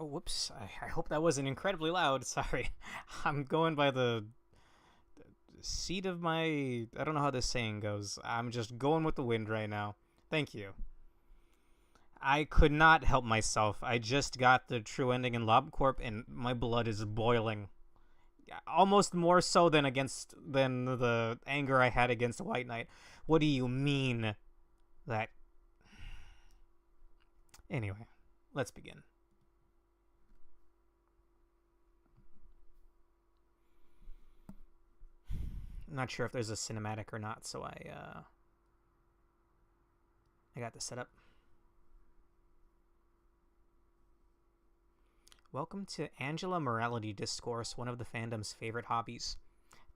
Oh, whoops. I hope that wasn't incredibly loud. Sorry. I'm going by the seat of my... I don't know how this saying goes. I'm just going with the wind right now. Thank you. I could not help myself. I just got the true ending in LobCorp, and my blood is boiling. Almost more so than the anger I had against White Knight. What do you mean that... Anyway, let's begin. I'm not sure if there's a cinematic or not, so I got this set up. Welcome to Angela Morality Discourse, one of the fandom's favorite hobbies.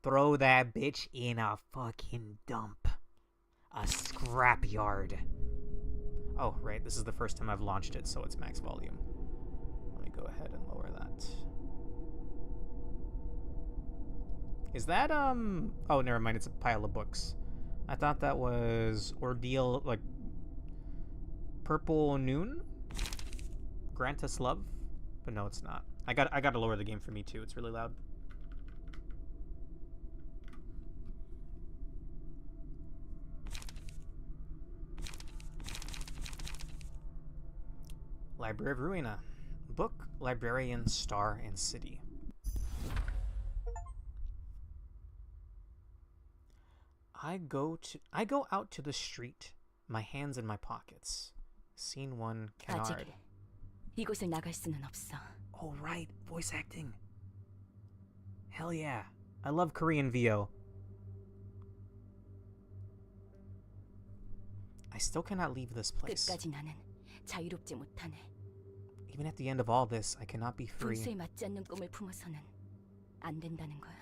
Throw that bitch in a fucking dump. A scrapyard. Oh, right, this is the first time I've launched it, so it's max volume. Let me go ahead and lower that. Is that, oh, never mind, it's a pile of books. I thought that was Ordeal, like, Purple Noon? Grant Us Love? But no, it's not. I got to lower the game for me too. It's really loud. Library of Ruina. Book, Librarian, Star, and City. I go out to the street, my hands in my pockets. Scene 1, Canard. 이곳을 나갈 수는 없어. Oh right, voice acting. Hell yeah. I love Korean VO. I still cannot leave this place. 끝까지 나는 자유롭지 못하네. Even at the end of all this, I cannot be free. 분수에 맞지 않는 꿈을 품어서는 안 된다는 거야.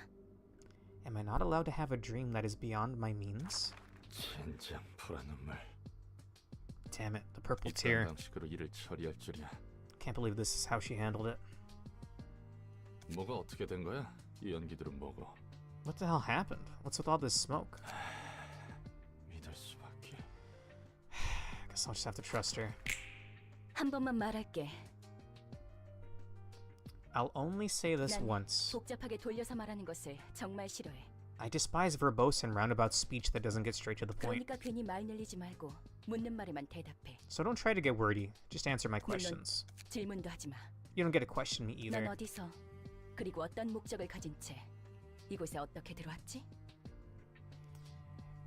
Am I not allowed to have a dream that is beyond my means? 젠장 불안 눈물. Damn it, the purple tear. 방식으로 일을 처리할 줄이야. Can't believe this is how she handled it. 뭐가 어떻게 된 거야? 이 연기들은 뭐고? What the hell happened? What's with all this smoke? 믿을 수밖에. Guess I'll just have to trust her. 한 번만 말할게. I'll only say this once. 복잡하게 돌려서 말하는 것을 정말 싫어해. I despise verbose and roundabout speech that doesn't get straight to the point. 그러니까 괜히 말 늘리지 말고 묻는 말에만 대답해. So don't try to get wordy. Just answer my questions. 질문도 하지 마. You don't get to question me either. 넌 어디서 그리고 어떤 목적을 가진 채 이곳에 어떻게 들어왔지?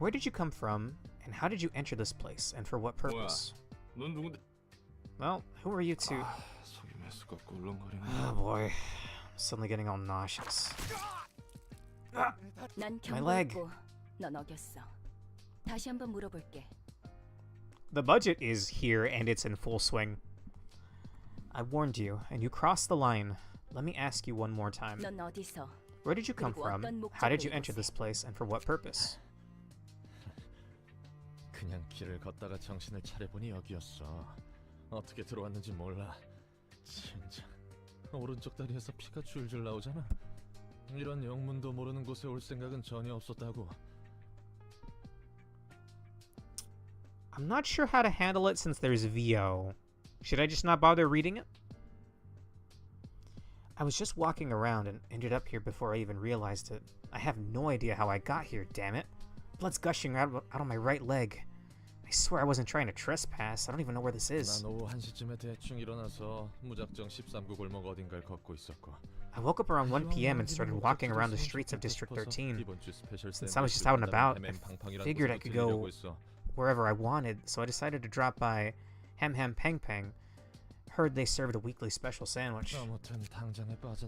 Where did you come from, and how did you enter this place, and for what purpose? 넌 누군데? Well, who are you two? 속이 메스가 꿀렁거리네. Oh boy, I'm suddenly getting all nauseous. 난 My leg. 경고했고 넌 어겼어. 다시 한번 물어볼게. The budget is here, and it's in full swing. I warned you, and you crossed the line. Let me ask you one more time. 넌 어디서? Where did you come from? How did you enter this place, and for what purpose? 그냥 길을 걷다가 정신을 차려보니 여기였어. 어떻게 들어왔는지 몰라. 진짜 오른쪽 다리에서 피가 줄줄 나오잖아. 이런 영문도 모르는 곳에 올 생각은 전혀 없었다고. I'm not sure how to handle it since there's VO. Should I just not bother reading it? I was just walking around and ended up here before I even realized it. I have no idea how I got here, damn it. Blood's gushing out of my right leg. I swear I wasn't trying to trespass. I don't even know where this is. 난 오후 1시쯤에 대충 일어나서 무작정 13구 골목 어딘가를 걷고 있었고. I woke up around 1 p.m. and started walking around the streets of District 13. Since I was just out and about, I figured I could go wherever I wanted, so I decided to drop by Ham Ham Pang Pang. Heard they served a weekly special sandwich.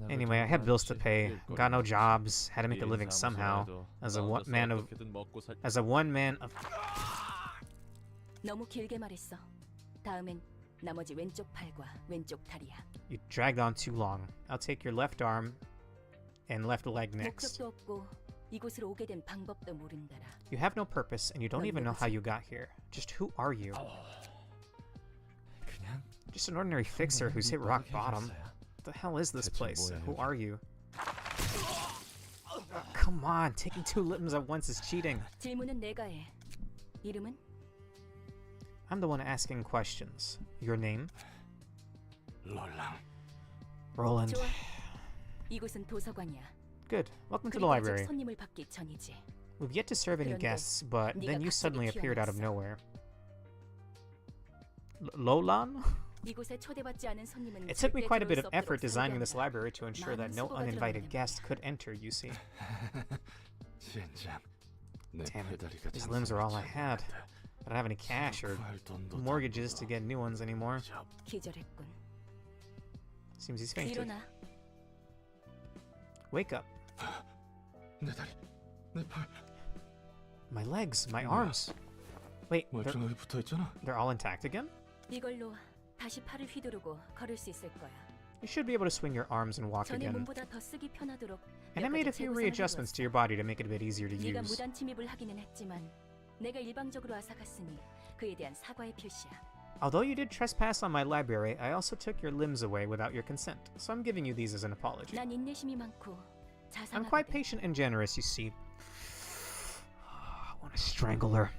Anyway, I had bills to pay, got no jobs, had to make a living somehow. As a one man of 너무 길게 말했어. 다음엔 나머지 왼쪽 팔과 왼쪽 다리야. You dragged on too long. I'll take your left arm and left leg next. 목적도 없고 이곳으로 오게 된 방법도 모른다라. You have no purpose and you don't even know how you got here. Just who are you? Just an ordinary fixer who's hit rock bottom. What the hell is this place? Who are you? Come on, taking two limbs at once is cheating. 질문은 내가 해. 이름은? I'm the one asking questions. Your name? 롤랑. Roland. 좋아. 이곳은 도서관이야. Good. Welcome to the 그리고 아직 library. 손님을 받기 전이지. We've yet to serve any 그런데 guests, but 네가 then you 갑자기 suddenly appeared out of 튀어나왔어. nowhere. Lolan? 이곳에 초대받지 않은 손님은 It took me 절대 quite a bit 들어올 of 수 effort 없도록 designing this 설계한다. library to ensure that 많은 no 수고가 uninvited 들어가는 guest could enter, you see. 젠장. 내 Damn it. 팔다리가 These limbs are all I 장사를 had. 잘 I don't have any cash or 구할 돈도 mortgages to 없고. get new ones anymore. 기절했군. Seems he's fainted. 일어나. Wake up. 내 다리, 내 팔. My legs, my 뭐야? arms. Wait, 멀쩡하게 붙어 있잖아. they're all intact again? 이걸로 다시 팔을 휘두르고 걸을 수 있을 거야. You should be able to swing your arms and walk 전에 again. 몸보다 더 쓰기 편하도록 And I 몇 made a 가지 few 재고 readjustments to your 선을 body to make it a bit easier to 해두었어. 네가 use. 무단 침입을 하기는 했지만 내가 일방적으로 앗아갔으니 그에 대한 사과의 표시야. Although you did trespass on my library, I also took your limbs away without your consent, so I'm giving you these as an apology. 난 인내심이 많고 I'm quite 자상하거든. patient and generous, you see. I want to strangle her.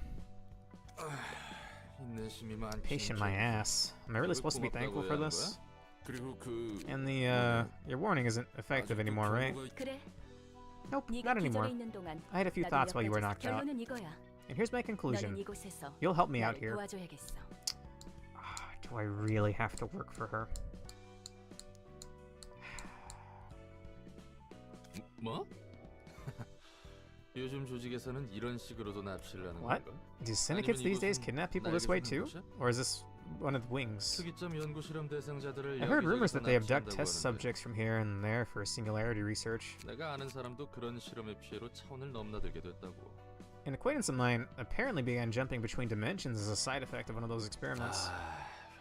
인내심이 많지. Patient my ass. Am I really supposed to be thankful for this? 그리고 그 And your warning isn't effective anymore, right? 그래. Nope, 네가 not anymore. 기절해 있는 동안 I had a few 나도 thoughts while you were 몇 knocked 가지 out. 결론은 이거야. And here's my 너는 conclusion. 이곳에서 You'll help me out 나를 here. 도와줘야겠어. Do I really have to work for her? 뭐? 요즘 조직에서는 이런 식으로도 납치를 하는 What? 건가? Do syndicates these days kidnap people this way too? Or is this one of the wings? 특이점 연구 실험 대상자들을 I heard rumors 여기저기서 that they abduct 납치한다고 test 하는데 subjects from here and there for singularity research. 내가 아는 사람도 그런 실험의 피해로 차원을 넘나들게 됐다고. An acquaintance of mine apparently began jumping between dimensions as a side effect of one of those experiments.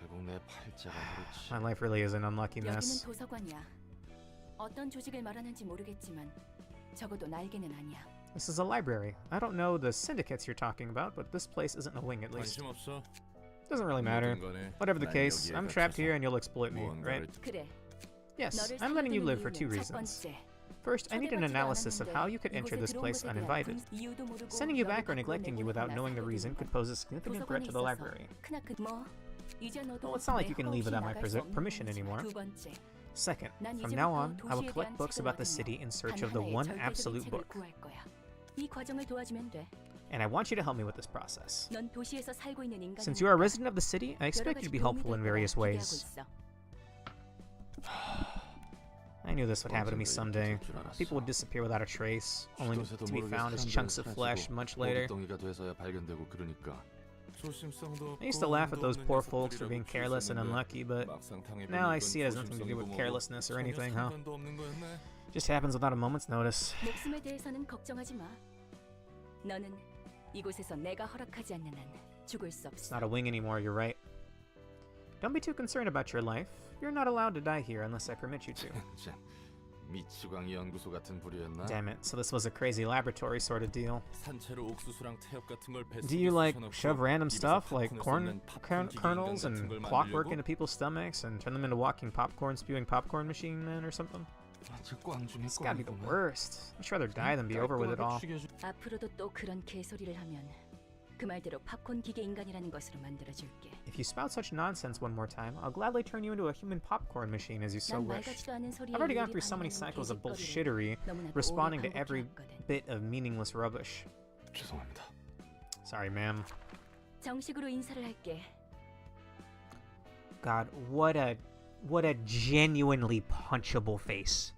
결국 내 팔자가 그렇지. My life really is an unlucky 여기는 mess. 도서관이야. 어떤 조직을 말하는지 모르겠지만 적어도 날개는 아니야. This is a library. I don't know the syndicates you're talking about, but this place isn't a wing at least. 관심 없어. Doesn't really matter. Whatever the case, I'm trapped here and you'll exploit me, right? 그래. Yes, 너를 I'm letting you 살려두는 live for two 이유는 첫 reasons. 번째, First, I need an 초대받지도 analysis of 않았는데 how you could enter 이곳에 this 들어온 place 것에 대한 uninvited. 이유도 모르고 Sending you back or 너를 neglecting you 갖고 without 내보내거나 knowing the reason could pose a significant threat to the library. 뭐, 이제 너도 Well, it's not like you can leave without my 나갈 수 없는 permission 거지. anymore. 두 번째, Second, 난 from now 이제부터 on, I will 도시에 collect 대한 books about the 책을 city in search 단 of the 하나의 one 절대적인 absolute 책을 book. 구할 거야. 이 과정을 도와주면 돼. And I want you to help me with this process. 넌 도시에서 살고 있는 인간이니까 Since you are a resident of the city, I 여러 expect you to 가지 be 도움이 helpful in 될 거라 various 기대하고 ways. 있어. I knew this would happen to me someday. People would disappear without a trace, only to be found as chunks of flesh much later. 덩이가 돼서야 발견되고 그러니까. I used to laugh at those poor folks for being careless and unlucky, but now I see it has nothing to do with carelessness or anything, huh? Just happens without a moment's notice. 목숨에 대해서는 걱정하지 마. 너는 이곳에서 내가 허락하지 않는 한 죽을 수 It's 없어. not a wing anymore, you're right. Don't be too concerned about your life. You're not allowed to die here unless I permit you to. 참, 미치광이 연구소 같은 부류였나? Damn it, so this was a crazy laboratory sort of deal. 산채로 옥수수랑 태엽 같은 걸 Do you like shove random stuff like corn kernels and clockwork into people's stomachs and turn them into walking popcorn spewing popcorn machine men or something? 저 꽝중에 It's gotta be the 꽝이구만. worst. I'd rather die than be over with it all. 앞으로도 또 그런 개소리를 하면 그 말대로 팝콘 기계 인간이라는 것으로 만들어줄게. If you spout such nonsense one more time, I'll gladly turn you into a human popcorn machine as you so 난 wish. 말 같지도 않은 소리에 I've already gone 일일이 through so many 반응하는 cycles of 개짓거리를 bullshittery, 너무나도 responding to 오래 every 반복해왔거든. bit of meaningless rubbish. 죄송합니다. Sorry, ma'am. 정식으로 인사를 할게. God, what a genuinely punchable face.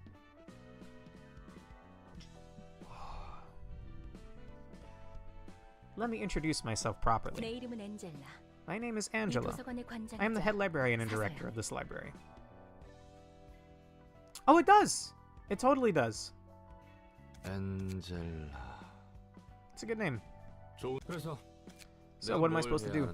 Let me introduce myself properly. 내 이름은 엔젤라. My name is 이 Angela. 도서관의 관장이자 I am the head librarian and director 사서야. of this library. Oh, it does! It totally does. 엔젤라. It's a good name. 그래서 So what am I supposed to do?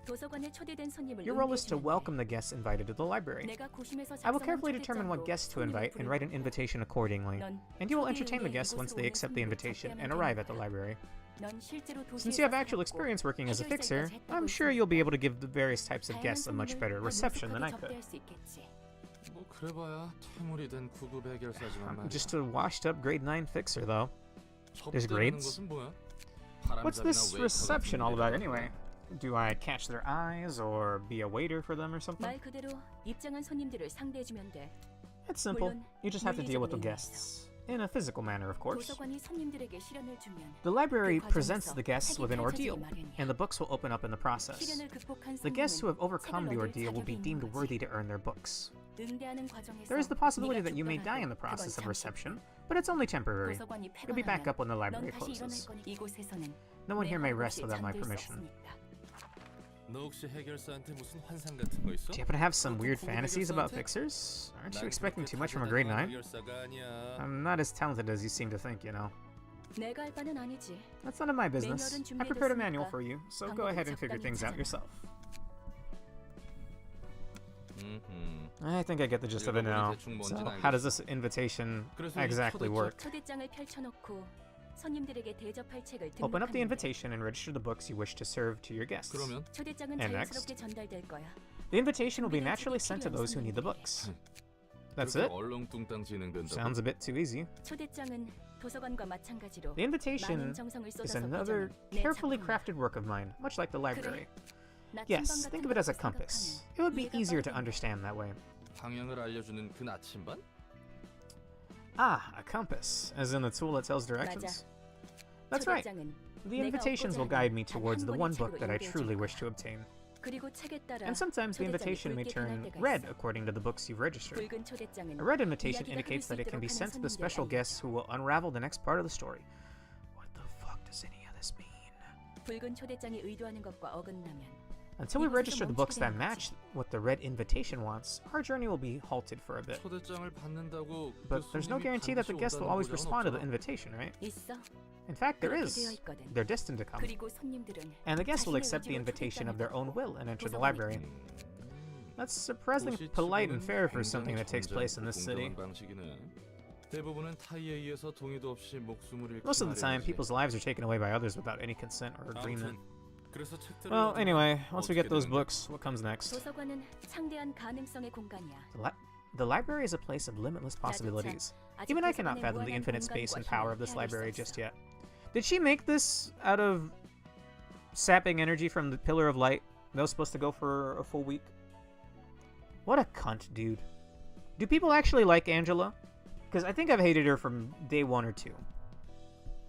도서관에 초대된 손님을 Your role is to 응대해주면 돼. welcome the guests invited to the library. 내가 고심해서 I will 작성한 carefully determine what 초대장으로 guests to 손님을 invite and write an 부르고 invitation accordingly. 넌 And you will 초대 entertain the 의뢰 guests once 이곳으로 they 오는 accept the 손님을 invitation 접대하면 and 되는 arrive at the 거야. library. 넌 실제로 Since 도시에서 you have actual 살았고 experience working as a fixer, 해결사까지 I'm 했다고 sure you'll be 했으니까 able to give the various types of 다양한 guests a much 손님을 better 더 reception than I 능숙하게 could. 접대할 수 있겠지. 뭐 그래봐야 퇴물이 된 구급 해결사지만 I'm 말이야. just a washed up grade 9 fixer though. there's 접대라는 grades? 것은 뭐야? What's 바람잡이나 this 웨이터 reception 같은 all about 일이라는 anyway? 거야? Do I catch their eyes or be a waiter for them or something? 말 그대로 입장한 손님들을 상대해주면 돼. It's simple. 물론 You just have to deal with the 물리적인 guests. In a physical manner, of course. 도서관이 손님들에게 시련을 주면 The library 그 presents 과정에서 the guests with an 책이 ordeal, 펼쳐지기 마련이야. and the books will open up in the process. 시련을 극복한 The guests who have 손님은 overcome the 책을 얻을 ordeal will be 자격이 deemed 있는 거지. worthy to earn their books. 응대하는 과정에서 There is the possibility 네가 that you may die in the 죽더라도 process of 그건 reception, but it's only temporary. 도서관이 You'll be back up when the 넌 library 다시 일어날 closes. 거니 이곳에서는 No one 내 here may 허락 rest 없이 without my 잠들 수 permission. 없으니까. 너 혹시 해결사한테 무슨 환상 같은 거 있어? Do you happen to have some 그것도 weird 고급 fantasies about 해결사한테? fixers? Aren't you 난 expecting 그렇게 too much from a grade 9? 다재다능한 해결사가 아니야. I'm not as talented as you seem to think, you know. 내가 할 바는 아니지. That's none of my business. 매뉴얼은 I prepared a manual 준비됐으니까 for you, so go ahead and figure things out yourself. I think I get the gist of it now. So, how does this invitation exactly work? 초대장을 펼쳐놓고 손님들에게 대접할 책을 Open up the 등록하는 invitation and register the books you wish to serve to your guests. 그러면 초대장은 And 자연스럽게 전달될 거야. The invitation will be naturally sent to those who need the books. That's 그렇게 it? 얼렁뚱땅 진행된다고? Sounds a bit too easy. 초대장은 도서관과 마찬가지로 The invitation 많은 정성을 is 쏟아서 another 빚어낸 내 carefully 작품이야. crafted work of mine, much like the library. 나 Yes, 침방 think 같은 of it as a 것도 compass. 생각하면 It would be 이해가 easier to 빠르겠네. understand that way. 방향을 알려주는 그 나침반? Ah, a compass, as in the tool that tells directions. That's right. 초대장은 The 내가 invitations will 얻고자 guide me 하는 towards 단 the 한 one 권의 book 책으로 that I 인도해줄 truly 거야. wish to obtain. 그리고 책에 따라 And sometimes the 초대장이 invitation may 붉게 turn 변할 때가 red 있어. according to the books you've registered. 붉은 초대장은 A red invitation 이야기가 indicates 흐를 수 that it can be 있도록 sent to the 하는 special 손님들을 guests who will unravel the next part of the story. What the fuck does any of this mean? 붉은 초대장이 의도하는 것과 어긋나면 Until we 이곳에서 register the books that 멈추게 되는 match what the red invitation wants, our journey will be halted for a bit. 초대장을 받는다고 But 그 there's no 손님이 guarantee that the 반드시 guest will 온다는 always 보장은 respond to the 없잖아. invitation, right? 있어. In fact, there 그렇게 is. 되어 있거든. They're destined to come. 그리고 손님들은 And the guests will 자신의 accept the 의지로 invitation of their own will and enter the 도서관에 library. 음, That's surprisingly 도시 polite and 치고는 fair for something 굉장히 that takes place in this city. 공정한 방식이네. 대부분은 타이에 의해서 동의도 없이 목숨을 잃기 Most of the time, 마련이지. people's lives are taken away by others without any consent or agreement. 아무튼 그래서 책들을 Well, 얻으면 anyway, once we get 어떻게 those 되는데? books, what comes next? 도서관은 창대한 가능성의 공간이야. The library is a place of limitless possibilities. 아직 Even I cannot 도서관의 fathom the 무한한 infinite space and 공간과 power 힘을 of this 헤아릴 수 library 없어. just yet. Did she make this out of sapping energy from the Pillar of Light that was supposed to go for a full week? What a cunt, dude. Do people actually like Angela? Because I think I've hated her from day 1 or 2.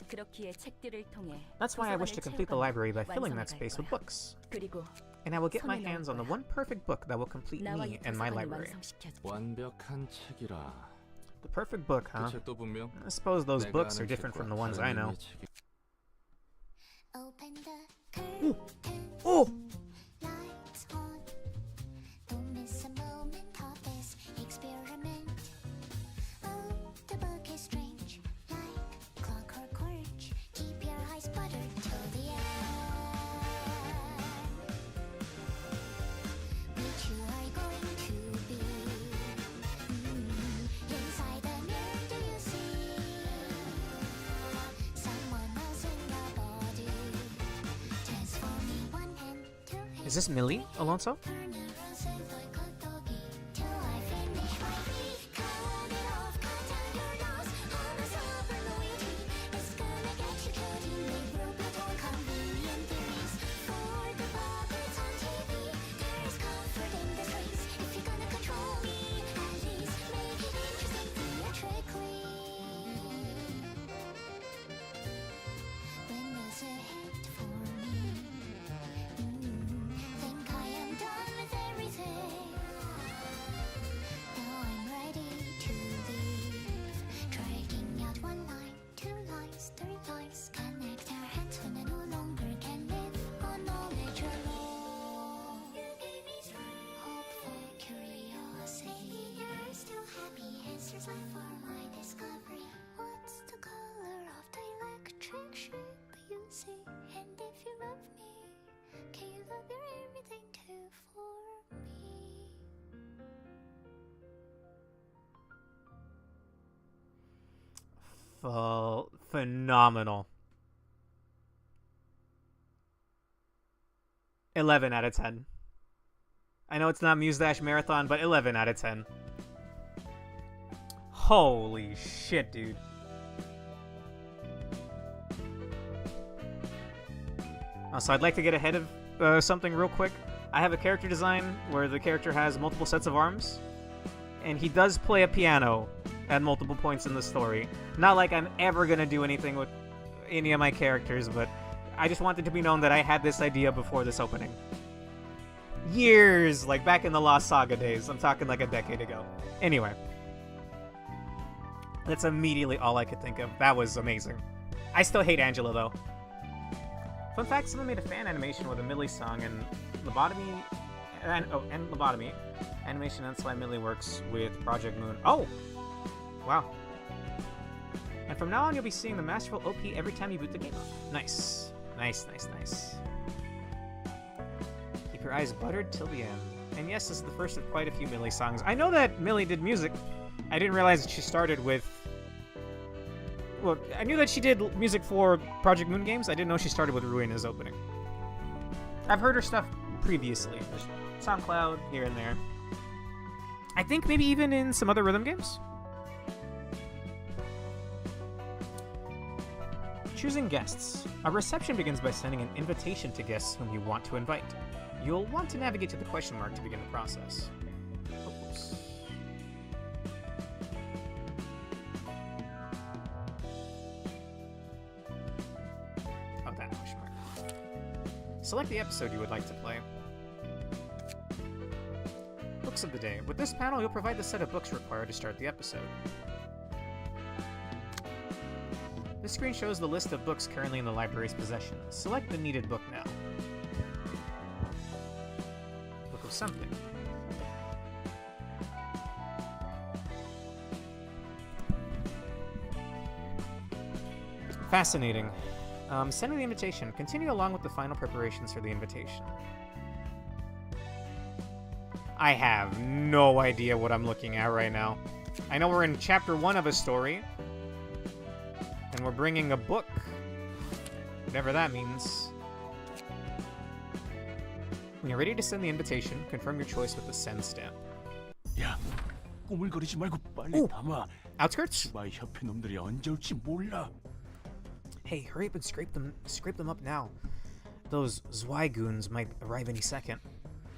그렇기에 책들을 통해 That's why I wish to complete the library by filling that 완성할 space with 거야. books. 그리고 And I will get my 손에 넣을 hands on the 거야. one perfect book that will complete 나와 me 이 and my 도서관을 library. 완성시켜줘. 완벽한 책이라. The perfect book, 그 huh? 책도 분명 I suppose those 내가 books 아는 are different from 책과 the ones I 다른 know. 의미의 책이- Open the curtain, Oh! lights on. Don't miss a moment of this experiment. Oh, the book is strange, like clockwork orange. Keep your eyes buttered till the end. Which you are going to be? Inside the mirror, do you see someone else in the body? Transforming one hand to Is this Millie Alonso? turn around, say like a doggy till I finish my meal. Cut it off, cut down your nose. I'm a sober loyalty. It's gonna get you killed. You may broke but all convenient theories. For the puppets on TV, there's comfort in the streets. If you're gonna control me, at least make it interesting theatrically. Witness a hit for me. Think I am done with everything. Now I'm ready to leave. Dragging out one line, 2 lines, 3 lines. Connect our hands when I no longer can live on knowledge alone. You gave me strength, hopeful curiosity. You're still happy, answers left for my discovery. What's the color of the electric sheep you see? And if you love me, can you love your everything too for me? Phenomenal. 11 out of 10. I know it's not Muse Marathon, but 11 out of 10. Holy shit, dude. So I'd like to get ahead of something real quick. I have a character design where the character has multiple sets of arms, and he does play a piano at multiple points in the story. Not like I'm ever gonna do anything with any of my characters, but I just wanted to be known that I had this idea before this opening. Years, like back in the Lost Saga days. I'm talking like a decade ago. Anyway. That's immediately all I could think of. That was amazing. I still hate Angela, though. Fun fact, someone made a fan animation with a Millie song and lobotomy... and lobotomy animation, that's why Millie works with Project Moon. Oh! Wow. And from now on, you'll be seeing the masterful OP every time you boot the game up. Nice. Nice, nice, nice. Keep your eyes buttered till the end. And yes, this is the first of quite a few Millie songs. I know that Millie did music. I didn't realize that she started with... Well, I knew that she did music for Project Moon games. I didn't know she started with Ruina's opening. I've heard her stuff previously. There's SoundCloud, here and there. I think maybe even in some other rhythm games. Choosing guests. A reception begins by sending an invitation to guests whom you want to invite. You'll want to navigate to the question mark to begin the process. Oops. Oh, that question mark. Select the episode you would like to play. Books of the day. With this panel, you'll provide the set of books required to start the episode. This screen shows the list of books currently in the library's possession. Select the needed book now. Book of something. Fascinating. Sending the invitation. Continue along with the final preparations for the invitation. I have no idea what I'm looking at right now. I know we're in chapter 1 of a story. And we're bringing a book. Whatever that means. When you're ready to send the invitation, confirm your choice with the send stamp. 야, 꾸물거리지 말고 빨리 Ooh. 담아. Outskirts? 주바이 협회 놈들이 언제 올지 몰라. Hey, hurry up and scrape them up now. Those Zweigoons might arrive any second.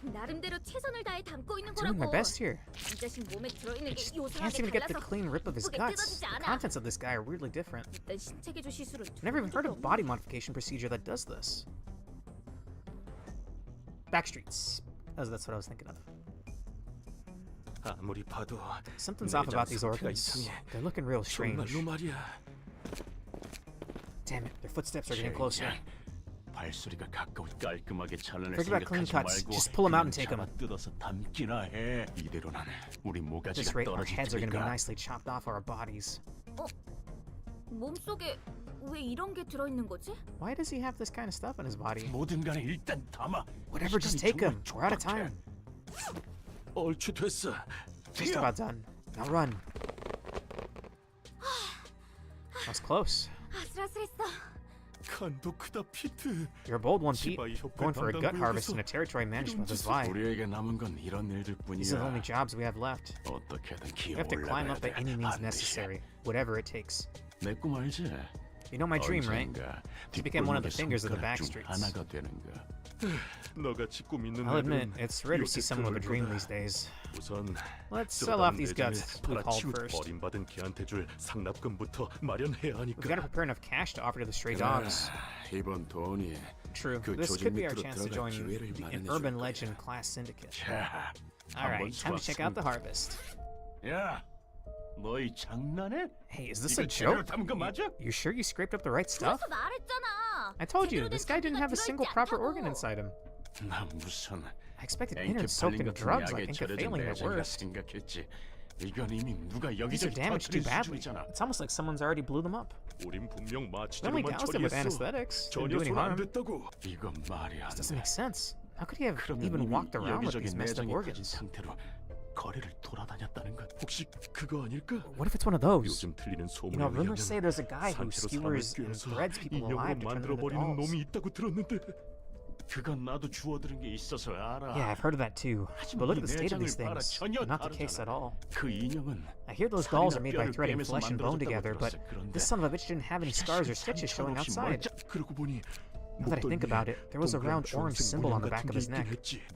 나름대로 최선을 다해 담고 있는 Doing my 거라고. best here. 이 자식 몸에 들어있는 I 게 just 요상하게 can't seem to get the 달라서 clean rip of his 예쁘게 guts. 뜯어지지 The 않아. contents of this guy are weirdly different. 일단 신체개조 시술은 I've never even heard of a body modification procedure that does this. Backstreets. That's what I was thinking of. 아무리 봐도 Something's off about these 상태가 organs. 이상해. They're looking real strange. 정말로 말이야. Damn it, their footsteps are getting closer. 발소리가 가까워 깔끔하게 잘라낼 Forget about clean 생각하지 cuts. 말고 Just pull 'em out and 그냥 take 'em. 잡아 뜯어서 담기나 해. 이대로는 우리 At this 모가지가 rate, our 떨어질 heads are going to be 테니까. nicely chopped off our bodies. 몸속에 왜 이런 게 들어있는 거지? Why does he have this kind of stuff in his body? 뭐든 간에 일단 담아. Whatever, just take him. We're out of time. 얼추 됐어. Just about done. Now run. That was close. 아슬아슬했어. 간도 크다 피트. You're a bold one, Pete. 지바이 협회 Going for a gut 담당 harvest 구역에서 in a territory managed by 이런 the 짓을 Zwei. 우리에게 남은 건 이런 일들 These are the only 뿐이야. jobs we have left. 어떻게든 We have to 기어 climb 올라가야 up by 돼. any means 반드시. necessary, whatever it takes. 내 꿈 알지? You know my dream, right? 언젠가 To become one of the 뒷골목의 fingers of the 손가락 중 Backstreets. 하나가 되는 거. 너같이 꿈 있는 I'll admit, 애들은 it's rare to see 요새 someone with a dream 그럴 these days. 우선 Let's sell off these 쓰러담 guts 내전에 we called 팔아치우 first. 버림받은 개한테 줄 상납금부터 마련해야 We've got to 하니까. prepare enough cash to offer to the stray dogs. 이번 돈이 True, 그 this 조직 could be our 밑으로 chance to 들어갈 join 기회를 an 마련해 urban 줄 legend 거야. class syndicate. 자, Alright, time to check out the harvest. 야, 너희 장난해? Hey, is this a 이거 제대로 joke? 담은 거 맞아? You sure you scraped up the right stuff? 그래서 말했잖아. I told you, 제대로 this 된 guy didn't have a 장비가 single 들어있지 proper 않다고. organ inside him. 나 무슨 I expected 앵캡 innards soaked 팔린 in 같은 drugs 약에 like 절여진 Inca at 내장이라 worst. 생각했지. 이건 이미 누가 These are 여기저기 damaged too 터뜨린 badly. 수준이잖아. It's almost like someone's already blew them up. 우린 분명 They only 마취제로만 doused him with 처리했어. anesthetics. Didn't 전혀 do any 손 안 harm. 됐다고. 이건 말이 안 This doesn't 돼. make sense. How could he have 그러면 even 이미 walked around with 여기저기 these messed up 내장이 퍼진 organs? 상태로 거리를 돌아다녔다는 것. 혹시 그거 아닐까? What if it's one of those? 요즘 들리는 You 소문에 know, rumors say 의하면 there's a guy who 산채로 skewers and 사람을 threads 꿰어서 people alive to turn them 인형으로 into 만들어버리는 dolls. 놈이 있다고 들었는데 그건 나도 주워들은 게 있어서 알아. Yeah, I've heard of that too. But look at the state of these 내장을 봐라. things. 전혀 Not the case at 다르잖아. all. 그 인형은 I hear those dolls are 살이나 made by 뼈를 threading 꿰매서 flesh and bone 만들어졌다고 together, but 들었어. 그런데 this son of a bitch didn't have any scars or 이 stitches 자식은 showing 상처 없이 outside. 멀쩡- 그러고 보니 Now that I think about it, there was a round orange symbol on the back of his neck.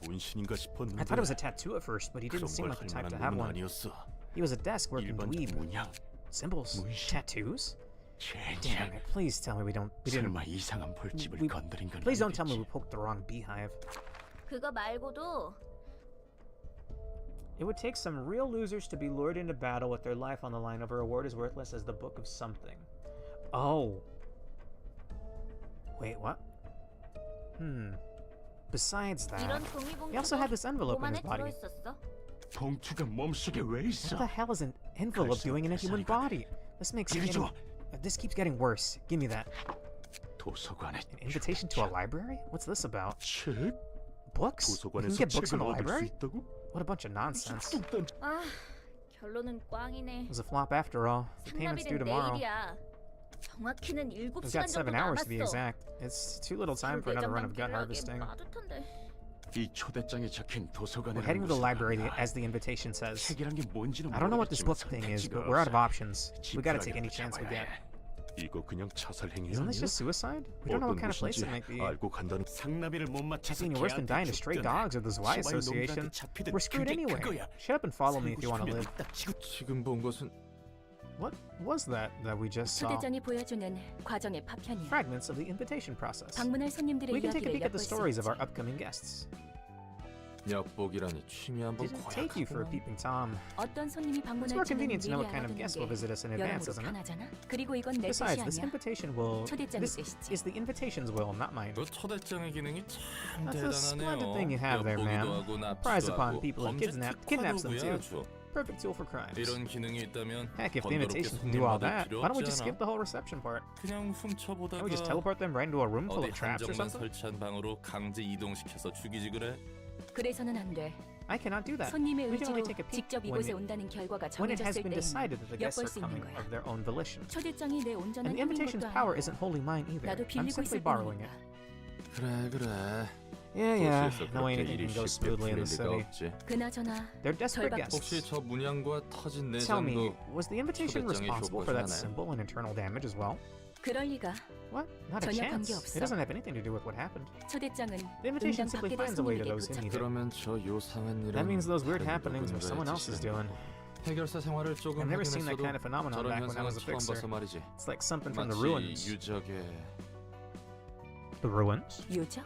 문신인가 싶었는데. I thought it was a tattoo at first, but he didn't seem like the type to have one. 아니었어. He was a desk-working 일반 dweeb. 문양. Symbols? 문신. Tattoos? 젠장. Damn it, please tell me we didn't... 설마 이상한 벌집을 we- 건드린 건 Please don't tell me we 아니겠지? poked the wrong beehive. 그거 말고도 It would take some real losers to be lured into battle with their life on the line over a word as worthless as the book of something. Oh. Wait, what? Besides that, 이런 he also had 종이봉투도 this envelope in his 몸 안에 body. 들어있었어. 봉투가 몸속에 왜 있어? What the hell is an envelope doing in a human body? This makes it 이리 줘. this keeps getting worse. Give me that. 도서관에 An invitation to a library? What's this about? 책? Books? You can 도서관에서 get books from 책을 the 얻을 수 library? 있다고? What a bunch of nonsense. It 뚱딴 아, 결론은 꽝이네. was a flop after all. The payment's due 승납일은 tomorrow. 내일이야. 정확히는 We've 7시간 got 7 정도 hours to be 남았어. exact. It's too little time for another run of gut harvesting. 빠듯한데. 이 초대장에 적힌 도서관에 We're heading to the library as the invitation says. 책이란 게 뭔지는 I don't know what this book 모르겠지만 thing is, 선택지가 but we're out of 없어. options. We gotta take any chance we get. 이거 그냥 자살 행위 Isn't this 아니야? just suicide? We don't know what kind of place it might be. 알고 간다는 상나비를 못 맞춰서 Being worse than dying to stray dogs or the Y Association. We're screwed anyway. Shut up and follow me if you want to live. 지금 본 것은 What was that we just saw? 초대장이 보여주는 과정의 파편이야. Fragments of the invitation process. 방문할 손님들의 We can take a 이야기를 peek at the 엿볼 수 stories of 있지. our upcoming guests. 엿보기라니 취미 한번 Didn't take you for a 고약하구만. peeping Tom. 어떤 손님이 It's more 방문할지는 convenient to know 미리 what kind of 알아두는 guests will 게 visit us in advance, 여러모로 isn't it? 편하잖아. 그리고 이건 내 뜻이 Besides, this 아니야. invitation will. 초대장의 This 뜻이지. is the invitation's will, not mine. 그 초대장의 기능이 참 That's a splendid 대단하네요. thing you have there, 엿보기도 man. 하고 납치도 Prize 하고 upon people and 범죄 kidnaps them 특화 too. 도구야, 아주. Perfect tool for crimes. 이런 기능이 있다면 Heck, if the 번거롭게 invitation can do all 손님 that, 받을 why don't we 필요 just 없지 skip 않아? the whole reception part? 그냥 Can't 훔쳐보다가 we just teleport them right into a room full 어디 of traps or 한정만 something? 설치한 방으로 강제 이동시켜서 죽이지 그래? 그래서는 안 돼. I cannot do that. 손님의 We can only 의지로 take a peek 직접 when 이곳에 it, 온다는 결과가 when it has 정해졌을 been 때에는 decided that the guests 엿볼 are 수 있는 coming 거야. of their own volition. 초대장이 내 온전한 And the 힘인 invitation's 것도 power 아니고 isn't wholly mine either. 나도 I'm 빌리고 simply 있을 borrowing it. 그래 그래. Yeah, 도시에서 no way 그렇게 anything 일이 can go 쉽게 smoothly in 풀릴 the 리가 city. 없지. 그나저나 They're desperate 절박- 혹시 guests. 저 문양과 터진 Tell me, 내장도 was the invitation 초대장의 responsible for that 효과잖아요. symbol and internal damage as well? 그럴 리가. What? Not a 전혀 chance. 관계없어. It doesn't have anything to do with what happened. 초대장은 The invitation 응당 simply 받게 된 finds a way to 손님에게 those who need it. 그러면 저 요상한 일은 That means those weird 다른 happenings were 누군가의 someone else is 짓이라는 doing. 거. 해결사 생활을 조금 I've never 하긴 seen that 했어도 kind of phenomenon 저런 back when I 현상은 was a 처음 fixer. 봐서 말이지. It's like something from the 마치 ruins. 유적의 The ruins? 유적?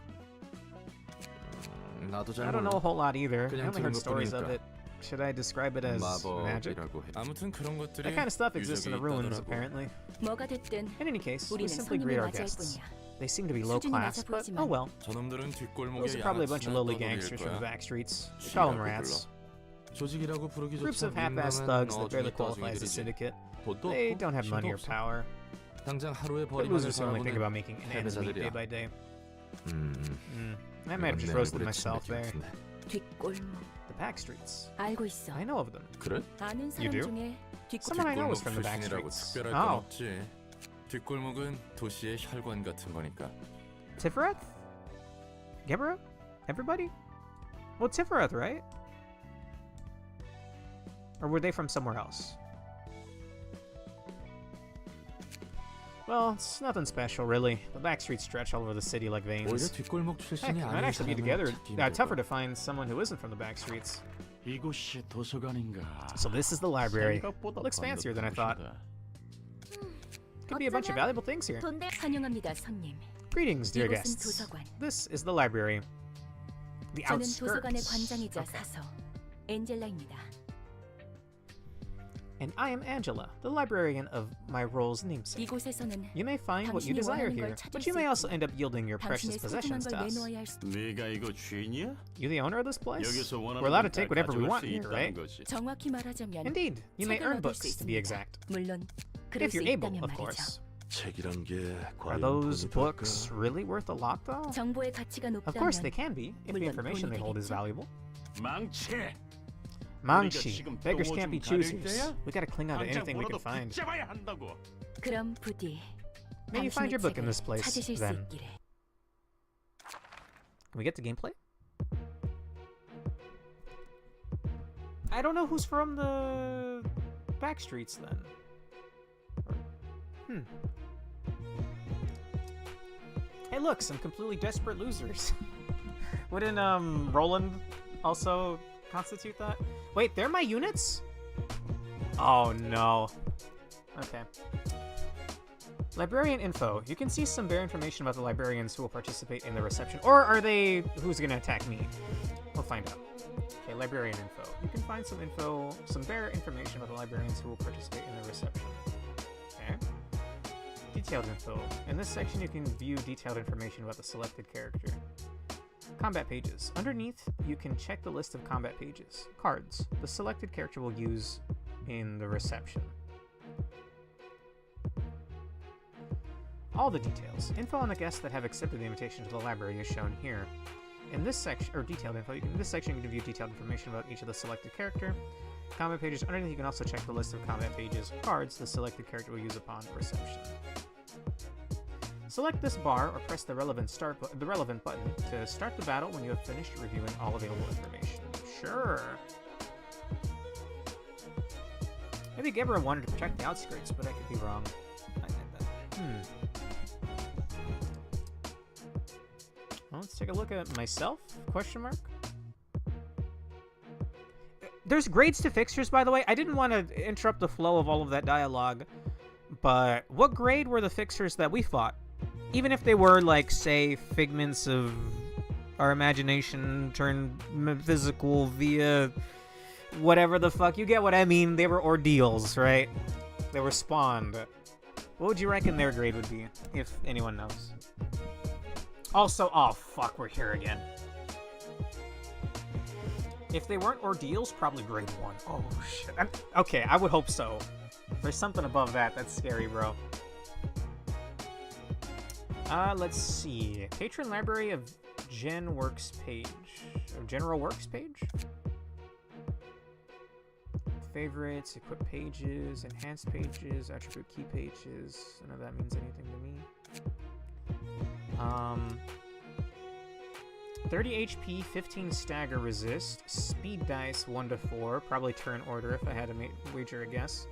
나도 잘 I don't know a 몰라. whole lot either. I 그냥 only 들은 heard stories of 것뿐이니까. it. Should I describe it as magic? 마법이라고 해. 아무튼 그런 것들이 That kind of stuff exists in the 유적에 ruins, 있다더라고. apparently. 뭐가 됐든 In any case, we 우리는 simply 손님을 greet our 맞이할 guests. 뿐이야. They seem to be low 수준이 class, 낮아 but 보이지만 oh well. 저놈들은 뒷골목에 Those are probably a bunch of 양아치나 lowly 떠돌이일 gangsters from the 거야. back streets. We call them 쥐라고 rats. 불러. 조직이라고 부르기조차 Groups of half-assed 민망한 thugs that barely 어중이 qualify as a 떠중이들이지. syndicate. 돈도 They 없고 don't have money 힘도 or 없어. power. 당장 하루의 The 벌이만을 losers only think 바라보는 about making ends meet day by day. I might have just roasted myself there. 뒷골목. The back streets. 알고 있어. I know of them. 그래? 아는 You 사람 do? 중에 뒷골목. Someone I know is 뒷골목 from the back 출신이라고 streets. 특별할 건 Oh, 없지. 뒷골목은 도시의 혈관 같은 거니까. Tiferet? Gebera? Everybody? Well, Tiferet, right? Or were they from somewhere else? Well, it's nothing special, really. The back streets stretch all over the city like 오히려 veins. 뒷골목 Heck, 출신이 it might 아닌 actually be 사람은 together. 찾기 Tougher 힘들 to find someone who isn't from the back streets. 이곳이 도서관인가? So this is the library. 생각보다 Looks fancier than I thought. 반듯한 Could be a bunch of 어쩌면 valuable things here. 돈 될... 환영합니다, 손님. Greetings, dear 이곳은 guests. 도서관. This is the library. The 저는 도서관의 outskirts. 관장이자 Okay. 사서 엔젤라입니다. And I am Angela, the librarian of my role's namesake. 이곳에서는 You may find what you 당신이 desire 원하는 걸 here, 찾을 but you 수 may also 있고, end up yielding your precious 당신의 소중한 possessions 걸 to us. 내놓아야 할 수. 네가 이거 주인이야? You the owner of this place? 여기서 원하는 We're allowed to 건 take 다 whatever we 가져갈 want 수 here, 있다는 right? 거지. 정확히 말하자면 Indeed, you may 책을 earn 얻을 수 books to be 있습니다. exact. 물론 그럴 If 수 you're able, 있다면 of 말이죠. course. 책이란 게 Are 과연 those 돈이 books 될까? really worth a lot, though? 정보의 가치가 Of course they 높다면 can be, if the 물론 information they 돈이 hold is 되겠죠? valuable. 망치! Mangshi, 지금 beggars 똥오 can't be 좀 가릴 choosers. 때야? We gotta cling on to 당장 anything we can 뭐라도 find. 붙잡아야 한다고. 그럼 부디 May you find your 당신의 book in 책을 this place, 찾으실 수 then. 있기를. Can we get to gameplay? I don't know who's from the back streets then. Hey, look, some completely desperate losers. Wouldn't Roland also constitute that? Wait, they're my units? Oh no. Okay. Librarian info. You can see some bare information about the librarians who will participate in the reception. Or are they... who's gonna attack me? We'll find out. Okay, librarian info. You can find some bare information about the librarians who will participate in the reception. Okay. Detailed info. In this section, you can view detailed information about the selected character. Combat pages. Underneath, you can check the list of combat pages. Cards. The selected character will use in the reception. All the details. Info on the guests that have accepted the invitation to the library is shown here. In this section, or detailed info, in this section you can view detailed information about each of the selected character. Combat pages. Underneath, you can also check the list of combat pages. Cards the selected character will use upon reception. Select this bar or press the relevant button to start the battle when you have finished reviewing all available information. Sure. Maybe Gebra wanted to protect the outskirts, but I could be wrong. Well, let's take a look at myself? Question mark. There's grades to fixtures, by the way. I didn't want to interrupt the flow of all of that dialogue, but what grade were the fixtures that we fought? Even if they were, like, say, figments of our imagination turned physical via whatever the fuck. You get what I mean. They were ordeals, right? They were spawned. What would you reckon their grade would be, if anyone knows? Also, oh fuck, we're here again. If they weren't ordeals, probably grade 1. Oh shit. Okay, I would hope so. If there's something above that, that's scary, bro. Let's see. Patron Library of General Works page. Favorites, equip pages, enhanced pages, attribute key pages. None of that means anything to me. 30 HP, 15 stagger resist, speed dice 1 to 4, probably turn order if I had to wager a guess.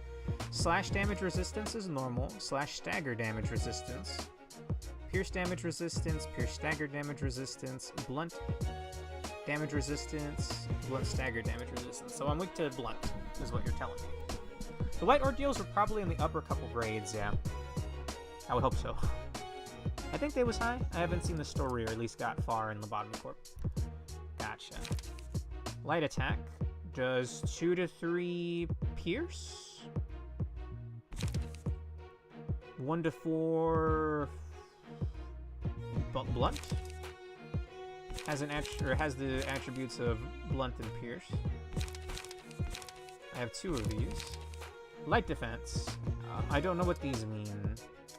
Slash damage resistance is normal, slash stagger damage resistance. Pierce damage resistance, pierce stagger damage resistance, blunt damage resistance, blunt stagger damage resistance. So I'm weak to blunt, is what you're telling me. The white ordeals were probably in the upper couple grades, yeah. I would hope so. I think they was high. I haven't seen the story, or at least got far in the bottom corp. Gotcha. Light attack does 2 to 3 pierce. 1 to 4 blunt. Has the attributes of blunt and pierce. I have 2 of these. Light defense. I don't know what these mean.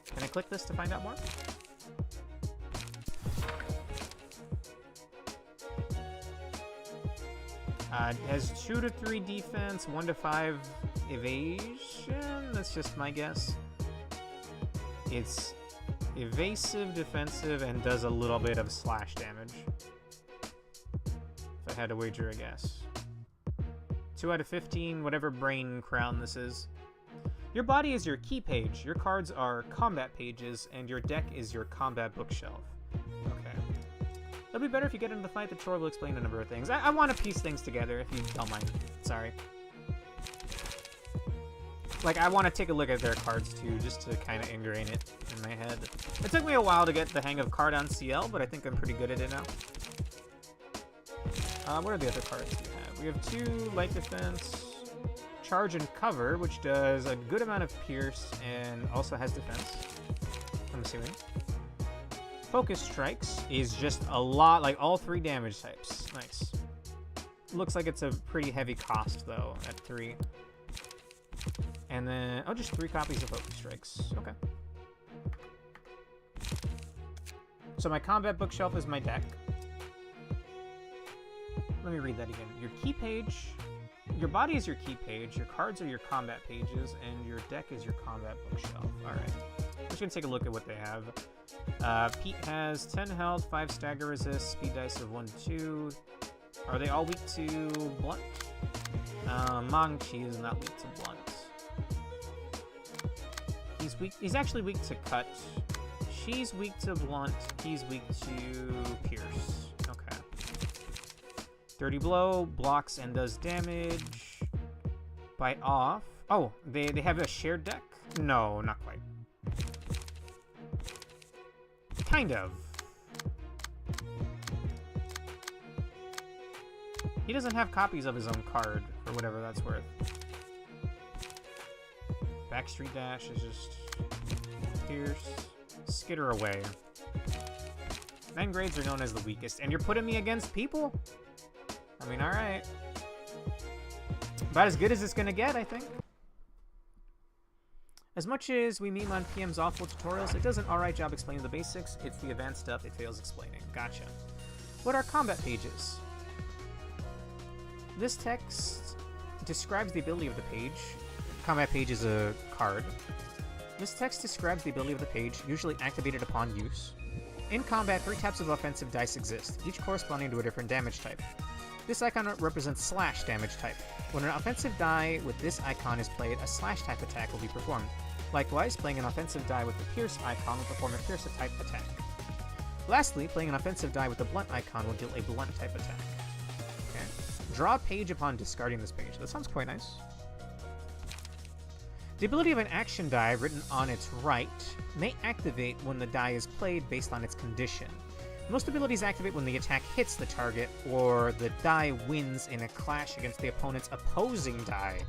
Can I click this to find out more? It has 2 to 3 defense, 1 to 5 evasion. That's just my guess. It's evasive, defensive, and does a little bit of slash damage. If I had to wager a guess. 2 out of 15, whatever brain crown this is. Your body is your key page, your cards are combat pages, and your deck is your combat bookshelf. Okay. It'll be better if you get into the fight. The tutorial will explain a number of things. I want to piece things together, if you don't mind. Sorry. Like, I want to take a look at their cards, too, just to kind of ingrain it in my head. It took me a while to get the hang of card on CL, but I think I'm pretty good at it now. What are the other cards we have? We have 2 light defense, charge and cover, which does a good amount of pierce and also has defense, I'm assuming. Focus strikes is just a lot, like all 3 damage types. Nice. Looks like it's a pretty heavy cost, though, at 3. And then, oh, just 3 copies of focus strikes. Okay. So my combat bookshelf is my deck. Let me read that again. Your key page, your body is your key page, your cards are your combat pages, and your deck is your combat bookshelf. Alright. I'm just gonna take a look at what they have. Pete has 10 health, 5 stagger resist, speed dice of 1 to 2. Are they all weak to blunt? Mangchi is not weak to blunt. He's actually weak to cut. She's weak to blunt. He's weak to pierce. Okay. Dirty blow blocks and does damage. Bite off. Oh, they have a shared deck? No, not quite. Kind of. He doesn't have copies of his own card, or whatever that's worth. Backstreet dash is just pierce. Skitter away. 9 grades are known as the weakest, and you're putting me against people? I mean, alright. About as good as it's gonna get, I think. As much as we meme on PM's awful tutorials, it does an alright job explaining the basics. It's the advanced stuff it fails explaining. Gotcha. What are combat pages? This text describes the ability of the page. Combat page is a card. This text describes the ability of the page, usually activated upon use. In combat, 3 types of offensive dice exist, each corresponding to a different damage type. This icon represents slash damage type. When an offensive die with this icon is played, a slash type attack will be performed. Likewise, playing an offensive die with the pierce icon will perform a pierce type attack. Lastly, playing an offensive die with the blunt icon will deal a blunt type attack. Okay. Draw a page upon discarding this page. That sounds quite nice. The ability of an action die written on its right may activate when the die is played based on its condition. Most abilities activate when the attack hits the target or the die wins in a clash against the opponent's opposing die.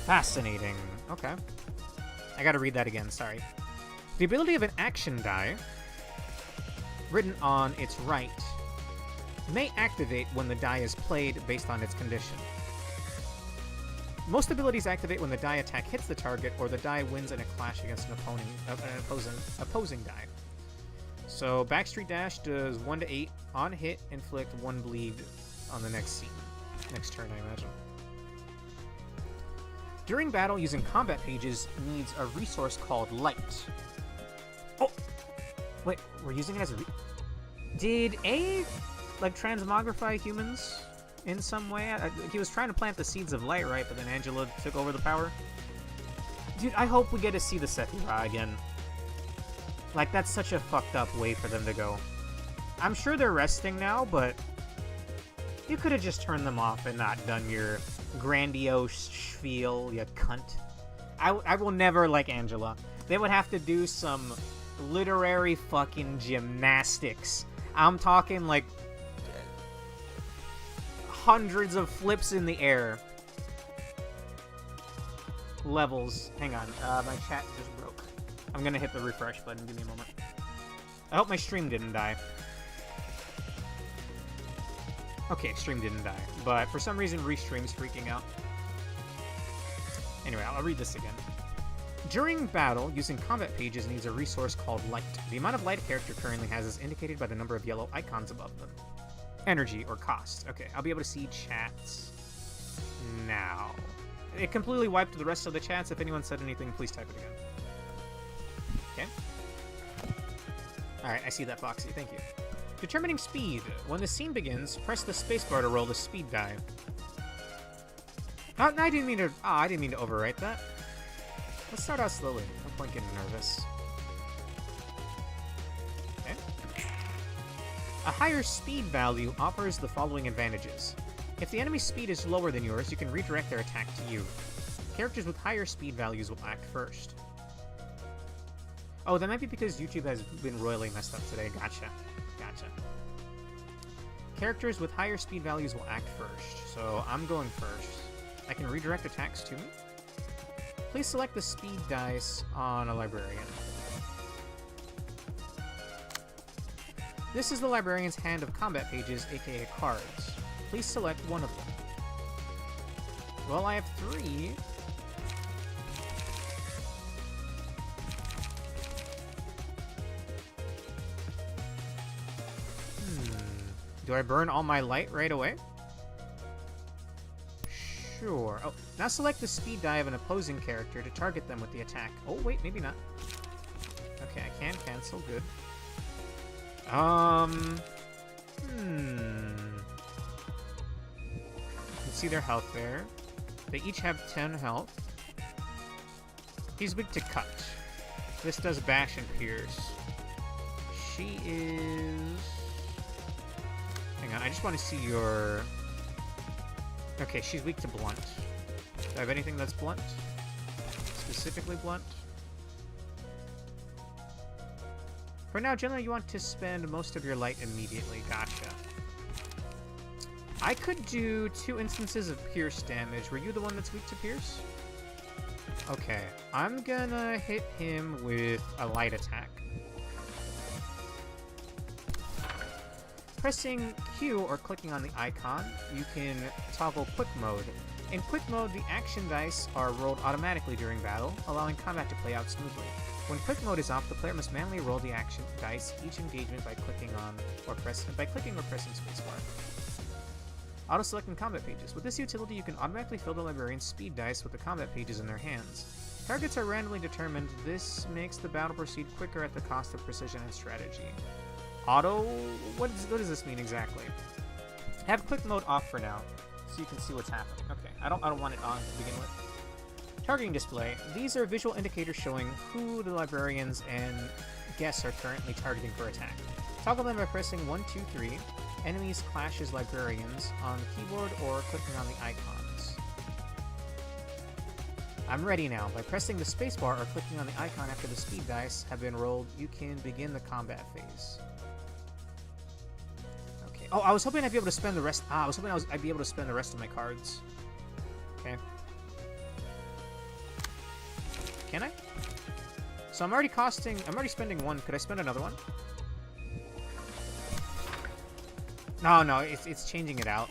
Fascinating. Okay. I gotta read that again, sorry. The ability of an action die written on its right may activate when the die is played based on its condition. Most abilities activate when the die attack hits the target or the die wins in a clash against an opposing die. So Backstreet Dash does 1 to 8 on hit, inflict 1 bleed on the next scene. Next turn, I imagine. During battle, using combat pages needs a resource called Light. Oh! Wait, we're using it as a Did A, like, transmogrify humans in some way? He was trying to plant the seeds of light, right? But then Angela took over the power? Dude, I hope we get to see the Sephiroth again. Like, that's such a fucked up way for them to go. I'm sure they're resting now, but you could have just turned them off and not done your grandiose spiel, you cunt. I will never like Angela. They would have to do some literary fucking gymnastics. I'm talking like hundreds of flips in the air. Levels. Hang on, my chat just broke. I'm gonna hit the refresh button, give me a moment. I hope my stream didn't die. Okay, stream didn't die, but for some reason Restream's freaking out. Anyway, I'll read this again. During battle, using combat pages needs a resource called Light. The amount of light a character currently has is indicated by the number of yellow icons above them. Energy, or cost. Okay, I'll be able to see chats now. It completely wiped the rest of the chats. If anyone said anything, please type it again. Okay. Alright, I see that, Foxy. Thank you. Determining speed. When the scene begins, press the spacebar to roll the speed die. Oh, no, I didn't mean to overwrite that. Let's start out slowly. No point getting nervous. Okay. A higher speed value offers the following advantages. If the enemy's speed is lower than yours, you can redirect their attack to you. Characters with higher speed values will act first. Oh, that might be because YouTube has been royally messed up today. Gotcha. Gotcha. Characters with higher speed values will act first, so I'm going first. I can redirect attacks to me. Please select the speed dice on a librarian. This is the librarian's hand of combat pages, aka cards. Please select one of them. Well, I have 3. Do I burn all my light right away? Sure. Oh, now select the speed die of an opposing character to target them with the attack. Oh, wait, maybe not. Okay, I can cancel. Good. You can see their health there. They each have 10 health. He's weak to cut. This does bash and pierce. she is... Hang on, I just want to see your... Okay, she's weak to blunt. Do I have anything that's blunt? Specifically blunt? For now, generally you want to spend most of your light immediately. Gotcha. I could do 2 instances of pierce damage. Were you the one that's weak to pierce? Okay, I'm gonna hit him with a light attack. Pressing Q or clicking on the icon, you can toggle quick mode. In quick mode, the action dice are rolled automatically during battle, allowing combat to play out smoothly. When quick mode is off, the player must manually roll the action dice each engagement by clicking or pressing spacebar. Auto-selecting combat pages. With this utility, you can automatically fill the librarian's speed dice with the combat pages in their hands. Targets are randomly determined. This makes the battle proceed quicker at the cost of precision and strategy. Auto? What does this mean exactly? Have quick mode off for now, so you can see what's happening. Okay, I don't want it on to begin with. Targeting display. These are visual indicators showing who the librarians and guests are currently targeting for attack. Toggle them by pressing 1, 2, 3. Enemies clash as librarians on the keyboard or clicking on the icons. I'm ready now. By pressing the spacebar or clicking on the icon after the speed dice have been rolled, you can begin the combat phase. Okay. Oh, I was hoping I'd be able to spend the rest. I was hoping I'd be able to spend the rest of my cards. Okay. Can I? So I'm already spending 1. Could I spend another one? No, it's changing it out.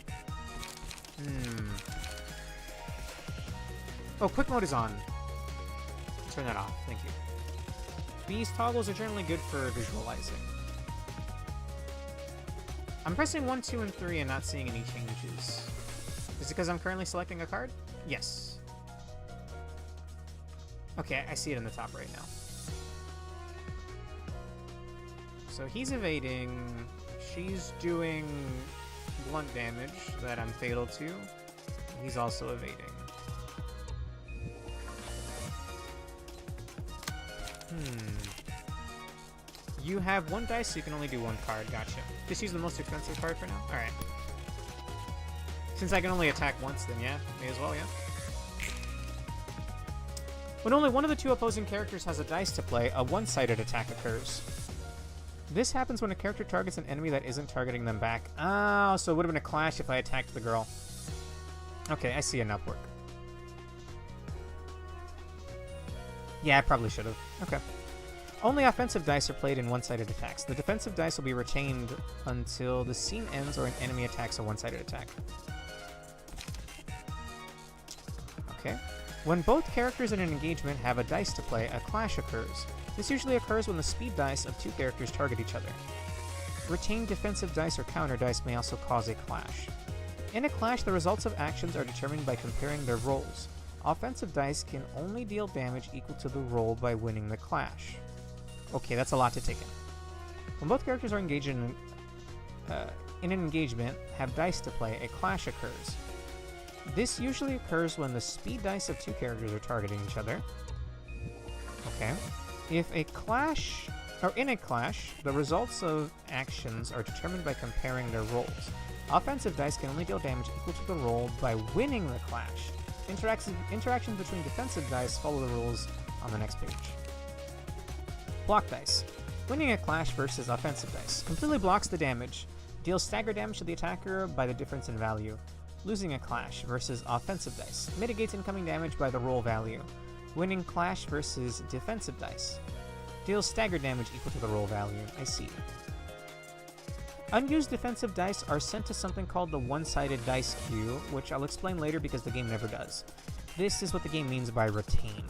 Oh, quick mode is on. Turn that off, thank you. These toggles are generally good for visualizing. I'm pressing 1, 2, and 3 and not seeing any changes. Is it because I'm currently selecting a card? Yes. Okay, I see it in the top right now. So he's evading. She's doing blunt damage that I'm fatal to. He's also evading. You have 1 dice, so you can only do 1 card. Gotcha. Just use the most expensive card for now? Alright. Since I can only attack once, then yeah, may as well, yeah. When only one of the 2 opposing characters has a dice to play, a one-sided attack occurs. This happens when a character targets an enemy that isn't targeting them back. Oh, so it would have been a clash if I attacked the girl. Okay, I see an upwork. Yeah, I probably should have. Okay. Only offensive dice are played in one-sided attacks. The defensive dice will be retained until the scene ends or an enemy attacks a one-sided attack. Okay. When both characters in an engagement have a dice to play, a clash occurs. This usually occurs when the speed dice of 2 characters target each other. Retained defensive dice or counter dice may also cause a clash. In a clash, the results of actions are determined by comparing their rolls. Offensive dice can only deal damage equal to the roll by winning the clash. Okay, that's a lot to take in. When both characters are engaged in an engagement, have dice to play, a clash occurs. This usually occurs when the speed dice of 2 characters are targeting each other. Okay. In a clash, the results of actions are determined by comparing their rolls. Offensive dice can only deal damage equal to the roll by winning the clash. Interactions between defensive dice follow the rules on the next page. Block dice. Winning a clash versus offensive dice. Completely blocks the damage. Deals stagger damage to the attacker by the difference in value. Losing a clash versus offensive dice. Mitigates incoming damage by the roll value. Winning clash versus defensive dice. Deals stagger damage equal to the roll value. I see. Unused defensive dice are sent to something called the one-sided dice queue, which I'll explain later because the game never does. This is what the game means by retained.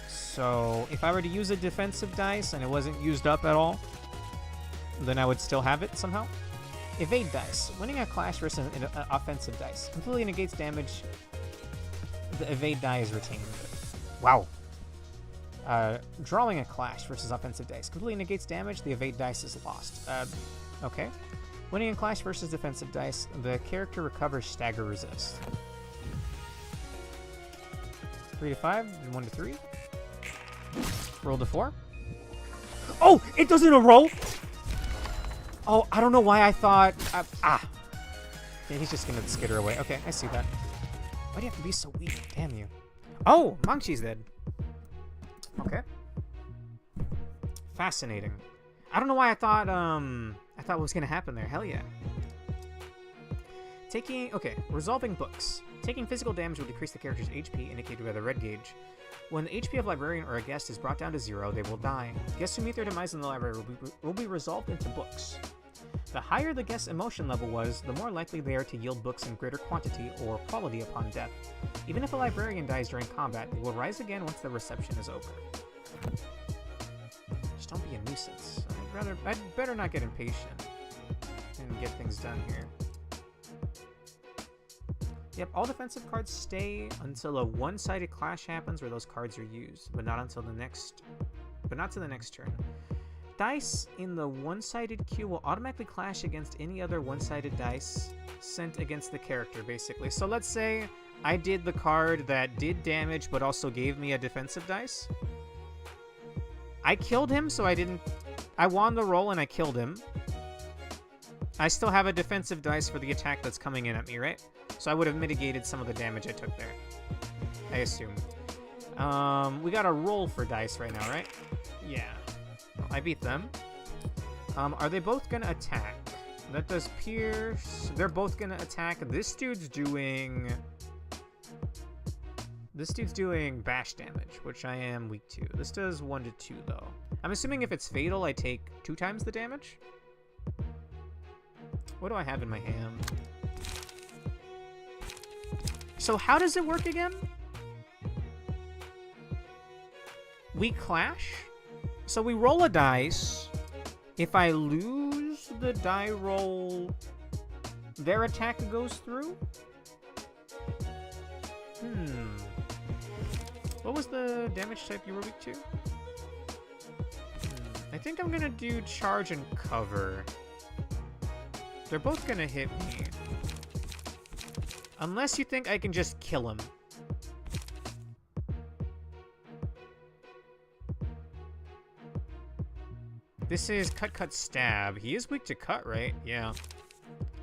So if I were to use a defensive dice and it wasn't used up at all, then I would still have it somehow. Evade dice. Winning a clash versus an offensive dice. Completely negates damage. The evade die is retained. Wow. Drawing a clash versus offensive dice. Completely negates damage. The evade dice is lost. Okay. Winning a clash versus defensive dice. The character recovers stagger resist. 3 to 5 and 1 to 3. Roll to 4. Oh! It does it in a row? Oh, I don't know why I thought... Yeah, he's just gonna skitter away. Okay, I see that. Why do you have to be so weak? Damn you. Oh, Mangchi's dead. Okay. Fascinating. I don't know why I thought what was gonna happen there. Hell yeah. Okay, resolving books. Taking physical damage will decrease the character's HP, indicated by the red gauge. When the HP of a librarian or a guest is brought down to 0, they will die. Guests who meet their demise in the library will be resolved into books. The higher the guest's emotion level was, the more likely they are to yield books in greater quantity or quality upon death. Even if a librarian dies during combat, they will rise again once the reception is over. Just don't be a nuisance. I'd better not get impatient and get things done here. Yep, all defensive cards stay until a one-sided clash happens where those cards are used, but not to the next turn. Dice in the one-sided queue will automatically clash against any other one-sided dice sent against the character, basically. So let's say I did the card that did damage but also gave me a defensive dice. I killed him, so I won the roll and I killed him. I still have a defensive dice for the attack that's coming in at me, right? So I would have mitigated some of the damage I took there, I assume. We got a roll for dice right now, right? Yeah. I beat them. Are they both gonna attack? That does pierce. They're both gonna attack. This dude's doing bash damage, which I am weak to. This does 1 to 2 though. I'm assuming if it's fatal, I take 2 times the damage. What do I have in my hand? So how does it work again? We clash? So we roll a dice. If I lose the die roll, their attack goes through? What was the damage type you were weak to? I think I'm gonna do charge and cover. They're both gonna hit me. Unless you think I can just kill him. This is cut, stab. He is weak to cut, right? Yeah.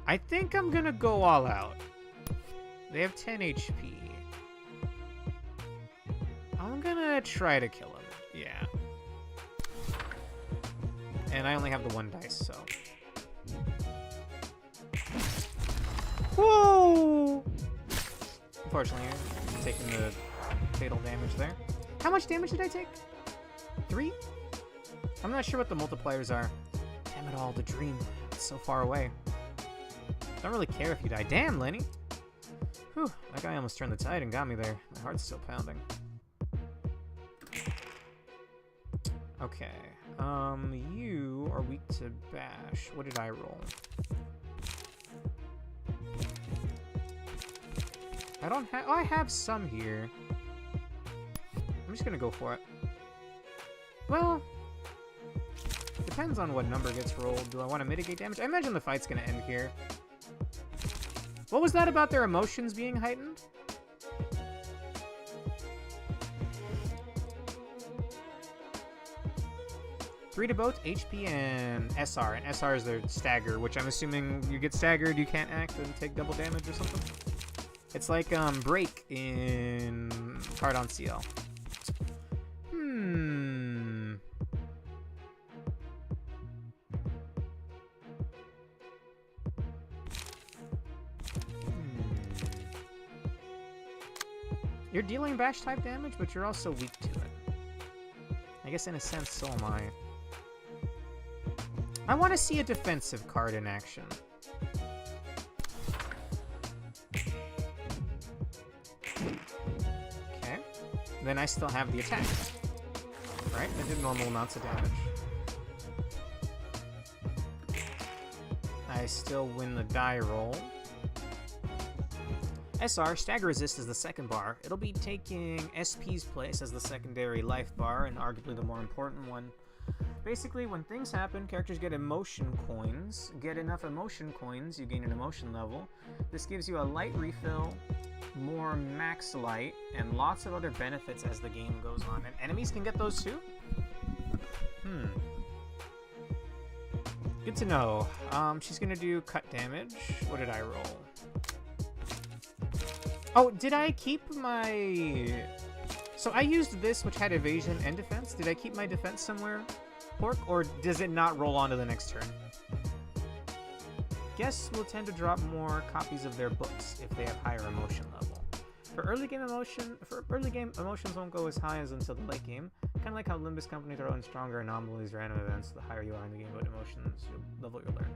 I think I'm gonna go all out. They have 10 HP. I'm gonna try to kill him. Yeah. And I only have the 1 dice, so... Whoa! Unfortunately, I'm taking the fatal damage there. How much damage did I take? 3? I'm not sure what the multipliers are. Damn it all, the dream. It's so far away. Don't really care if you die. Damn, Lenny! Whew, that guy almost turned the tide and got me there. My heart's still pounding. Okay. You are weak to bash. What did I roll? I don't have... Oh, I have some here. I'm just gonna go for it. Well... Depends on what number gets rolled. Do I want to mitigate damage? I imagine the fight's gonna end here. What was that about their emotions being heightened? Three to both HP and SR. And SR is their stagger, which I'm assuming you get staggered, you can't act and take double damage or something. It's like break in card on CL. You're dealing bash type damage, but you're also weak to it. I guess in a sense, so am I. I want to see a defensive card in action. Okay. Then I still have the attack. Right? I did normal amounts of damage. I still win the die roll. SR, stagger resist is the second bar. It'll be taking SP's place as the secondary life bar, and arguably the more important one. Basically, when things happen, characters get emotion coins. Get enough emotion coins, you gain an emotion level. This gives you a light refill, more max light, and lots of other benefits as the game goes on. And enemies can get those too? Good to know. She's gonna do cut damage. What did I roll? Oh, did I keep my... So I used this, which had evasion and defense. Did I keep my defense somewhere, Pork, or does it not roll on to the next turn? Guests will tend to drop more copies of their books if they have higher emotion level. For early game emotions won't go as high as until the late game. Kind of like how Limbus Company throw in stronger anomalies, random events. The higher you are in the game, what emotions level you'll learn.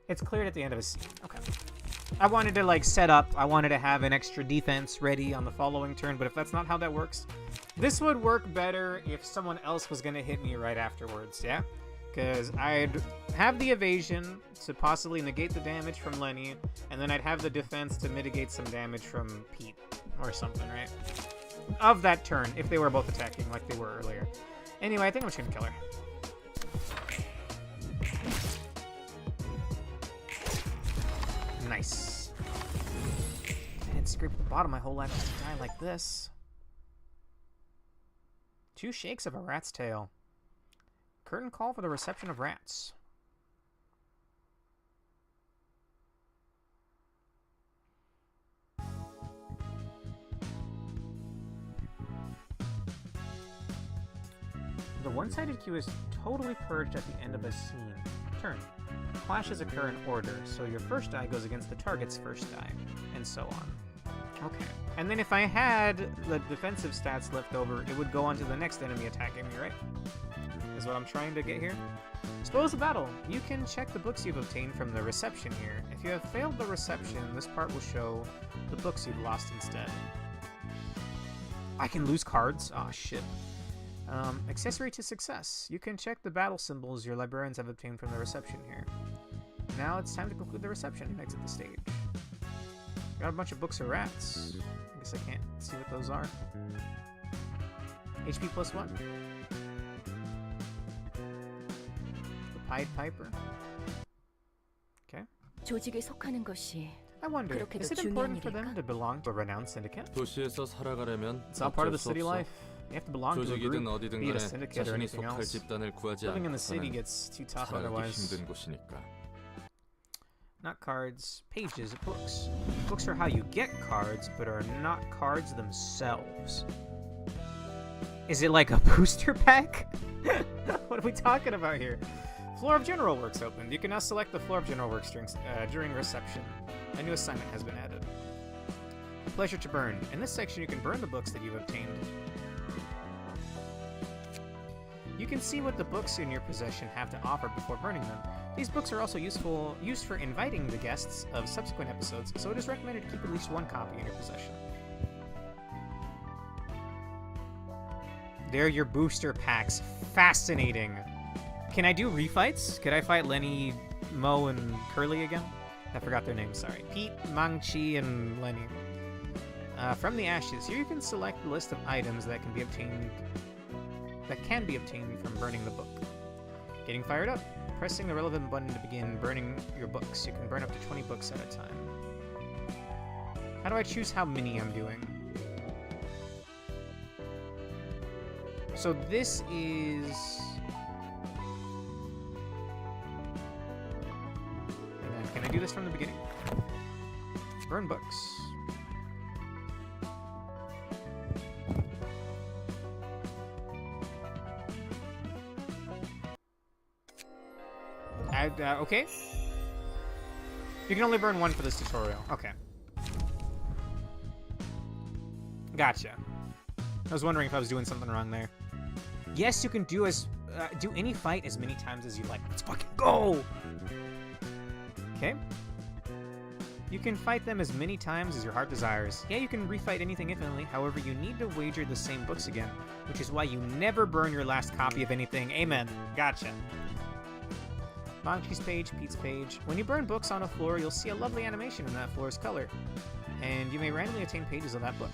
It's cleared at the end of a scene. Okay. I wanted to like set up. I wanted to have an extra defense ready on the following turn, but if that's not how that works, this would work better if someone else was gonna hit me right afterwards. Yeah. Because I'd have the evasion to possibly negate the damage from Lenny, and then I'd have the defense to mitigate some damage from Pete or something, right? Of that turn, if they were both attacking like they were earlier. Anyway, I think I'm just gonna kill her. Nice. I didn't scrape at the bottom my whole life just to die like this. 2 shakes of a rat's tail. Curtain call for the reception of rats. The one-sided queue is totally purged at the end of a scene. Turn. Clashes occur in order, so your first die goes against the target's first die, and so on. Okay. And then if I had the defensive stats left over, it would go on to the next enemy attacking me, right? Is what I'm trying to get here. Spoils of battle. You can check the books you've obtained from the reception here. If you have failed the reception, this part will show the books you've lost instead. I can lose cards? Aw, shit. Accessory to success. You can check the battle symbols your librarians have obtained from the reception here. Now it's time to conclude the reception and exit the stage. Got a bunch of books of rats. I guess I can't see what those are. HP +1. The Pied Piper. Okay. 조직에 속하는 것이 I wonder, 그렇게도 is it 중요한 important for them 일일까? to belong to a renowned syndicate? 도시에서 살아가려면 It's all part of the 어쩔 수 city 없어. life. You have to belong to a 조직이든 group, 어디든 be it a 간에 syndicate or 자신이 anything 속할 else. 집단을 구하지 Living in the city 않고서는 gets too tough 살아가기 otherwise. 힘든 곳이니까. Not cards, pages, books. Books are how you get cards, but are not cards themselves. Is it like a booster pack? What are we talking about here? Floor of General Works opened. You can now select the Floor of General Works during reception. A new assignment has been added. Pleasure to burn. In this section, you can burn the books that you've obtained. You can see what the books in your possession have to offer before burning them. These books are also used for inviting the guests of subsequent episodes, so it is recommended to keep at least 1 copy in your possession. They're your booster packs. Fascinating. Can I do refights? Could I fight Lenny, Mo, and Curly again? I forgot their names, sorry. Pete, Mang-Chi, and Lenny. From the ashes, here you can select the list of items that can be obtained from burning the book. Getting fired up. Pressing the relevant button to begin burning your books. You can burn up to 20 books at a time. How do I choose how many I'm doing? So this is... Can I do this from the beginning? Burn books. Okay. You can only burn 1 for this tutorial. Okay. Gotcha. I was wondering if I was doing something wrong there. Yes, you can do any fight as many times as you like. Let's fucking go! Okay. You can fight them as many times as your heart desires. Yeah, you can refight anything infinitely, however, you need to wager the same books again, which is why you never burn your last copy of anything. Amen. Gotcha. Mang-Chi's page, Pete's page. When you burn books on a floor, you'll see a lovely animation in that floor's color, and you may randomly obtain pages of that book.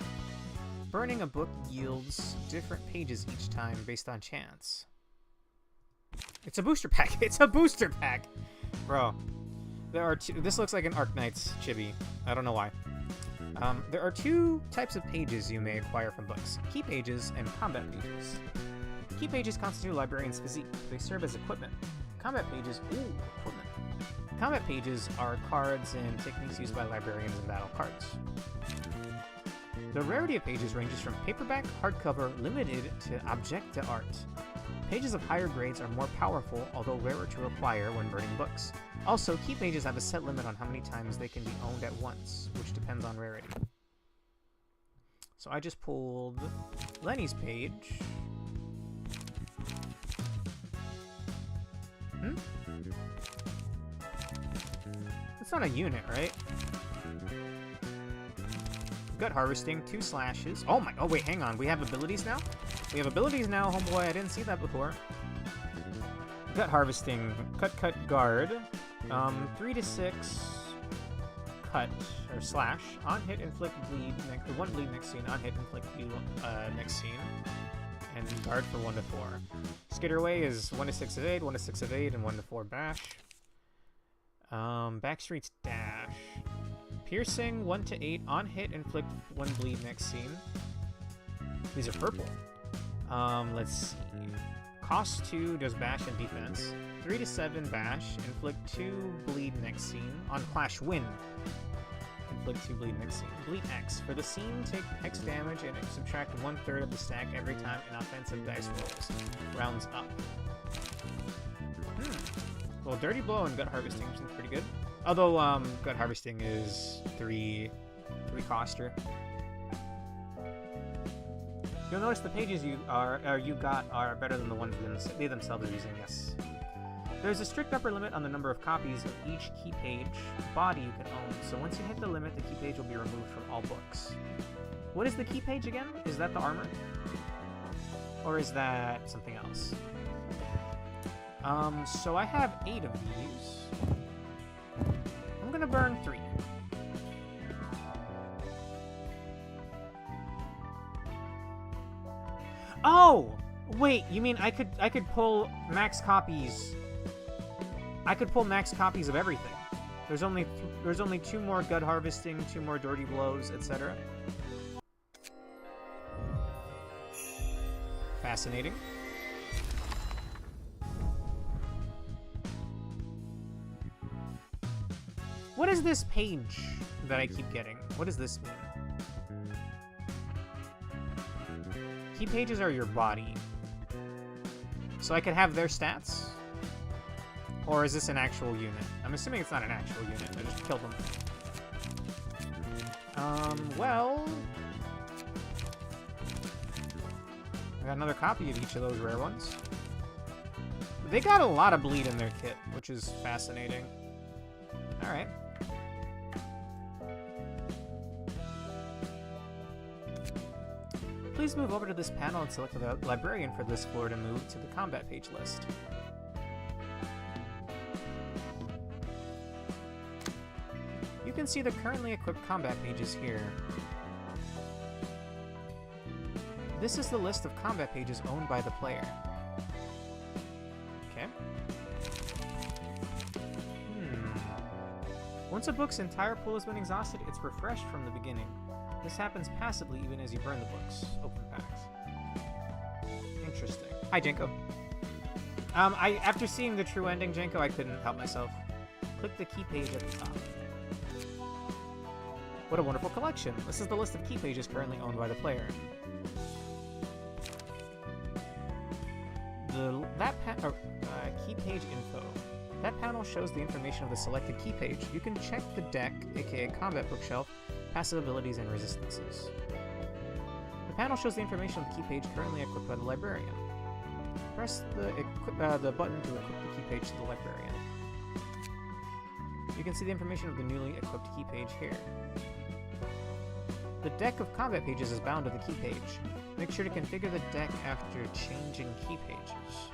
Burning a book yields different pages each time based on chance. It's a booster pack. It's a booster pack! Bro. There are two. This looks like an Arknight's chibi. I don't know why. There are 2 types of pages you may acquire from books. Key pages and combat pages. Key pages constitute a librarian's physique. They serve as equipment. Combat pages. Ooh, equipment. Combat pages are cards and techniques used by librarians in battle cards. The rarity of pages ranges from paperback, hardcover, limited to objecta art. Pages of higher grades are more powerful, although rarer to acquire when burning books. Also, key pages have a set limit on how many times they can be owned at once, which depends on rarity. So I just pulled Lenny's page. It's not a unit, right? Gut harvesting, 2 slashes. Oh my, oh wait, hang on. We have abilities now? We have abilities now, homeboy. I didn't see that before. Gut harvesting, cut, guard. 3 to 6 cut, or slash. On hit, inflict bleed, 1 bleed next scene. On hit, inflict bleed next scene. And guard for 1 to 4. Skitter away is 1 to 6 evade, 1 to 6 evade, and 1 to 4 bash. Backstreet's dash. Piercing, 1 to 8. On hit, inflict 1 bleed next scene. These are purple. Let's see. Cost 2 does bash and defense. 3 to 7 bash. Inflict 2 bleed next scene. On clash win. Inflict 2 bleed next scene. Bleed X. For the scene, take X damage and subtract 1/3 of the stack every time an offensive dice rolls. Rounds up. Well, Dirty Blow and Gut Harvesting seems pretty good. Although, Gut Harvesting is 3 coster. You'll notice the pages you got are better than the ones they themselves are using, yes. There's a strict upper limit on the number of copies of each key page body you can own, so once you hit the limit, the key page will be removed from all books. What is the key page again? Is that the armor? Or is that something else? So I have 8 of these. I'm gonna burn 3. Oh! Wait, you mean I could pull max copies? I could pull max copies of everything. There's only 2 more Gut Harvesting, 2 more Dirty Blows, etc. Fascinating. What is this page that I keep getting? What does this mean? Key pages are your body. So I could have their stats? Or is this an actual unit? I'm assuming it's not an actual unit. I just killed them. Well... I got another copy of each of those rare ones. They got a lot of bleed in their kit, which is fascinating. Alright. Please move over to this panel and select the librarian for this floor to move to the combat page list. You can see the currently equipped combat pages here. This is the list of combat pages owned by the player. Okay. Once a book's entire pool has been exhausted, it's refreshed from the beginning. This happens passively even as you burn the book's open packs. Interesting. Hi, Jenko. After seeing the true ending, Jenko, I couldn't help myself. Click the key page at the top. What a wonderful collection. This is the list of key pages currently owned by the player. Key page info. That panel shows the information of the selected key page. You can check the deck, aka combat bookshelf, passive abilities, and resistances. The panel shows the information of the key page currently equipped by the librarian. Press the button to equip the key page to the librarian. You can see the information of the newly equipped key page here. The deck of combat pages is bound to the key page. Make sure to configure the deck after changing key pages.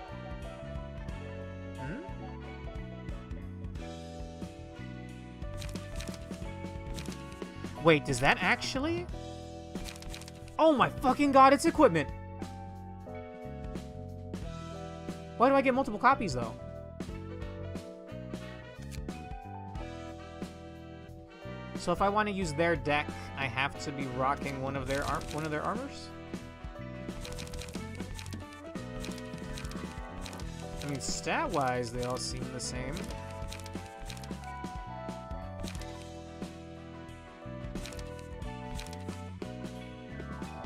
Wait, does that actually? Oh my fucking god, it's equipment! Why do I get multiple copies, though? So if I want to use their deck, I have to be rocking one of their armors? I mean, stat-wise, they all seem the same.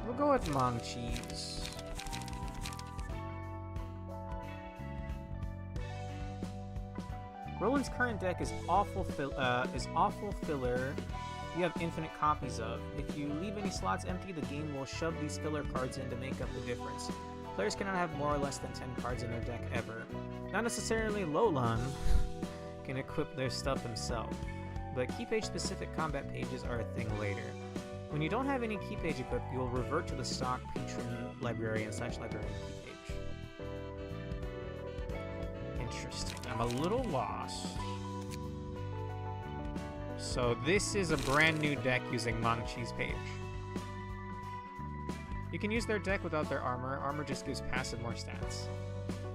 We'll go with Mong Cheese. Roland's current deck is awful filler you have infinite copies of. If you leave any slots empty, the game will shove these filler cards in to make up the difference. Players cannot have more or less than 10 cards in their deck ever. Not necessarily Lolan can equip their stuff himself, but key page specific combat pages are a thing later. When you don't have any key page equipped, you'll revert to the stock patron library and such library key page. Interesting. I'm a little lost. So this is a brand new deck using Mong Chi's page. You can use their deck without their armor. Armor just gives passive more stats.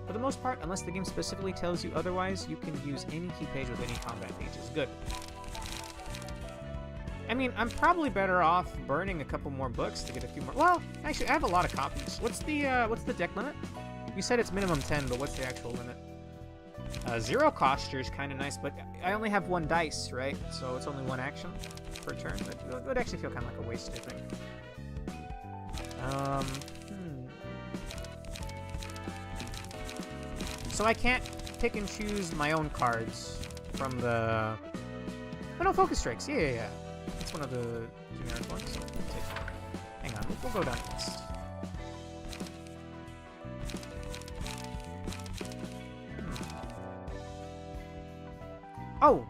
For the most part, unless the game specifically tells you otherwise, you can use any key page with any combat pages. Good. I mean, I'm probably better off burning a couple more books to get a few more. Well, actually, I have a lot of copies. What's the deck limit? You said it's minimum 10, but what's the actual limit? Zero Coster is kind of nice, but I only have one dice, right? So it's only one action per turn. That would actually feel kind of like a waste, I think. So I can't pick and choose my own cards from the... Oh no, Focus Strikes. Yeah. That's one of the generic ones. So we'll take that. Hang on, we'll go down the list. Oh!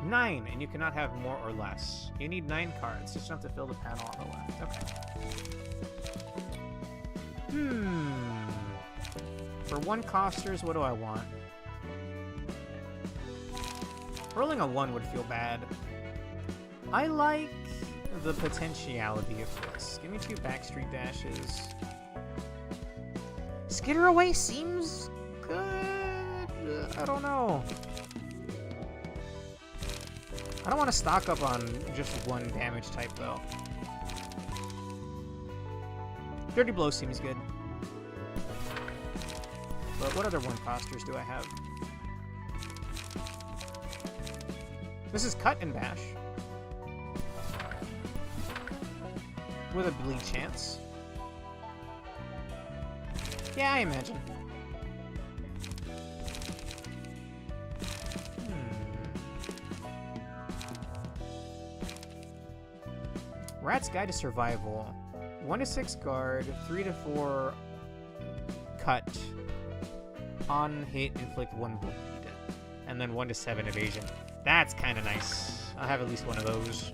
9, and you cannot have more or less. You need 9 cards, just enough to fill the panel on the left. Okay. For 1 costers, what do I want? Rolling a 1 would feel bad. I like the potentiality of this. Give me 2 backstreet dashes. Skitter Away seems good. I don't know. I don't want to stock up on just 1 damage type, though. Dirty Blow seems good. But what other 1 costers do I have? This is Cut and Bash. With a bleed chance. Yeah, I imagine. Rat's Guide to Survival. 1 to 6 guard, 3 to 4 cut. On hit, inflict 1 bleed. And then 1 to 7 evasion. That's kind of nice. I'll have at least one of those.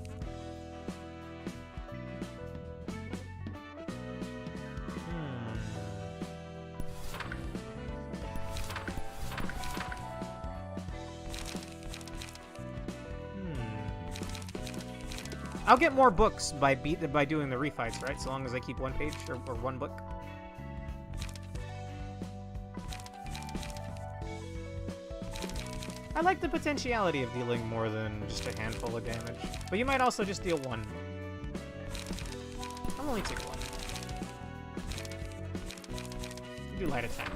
I'll get more books by doing the refights, right? So long as I keep 1 page or 1 book. I like the potentiality of dealing more than just a handful of damage. But you might also just deal 1. I'll only take 1. Do light attack.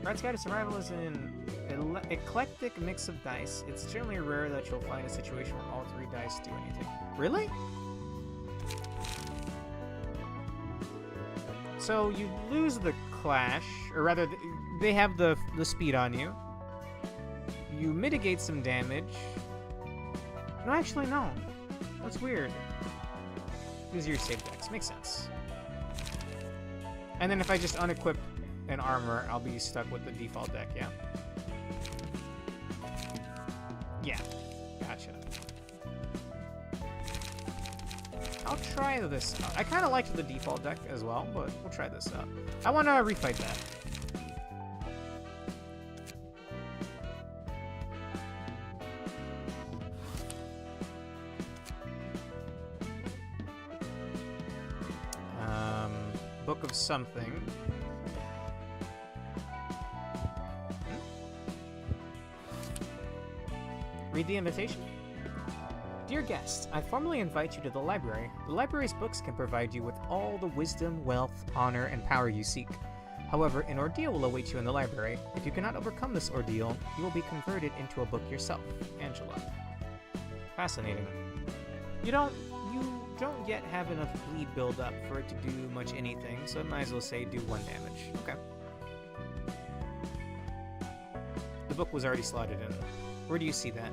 Rat's Guide to Survival is an eclectic mix of dice. It's generally rare that you'll find a situation where all 3 dice do anything. Really? So you lose the clash, or rather, they have the speed on you. You mitigate some damage. No, actually, no. That's weird. These are your save decks. Makes sense. And then if I just unequip an armor, I'll be stuck with the default deck, yeah? Yeah. Gotcha. I'll try this out. I kind of liked the default deck as well, but we'll try this out. I want to refight that. Book of something. Read the invitation. Dear guest, I formally invite you to the library. The library's books can provide you with all the wisdom, wealth, honor, and power you seek. However, an ordeal will await you in the library. If you cannot overcome this ordeal, you will be converted into a book yourself. Angela. Fascinating. You don't yet have enough bleed build up for it to do much anything, so I might as well say do 1 damage. Okay. The book was already slotted in. Where do you see that?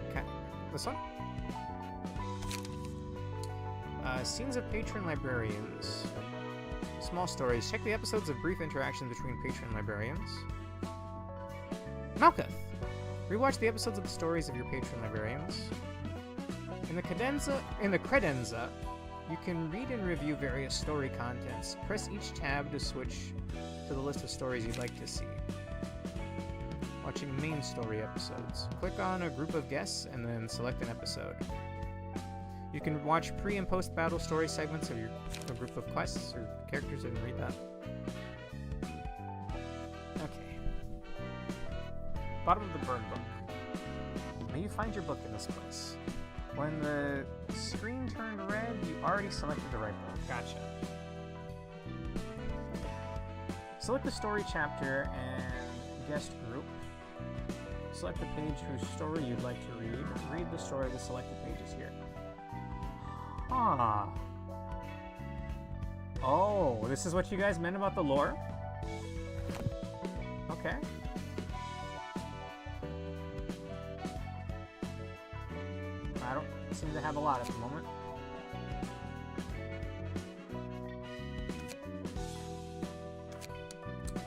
Okay. This one? Scenes of patron librarians. Small stories. Check the episodes of brief interactions between patron librarians. Malkuth! Rewatch the episodes of the stories of your patron librarians. In the credenza, you can read and review various story contents. Press each tab to switch to the list of stories you'd like to see. Watching main story episodes. Click on a group of guests and then select an episode. You can watch pre- and post-battle story segments of a group of quests or characters and read that. Okay. Bottom of the burn book. May you find your book in this place. When the screen turned red, you already selected the right book. Gotcha. Select the story chapter and guest group. Select the page whose story you'd like to read. Read the story of the selected pages here. Ah. Oh, this is what you guys meant about the lore? Okay. I don't seem to have a lot at the moment.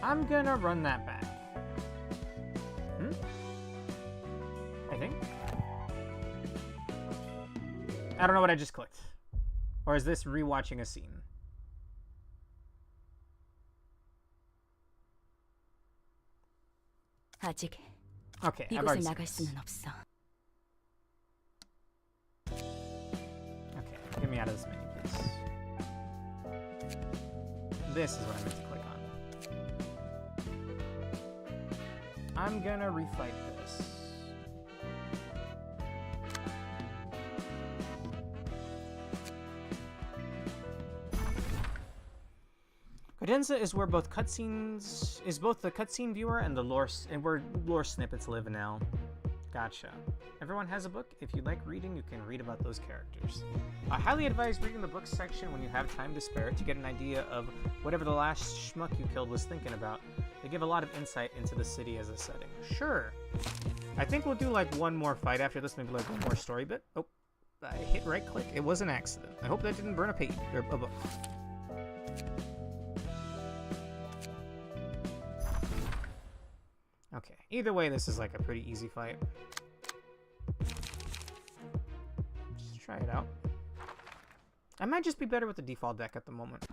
I'm gonna run that back. I think. I don't know what I just clicked. Or is this rewatching a scene? 아직 Okay, I've 이곳을 already seen 나갈 this. 수는 없어. Okay, get me out of this menu, please. This is what I meant to click on. I'm gonna refight this. Cadenza is where both cutscenes both the cutscene viewer and the lore and where lore snippets live now. Gotcha. Everyone has a book. If you like reading, you can read about those characters. I highly advise reading the books section when you have time to spare to get an idea of whatever the last schmuck you killed was thinking about. They give a lot of insight into the city as a setting. Sure. I think we'll do like one more fight after this, maybe like one more story bit. Oh, I hit right click. It was an accident. I hope that didn't burn a page or a book. Okay, either way, this is like a pretty easy fight. Just try it out. I might just be better with the default deck at the moment.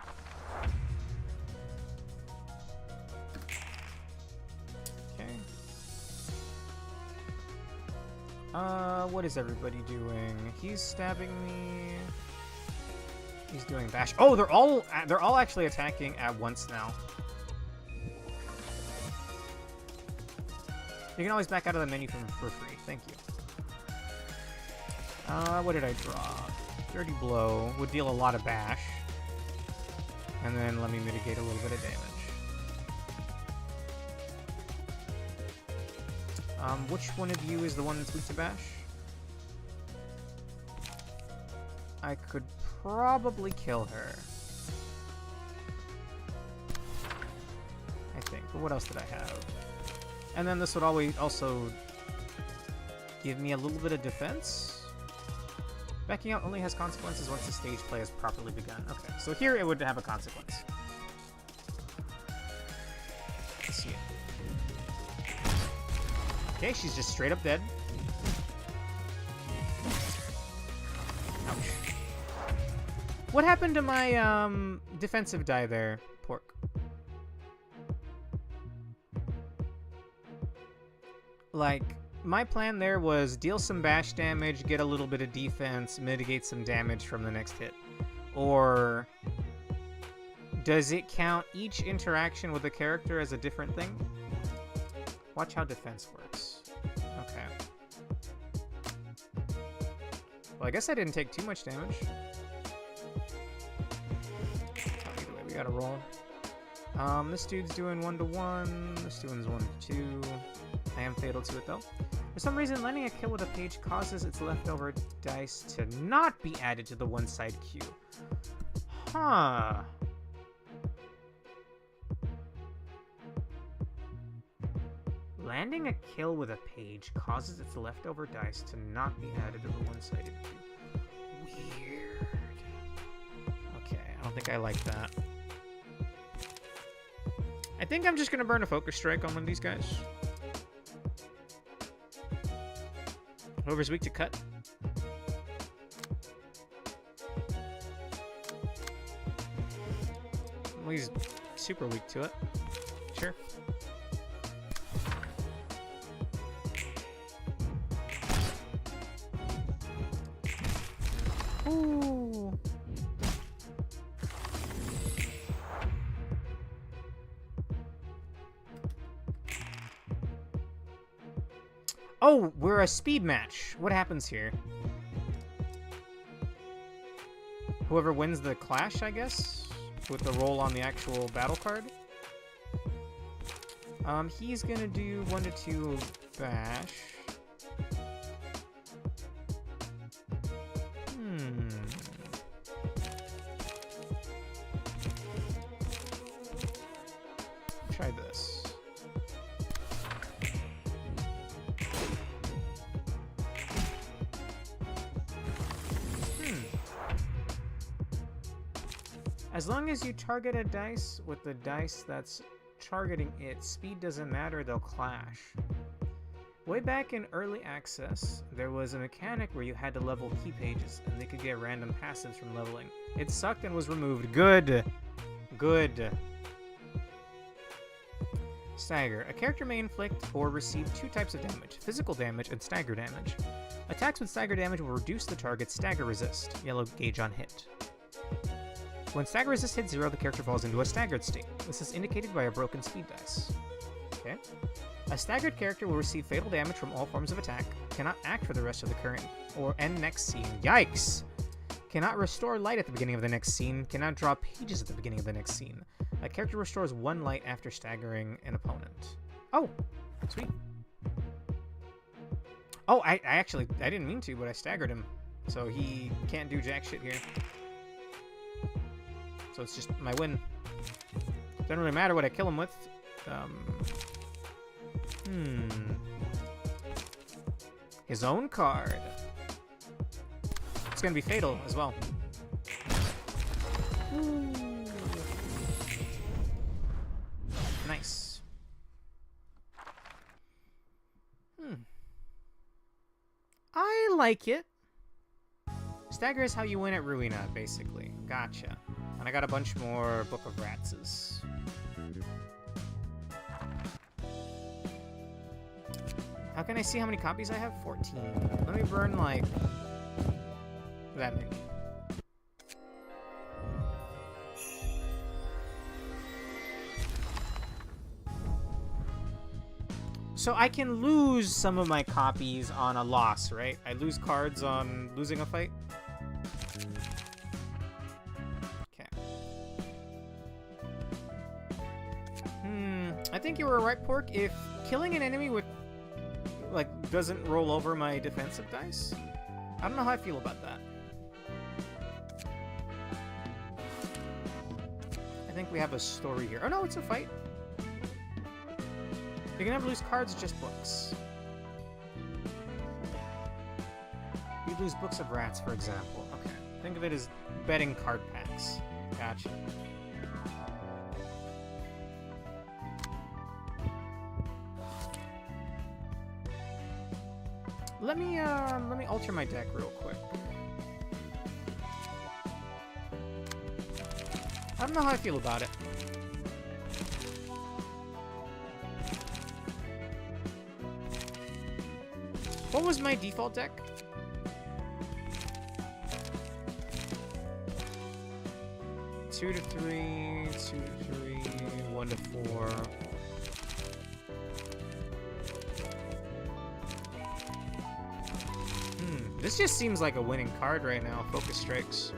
Okay. What is everybody doing? He's stabbing me. He's doing bash. Oh, they're all actually attacking at once now. You can always back out of the menu for free. Thank you. What did I draw? Dirty Blow would deal a lot of bash. And then let me mitigate a little bit of damage. Which one of you is the one that's weak to bash? I could probably kill her. I think. But what else did I have? And then this would always also give me a little bit of defense. Backing out only has consequences once the stage play has properly begun. Okay, so here it would have a consequence. Let's see it. Okay, she's just straight up dead. Ouch. What happened to my defensive die there, Pork? Like, my plan there was deal some bash damage, get a little bit of defense, mitigate some damage from the next hit. Or Does it count each interaction with the character as a different thing? Watch how defense works. Okay. Well, I guess I didn't take too much damage. Either way, we gotta roll. This dude's doing 1-to-1. This dude's 1-to-2. I am fatal to it though. For some reason, landing a kill with a page causes its leftover dice to not be added to the one-side queue. Huh. Landing a kill with a page causes its leftover dice to not be added to the one-sided queue. Weird. Okay, I don't think I like that. I think I'm just gonna burn a focus strike on one of these guys. Whoever's weak to cut. Well, he's super weak to it. Sure. Ooh. Oh, we're a speed match. What happens here? Whoever wins the clash, I guess, with the roll on the actual battle card. He's gonna do 1-to-2 bash. Try this. As long as you target a dice with the dice that's targeting it, speed doesn't matter, they'll clash. Way back in early access, there was a mechanic where you had to level key pages, and they could get random passives from leveling. It sucked and was removed. Good. Good. Stagger. A character may inflict or receive two types of damage, physical damage and stagger damage. Attacks with stagger damage will reduce the target's stagger resist, yellow gauge on hit. When stagger resist hits 0, the character falls into a staggered state. This is indicated by a broken speed dice. Okay. A staggered character will receive fatal damage from all forms of attack, cannot act for the rest of the current or end next scene. Yikes! Cannot restore light at the beginning of the next scene, cannot draw pages at the beginning of the next scene. A character restores 1 light after staggering an opponent. Oh! Sweet. Oh, I didn't mean to, but I staggered him. So he can't do jack shit here. So it's just my win. Doesn't really matter what I kill him with. His own card. It's gonna be fatal as well. Ooh. Nice. I like it. Stagger is how you win at Ruina, basically. Gotcha. And I got a bunch more Book of Ratses. How can I see how many copies I have? 14. Let me burn, like, that many. So I can lose some of my copies on a loss, right? I lose cards on losing a fight? I think you were right, Pork. If killing an enemy with, like, doesn't roll over my defensive dice, I don't know how I feel about that. I think we have a story here. Oh no, it's a fight. You can never lose cards, just books. You lose Books of Rats, for example. Okay. Think of it as betting card packs. Gotcha. Let me alter my deck real quick. I don't know how I feel about it. What was my default deck? 2 to 3, 2 to 3, 1 to 4. This just seems like a winning card right now, Focus Strikes.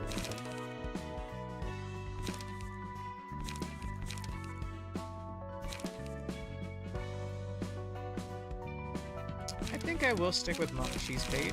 I think I will stick with Mamashi's page.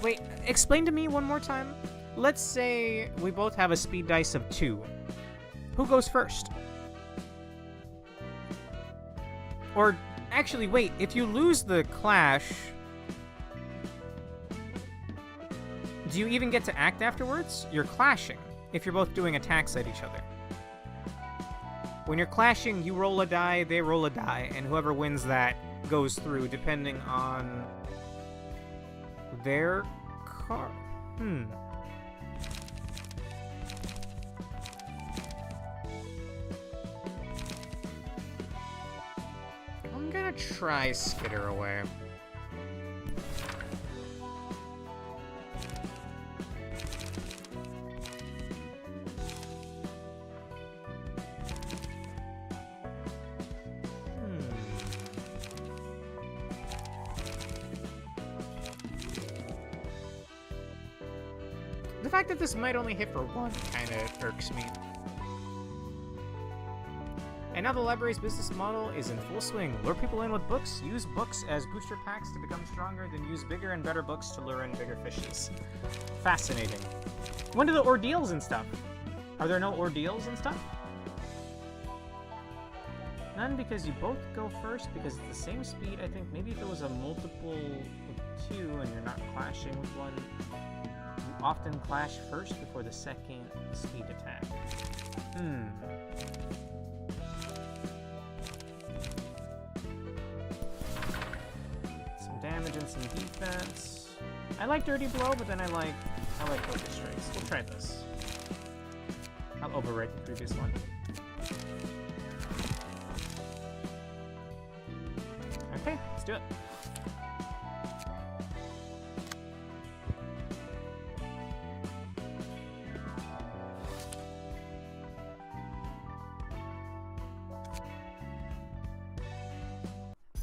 Wait, explain to me one more time. Let's say we both have a speed dice of 2. Who goes first? Or, actually, wait, if you lose the clash, do you even get to act afterwards? You're clashing, if you're both doing attacks at each other. When you're clashing, you roll a die, they roll a die, and whoever wins that goes through, depending on their card. I'm gonna try Skitter away. The fact that this might only hit for 1 kind of irks me. And now the library's business model is in full swing. Lure people in with books, use books as booster packs to become stronger, then use bigger and better books to lure in bigger fishes. Fascinating. When do the ordeals and stuff? Are there no ordeals and stuff? None, because you both go first, because it's the same speed. I think maybe if it was a multiple of 2 and you're not clashing with one, you often clash first before the second speed attack. Some damage and some defense. I like Dirty Blow, but then I like Focus Strikes. We'll try this. I'll overwrite the previous one. Okay, let's do it.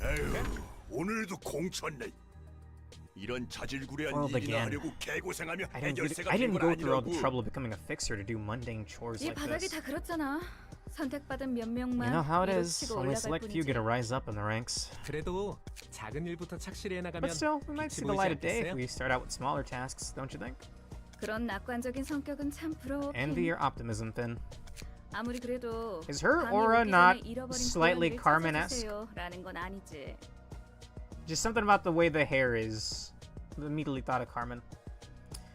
에휴, 오늘도 공쳤네. 이런 자질구레한 World 일이나 again. 하려고 개고생하며 I didn't 해결사가 된 go 건 through all the 아니라고. trouble of becoming a fixer to do mundane chores 이 like 바닥이 this. 다 그렇잖아. 선택받은 몇 You 명만 know how it 위로 is. 치고 Only 올라갈 select few get 뿐이지. to rise up in the ranks. 그래도 작은 일부터 착실히 해나가면 But still, we might see 빛이 the 보이지 light of day if 않겠어요? we start out with smaller tasks, don't you think? 그런 낙관적인 성격은 참 부러워. Envy your optimism, Finn. 아무리 그래도 Is her 감히 aura 오기 not 전에 잃어버린 slightly 고양이를 Carmen-esque? 찾아주세요라는 건 아니지. Just something about the way the hair is. Immediately thought of Carmen.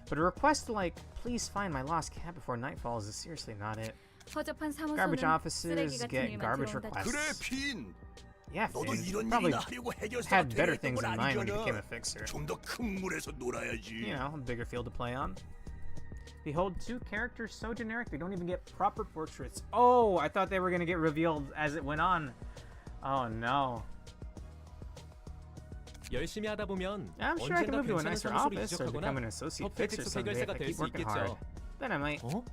But a request like, please find my lost cat before night falls is seriously not it. 허접한 Garbage 사무소는 offices 쓰레기 같은 get 일만 garbage 들어온다. requests. 그래, 핀. Yeah, 너도 Finn. 이런 Probably 일이나 하려고 해결사가 had better 되겠던 things 건 in mind when you became a 아니잖아. fixer. 좀 더 큰 물에서 놀아야지. You know, a bigger field to play on. Behold, 2 characters so generic they don't even get proper portraits. Oh, I thought they were gonna get revealed as it went on. Oh no. 열심히 하다 보면 I'm sure I can 언젠가 move to a 괜찮은 nicer 사무소로 office or 이적하거나 become an associate 더 fixer 팩스 someday if 해결사가 I 될 keep 수 working hard. 있겠죠. Then I might. 어?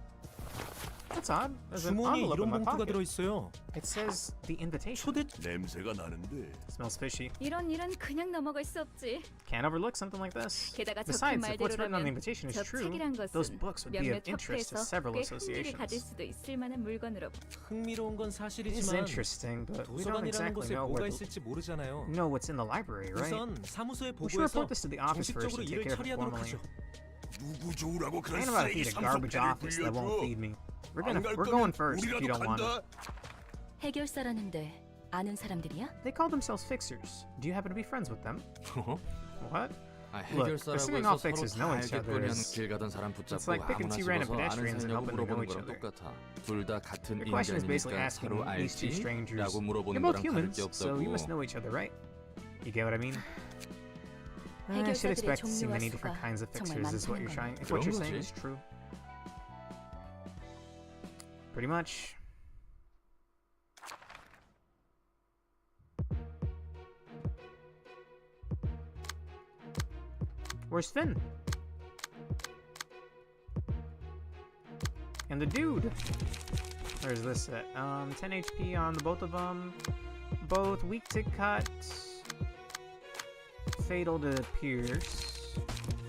That's odd. There's an 주머니에 envelope in 이런 my 봉투가 pocket. 들어 있어요. It says the invitation. 초대 냄새가 나는데. Smells fishy. 이런 일은 그냥 넘어갈 수 없지. Can't overlook something like this. 게다가 적힌 Besides, if what's written on the 말대로라면 invitation is 저 true, 책이란 those 것은 books would be of 몇몇 interest to 협회에서 several 꽤 흥미를 가질 associations. 수도 있을 만한 물건으로. 흥미로운 건 It is 사실이지만 interesting, but we don't 도서관이라는 exactly 곳에 know 뭐가 what 있을지 모르잖아요. know what's in the library, right? 우선 사무소에 We should 보고해서 report this to the office first 공식적으로 and take 일을 care of it 처리하도록 formally. 하죠. 누구 좋으라고 그런 I ain't about to 쓰레기 feed a garbage 삼성패를 office that won't feed 빌려줘. me. We're 안 갈 going 거면 first if you 우리라도 don't want it. 간다. 해결사라는데 아는 사람들이야? They call themselves fixers. Do you happen to be friends with them? 어? What? 아, Look, 해결사라고 assuming 해서 all 서로 fixers 다 know each other 알겠거니는 is- 길 가던 사람 it's 붙잡고 like picking 아무나 2 random 집어서 아는 pedestrians and 사냐고 hoping they know 물어보는 each 거랑 other. 똑같아. 둘 다 같은 Your question is basically 인간이니까 asking 서로 these 2 알지? strangers. 라고 물어보는 You're both 거랑 다를 humans, 게 so you must 없다고. know each other, right? You get what I mean? I should 해결사들의 expect to see 종류와 many different 수가 kinds of 정말 fixers is what 많다는 you're 거네. trying if what you're saying 그런 is true. Pretty much. Where's Finn? And the dude. Where's this at? 10 HP on the both of them. Both weak to cut. Fatal to pierce.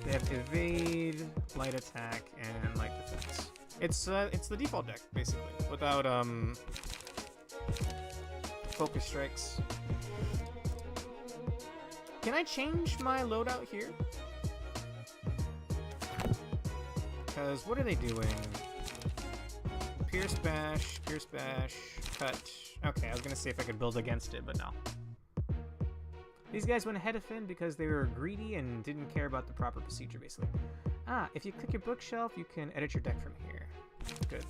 They have evade, light attack, and light defense. It's the default deck basically, without focus strikes. Can I change my loadout here? Because what are they doing? Pierce bash, cut. Okay, I was gonna see if I could build against it, but no. These guys went ahead of Finn because they were greedy and didn't care about the proper procedure, basically. Ah, if you click your bookshelf, you can edit your deck from here. Good.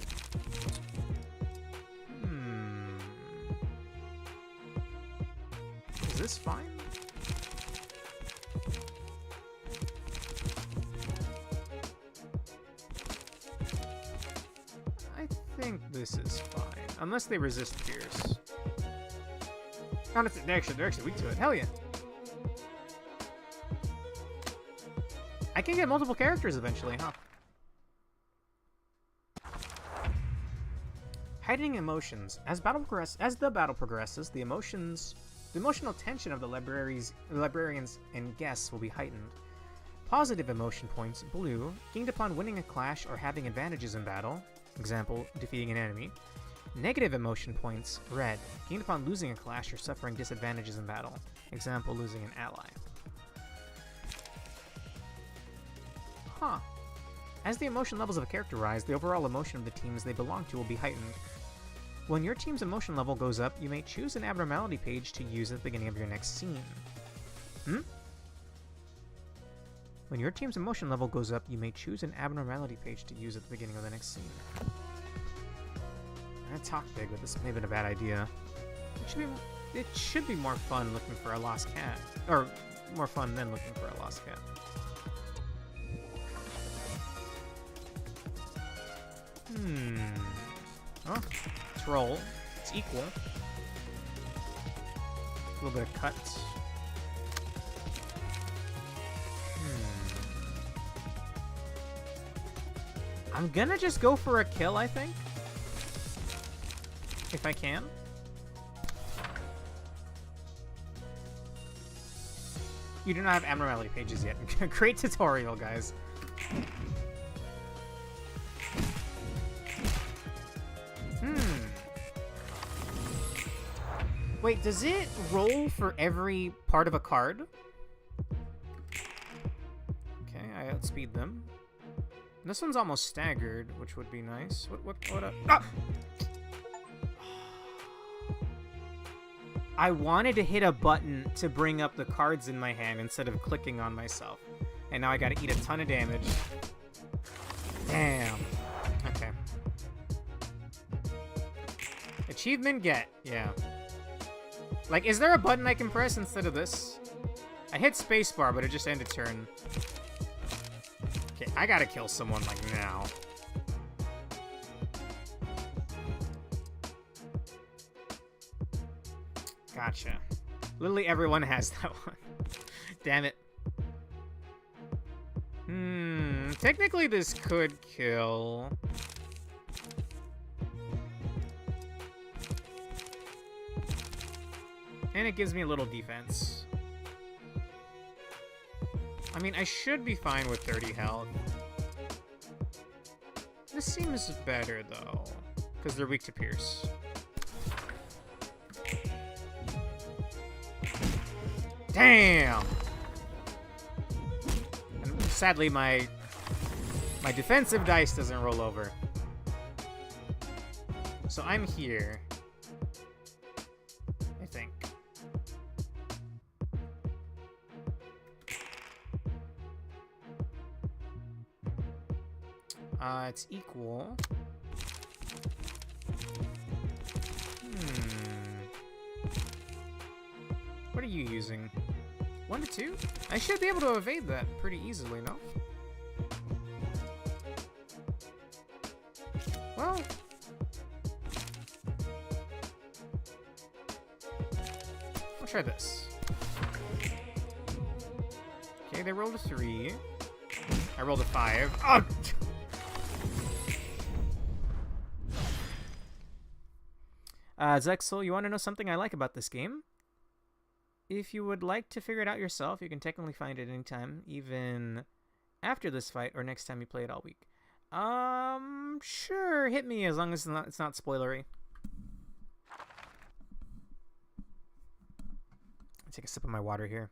Is this fine? I think this is fine. Unless they resist Pierce. Honestly, they're actually weak to it. Hell yeah. I can get multiple characters eventually, huh? Heightening emotions. As the battle progresses, the emotional tension of the librarians and guests will be heightened. Positive emotion points, blue, gained upon winning a clash or having advantages in battle, example, defeating an enemy. Negative emotion points, red, gained upon losing a clash or suffering disadvantages in battle, example, losing an ally. Huh. As the emotion levels of a character rise, the overall emotion of the teams they belong to will be heightened. When your team's emotion level goes up, you may choose an abnormality page to use at the beginning of your next scene. When your team's emotion level goes up, you may choose an abnormality page to use at the beginning of the next scene. I talked big, but this may have been a bad idea. It should be more fun looking for a lost cat. Or, more fun than looking for a lost cat. Oh, let's roll. It's equal. A little bit of cut. I'm gonna just go for a kill, I think. If I can. You do not have abnormality pages yet. Great tutorial, guys. Wait, does it roll for every part of a card? Okay, I outspeed them. This one's almost staggered, which would be nice. What up? Ah! I wanted to hit a button to bring up the cards in my hand instead of clicking on myself. And now I gotta eat a ton of damage. Damn. Okay. Achievement get. Yeah. Like, is there a button I can press instead of this? I hit spacebar, but it just ended turn. Okay, I gotta kill someone, like, now. Gotcha. Literally everyone has that one. Damn it. Technically this could kill. And it gives me a little defense. I mean, I should be fine with 30 health. This seems better, though. Because they're weak to pierce. Damn! And sadly, my defensive dice doesn't roll over. So I'm here. I think. It's equal. What are you using? 1 to 2? I should be able to evade that pretty easily, no? Well, try this. Okay, they rolled a 3. I rolled a 5. Oh! Zexel, you want to know something I like about this game? If you would like to figure it out yourself, you can technically find it anytime, even after this fight or next time you play it all week. Sure, hit me as long as it's not spoilery. Take a sip of my water here.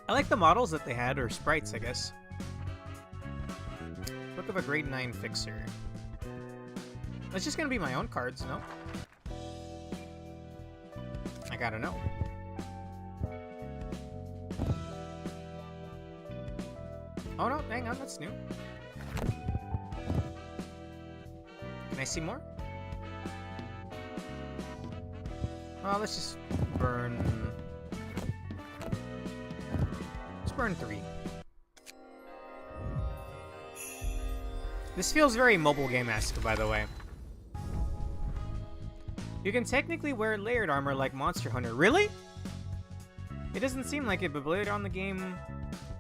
I like the models that they had, or sprites, I guess. Book of a grade 9 fixer. That's just gonna be my own cards, no? I gotta know. Oh no, hang on, that's new. Can I see more? Oh, let's just burn... Let's burn 3. This feels very mobile game-esque, by the way. You can technically wear layered armor like Monster Hunter. Really? It doesn't seem like it, but later on the game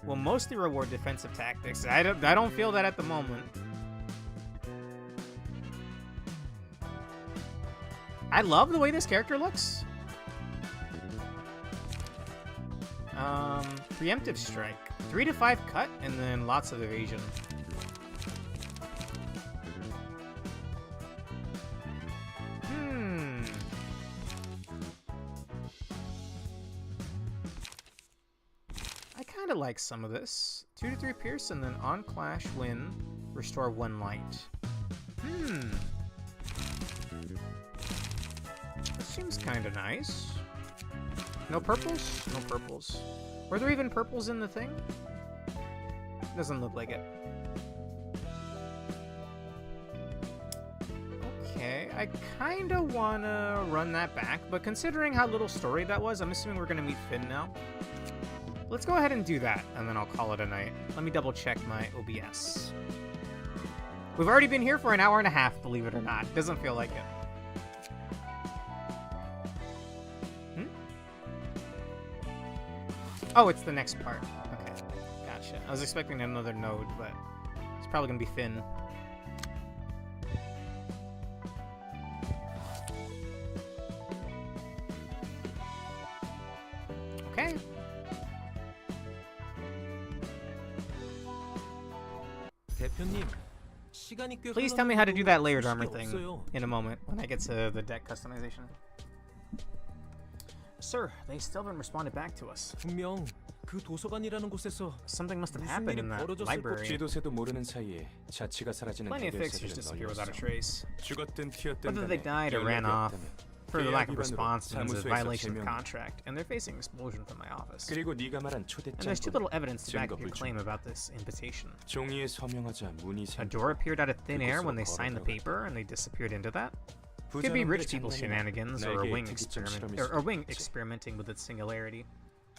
will mostly reward defensive tactics. I don't feel that at the moment. I love the way this character looks. Preemptive strike. 3 to 5 cut, and then lots of evasion. I kind of like some of this. 2 to 3 pierce, and then on clash win, restore 1 light. That seems kind of nice. No purples? No purples. Were there even purples in the thing? Doesn't look like it. Okay, I kind of want to run that back, but considering how little story that was, I'm assuming we're going to meet Finn now. Let's go ahead and do that, and then I'll call it a night. Let me double check my OBS. We've already been here for an hour and a half, believe it or not. Doesn't feel like it. Oh, it's the next part. Okay, gotcha. I was expecting another node, but it's probably gonna be Finn. Okay. 대표님, 시간이 꽤 Please tell me how to do that layered 흘렀는데도 armor 소식이 thing 없어요. in a moment when I get to the deck customization. Sir, they still haven't responded back to us. 분명 그 도서관이라는 곳에서 Something must have 무슨 happened 일이 in that 벌어졌을 library. 쥐도새도 모르는 사이에 자취가 사라지는 Plenty of fixers disappear without a trace. 죽었든 튀었든 Whether they died or ran off for the lack of response means a violation of contract, and they're facing expulsion from my office. 그리고 네가 말한 And there's too 초대장 little evidence to back up your claim about this invitation. 종이에 서명하자 문이 A door appeared out of thin air when they signed the paper, and they disappeared into that. Could be rich people's shenanigans, or a wing experimenting with its singularity.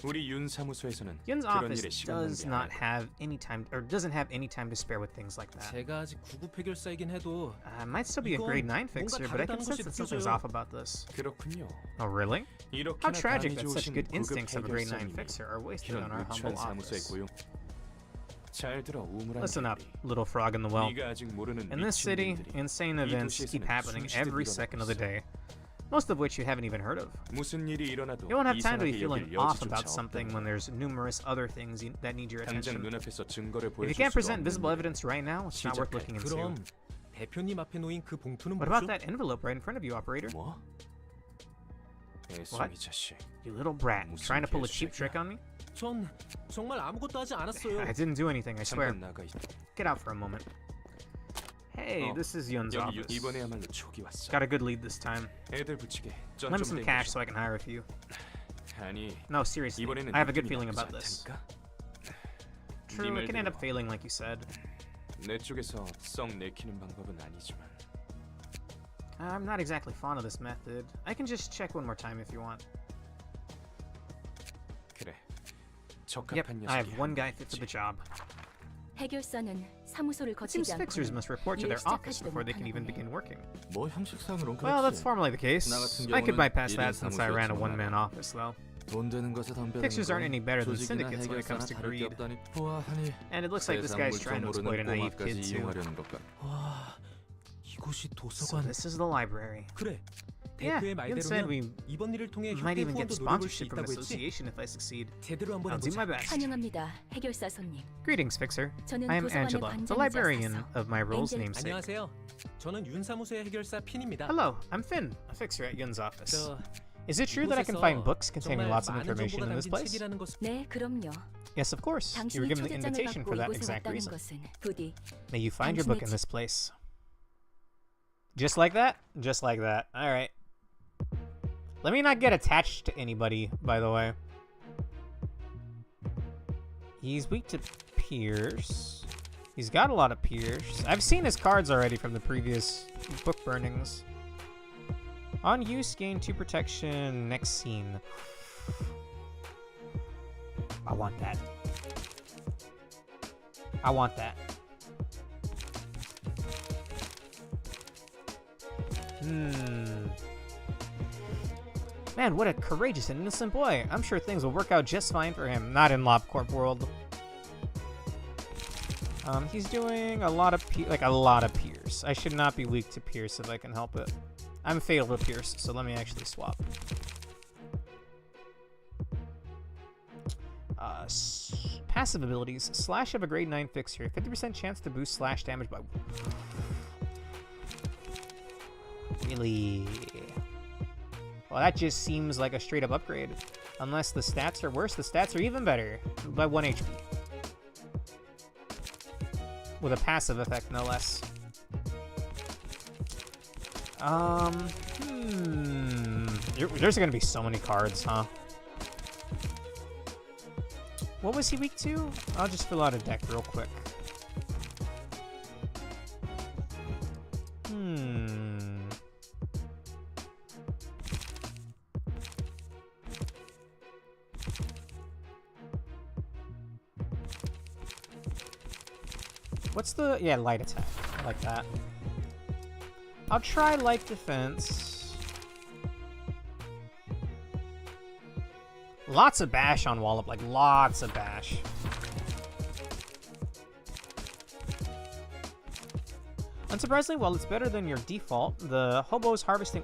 우리 윤 사무소에서는 Yun's 그런 office 일에 시간 does 낭비 안 not 할 거야. have any time, or doesn't have any time to spare with things like that. 제가 아직 9급 해결사이긴 해도 Might still be a 이건 grade 9 뭔가 fixer, but I can 다르다는 sense 것이 that something's 느껴져요. off about this. 그렇군요. Oh, really? How 이렇게나 tragic 감이 that such 좋으신 good 고급 instincts of a grade 9 해결사님이 fixer are wasted 이런 on our humble 누추한 사무소에 office. 고용. 잘 들어 우물한 Listen up, 개구리. little frog in the well. 네가 아직 모르는 In this city, 미친놈들이 insane events keep 도시에서는 happening 숨쉬듯 every 일어나고 second of the 있어. day, most of which you haven't even heard of. 무슨 일이 일어나도 You won't have time to be 이상하게 feeling 여길 off 여지조차 about something 없다는 when 거야. there's numerous other things that need your 당장 attention. 눈앞에서 증거를 If 보여줄 you can't 수도 present 없는 visible 일이야. evidence right now, it's not worth looking into. 그럼 대표님 앞에 놓인 그 봉투는 What about 뭐죠? that envelope right in front of you, operator? 뭐? 애송이 자식. You little brat, 무슨 trying to pull a cheap 개새끼야. trick on me? 전 정말 아무것도 하지 않았어요. I didn't do anything, I swear. 잠깐 나가 있. Get out for a moment. Hey, this is Yun's 여기 office. 이번에야말로 촉이 왔어. Got a good lead this time. 애들 붙이게. Lend me some cash so I can hire a few. 아니. No, seriously, 이번에는 I have a good 느낌이 feeling 나쁘지 about this. 않다니까? True, it can end up failing like you said. 내 쪽에서 썩 내키는 방법은 아니지만. I'm not exactly fond of this method. I can just check one more time if you want. 그래. Yep, 적합한 I have 녀석이 one 한 guy 명 fit for 있지. the job. 해결사는 사무소를 It seems 거치지 fixers 않고는 must report to 일을 their office 시작하지도 before they can even 못하나 보네. begin working. 뭐 형식상으론 그렇지. Well, that's formally the case. 나 같은 I could 경우는 bypass that 일인 since I ran a 사무소였지만 one-man office, though. 돈 되는 것에 덤벼드는 Fixers aren't any better than 조직이나 syndicates when it comes to 해결사나 다를 게 greed. 없다니 보아하니 And it looks like this 세상 guy's 물정 trying to exploit a 모르는 naive 꼬마까지 kid, too. 이용하려는 것 같. 와, 이곳이 So 도서관. this is the library. 그래. Yeah, 대표의 Yun said 말대로면 we 이번 일을 통해 might 협회 even get 후원도 노려볼 수 sponsorship from the 있다고 했지. association if I succeed. 제대로 한번 I'll do my 해보자. best. 환영합니다, 해결사 손님. Greetings, Fixer. 저는 I am 도서관의 Angela, the 관장이자 librarian 사서. of my role's 엔젤- namesake. 안녕하세요. 저는 윤 사무소의 해결사 핀입니다. Hello, I'm Finn, a fixer at Yun's office. 저 Is it true that I can find books containing 정말 lots of 많은 information 정보가 in this 담긴 place? 책이라는 것을 네, 그럼요. Yes, of course. You were 당신이 given the 초대장을 invitation for 받고 that 이곳에 exact 왔다는 reason. 것은 부디 May you find your book in this place. Just like that? Just like that. Alright. Let me not get attached to anybody, by the way. He's weak to Pierce. He's got a lot of Pierce. I've seen his cards already from the previous book burnings. On use, gain 2 protection next scene. I want that. I want that. Man, what a courageous and innocent boy. I'm sure things will work out just fine for him. Not in LobCorp world. He's doing a lot of Pierce. I should not be weak to Pierce if I can help it. I'm fatal to Pierce, so let me actually swap. Passive abilities. Slash of a grade 9 fixer. 50% chance to boost slash damage by... Really? Well, that just seems like a straight up upgrade. Unless the stats are worse, the stats are even better. By 1 HP. With a passive effect, no less. There's gonna be so many cards, huh? What was he weak to? I'll just fill out a deck real quick. What's the... Yeah, light attack. I like that. I'll try light defense. Lots of bash on Wallop, like lots of bash. Unsurprisingly, while it's better than your default, the hobos harvesting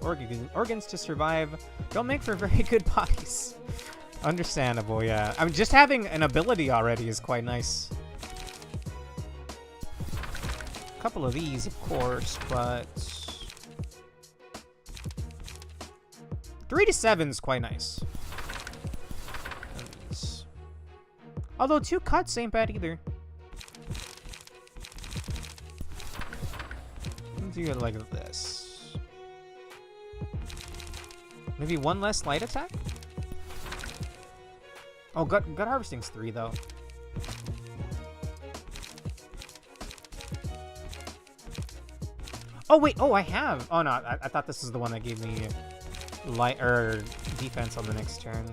organs to survive don't make for very good bodies. Understandable, yeah. I mean, just having an ability already is quite nice. A couple of these, of course, but 3 to 7 is quite nice. Although 2 cuts ain't bad either. Let's do it like this. Maybe 1 less light attack? Oh, gut harvesting's 3 though. Oh wait, oh I have. Oh no, I thought this is the one that gave me light or defense on the next turn.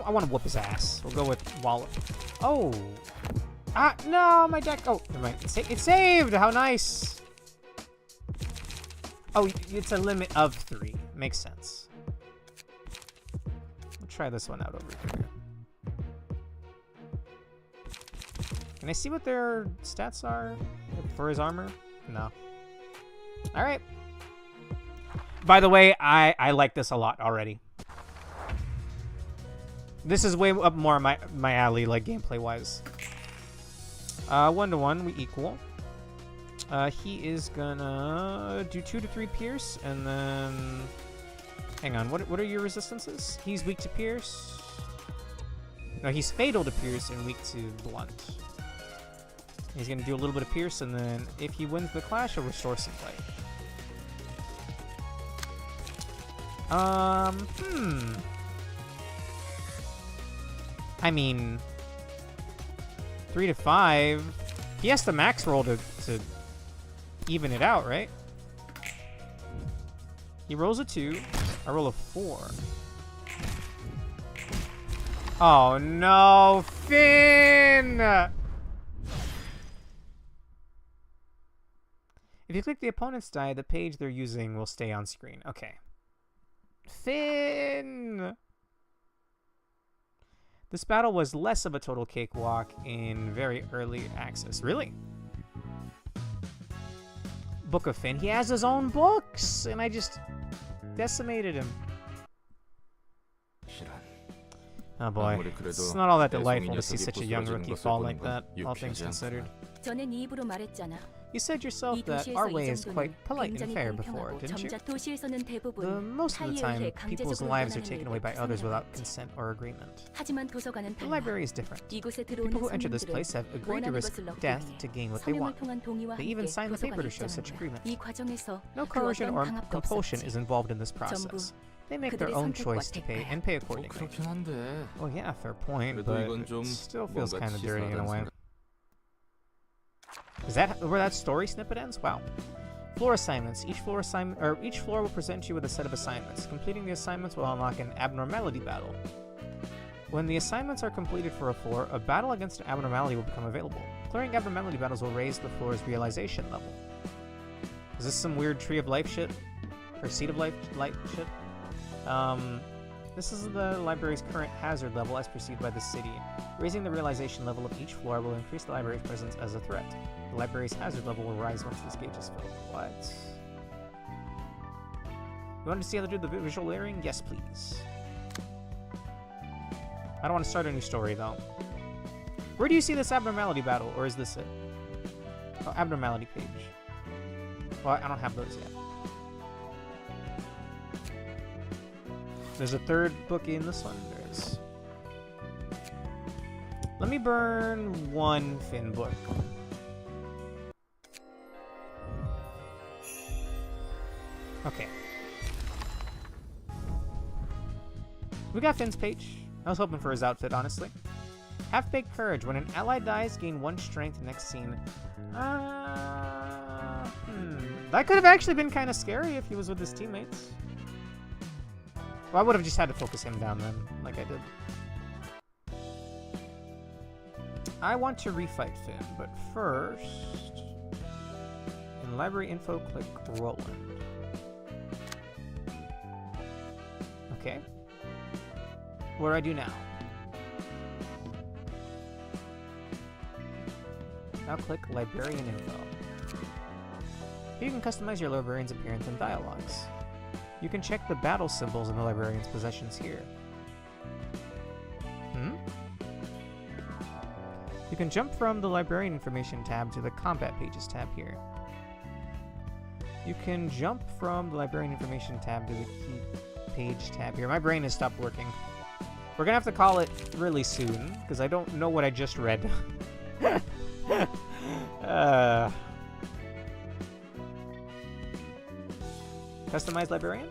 I want to whoop his ass. We'll go with Wallop. Oh! Ah, no, my deck. Oh, never mind. It's saved! How nice! Oh, it's a limit of 3. Makes sense. We'll try this one out over here. Can I see what their stats are for his armor? No. Alright. By the way, I like this a lot already. This is way up more my alley, like gameplay wise. 1-to-1, we equal. He is gonna do 2 to 3 pierce, and then hang on. What are your resistances? He's weak to pierce. No, he's fatal to pierce and weak to blunt. He's gonna do a little bit of pierce, and then if he wins the clash, he'll restore some life. I mean, 3 to 5. He has to max roll to even it out, right? He rolls a 2. I roll a 4. Oh no, Finn! If you click the opponent's die, the page they're using will stay on screen. Okay. Finn! This battle was less of a total cakewalk in very early access. Really? Book of Finn. He has his own books, and I just decimated him. Oh boy. It's not all that delightful to see such a young rookie fall like that, all things considered. 전에 네 입으로 말했잖아. You said yourself 이 that 도시에서 our 이 way is quite 정도는 polite and 굉장히 fair before, 공평하고 didn't you? 정작 도시에서는 대부분 Most of the time, 타의에 people's 강제적으로 lives are 변하는 taken away by 일이 others without 특성이라고 했지. consent or agreement. 하지만 도서관은 The 달라. library is different. 이곳에 People 들어오는 who enter this 손님들은 place have agreed to 원하는 risk 것을 얻기 death 위해 to gain what they 서명을 want. 통한 동의와 They even 함께 sign the paper to 도서관에 show such 입장한다. agreement. 이 과정에서 No 그 coercion 어떤 or 강압도 compulsion 없었지. is involved in this process. They make their 그들의 own 선택과 choice to pay and pay accordingly. 그렇긴 한데. Well, yeah, fair point, 그래도 but 이건 좀 it still feels 뭔가 kind of dirty in a way. 치사하다는 Is that where that story snippet ends? Wow. Floor assignments. Each floor will present you with a set of assignments. Completing the assignments will unlock an abnormality battle. When the assignments are completed for a floor, a battle against an abnormality will become available. Clearing abnormality battles will raise the floor's realization level. Is this some weird tree of life shit? Or seed of life shit? This is the library's current hazard level as perceived by the city. Raising the realization level of each floor will increase the library's presence as a threat. The library's hazard level will rise once this gauge is filled. What? You want to see how to do the visual layering? Yes, please. I don't want to start a new story, though. Where do you see this abnormality battle, or is this it? Oh, abnormality page. Well, I don't have those yet. There's a third book in this one. There is. Let me burn one Finn book. Okay. We got Finn's page. I was hoping for his outfit, honestly. Half-baked courage. When an ally dies, gain 1 strength next scene. That could have actually been kind of scary if he was with his teammates. Well, I would have just had to focus him down then, like I did. I want to refight Finn, but first... In library info, click Roland. Okay. What do I do now? Now click Librarian Info. Here you can customize your librarian's appearance and dialogues. You can check the battle symbols in the librarian's possessions here. You can jump from the Librarian Information tab to the Combat Pages tab here. You can jump from the Librarian Information tab to the Key Page tab here. My brain has stopped working. We're gonna have to call it really soon, because I don't know what I just read. Customize Librarian?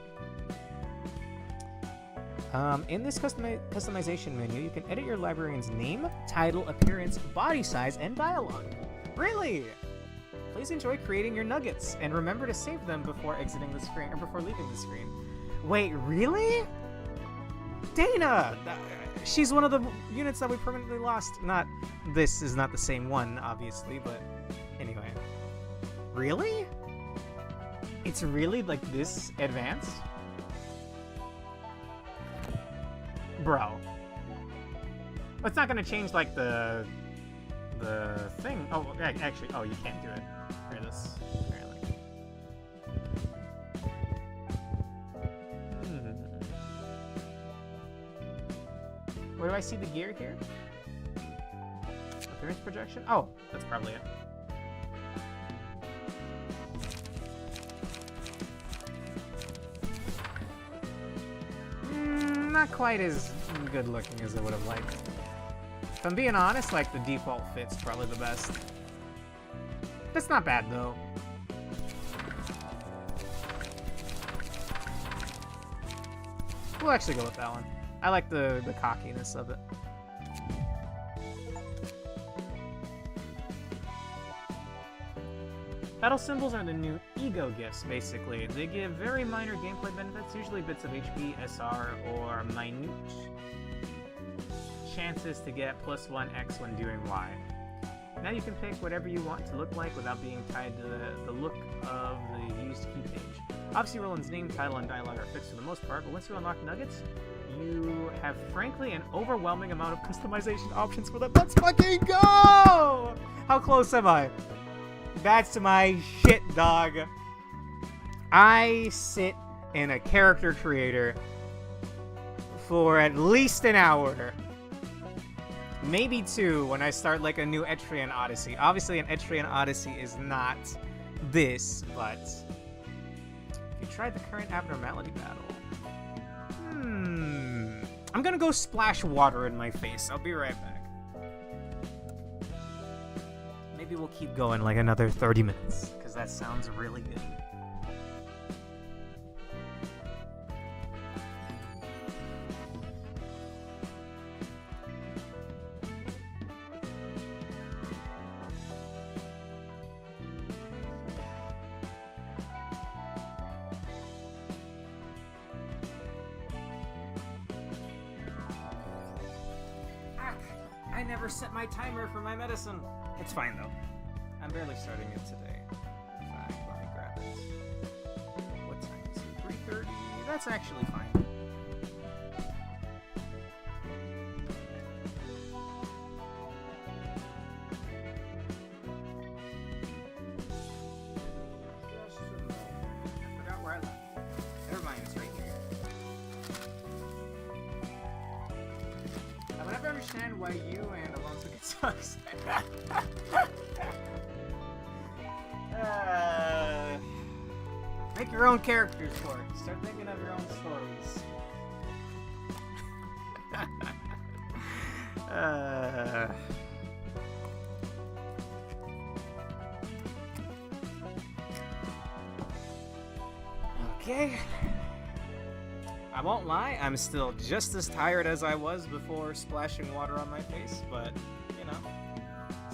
In this customization menu, you can edit your librarian's name, title, appearance, body size, and dialogue. Really? Please enjoy creating your nuggets, and remember to save them before exiting the screen, or before leaving the screen. Wait, really? Dana! She's one of the units that we permanently lost. This is not the same one, obviously, but anyway. Really? It's really, like, this advanced? Bro. It's not gonna change, like, the thing. Oh, actually, oh, you can't do it. Hear this, apparently. Where do I see the gear here? Appearance projection? Oh, that's probably it. Not quite as good looking as I would have liked. If I'm being honest, like, the default fit's probably the best. That's not bad, though. We'll actually go with that one. I like the cockiness of it. Battle symbols are the new ego gifts, basically. They give very minor gameplay benefits, usually bits of HP, SR, or minute. chances to get +1x when doing Y. Now you can pick whatever you want to look like without being tied to the look of the used key page. Obviously, Roland's name, title, and dialogue are fixed for the most part, but once you unlock nuggets, you have, frankly, an overwhelming amount of customization options for them. Let's fucking go! How close am I? That's my shit, dog. I sit in a character creator for at least an hour. Maybe 2 when I start like a new Etrian Odyssey. Obviously, an Etrian Odyssey is not this, but if you tried the current abnormality battle, I'm gonna go splash water in my face. I'll be right back. Maybe we'll keep going like another 30 minutes, because that sounds really good. I never set my timer for my medicine. It's fine though. I'm barely starting it today. In fact, let me grab it. What time is it? 3:30? That's actually fine. Just a moment. I forgot where I left. Never mind, it's right here. I would never understand why you and Alonso get so excited. Make your own characters for it. Start thinking of your own stories. Okay. I won't lie, I'm still just as tired as I was before splashing water on my face, but, you know,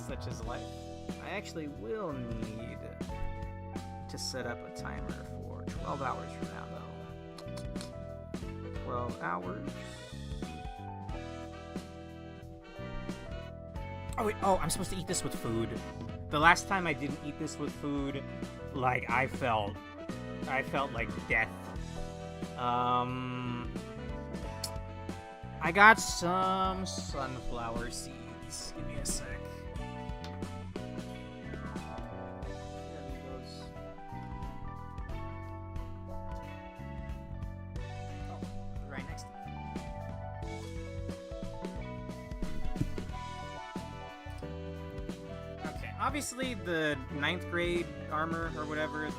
such is life. I actually will need to set up a timer for 12 hours from now, though. 12 hours. Oh, wait, I'm supposed to eat this with food. The last time I didn't eat this with food, like, I felt like death. I got some sunflower seeds. Give me a sec. Oh, right next to me. Okay, obviously the 9th grade armor or whatever,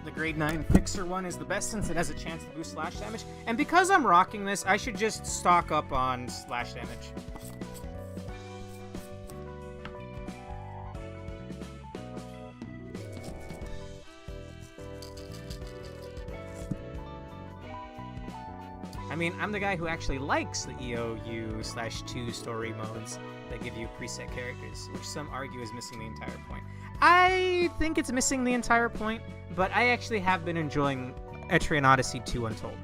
the grade 9 fixer one is the best since it has a chance to boost slash damage. And because I'm rocking this, I should just stock up on slash damage. I mean, I'm the guy who actually likes the EOU/2 story modes that give you preset characters, which some argue is missing the entire point. I think it's missing the entire point, but I actually have been enjoying Etrian Odyssey 2 Untold.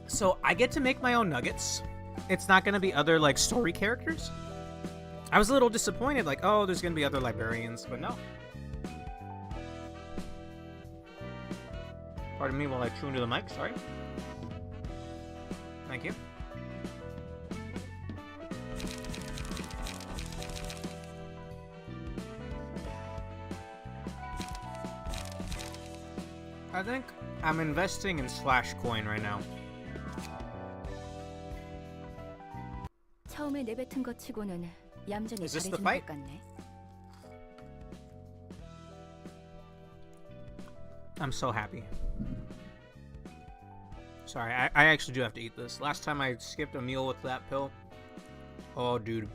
So I get to make my own nuggets. It's not going to be other, like, story characters. I was a little disappointed, like, oh, there's going to be other librarians, but no. Pardon me while I chew into the mic, sorry. Thank you. I think I'm investing in Slash Coin right now. 처음에 내뱉은 것 치고는 얌전히 Is this the 잘해준 fight? 것 같네. I'm so happy. Sorry, I actually do have to eat this. Last time I skipped a meal with that pill. Oh, dude.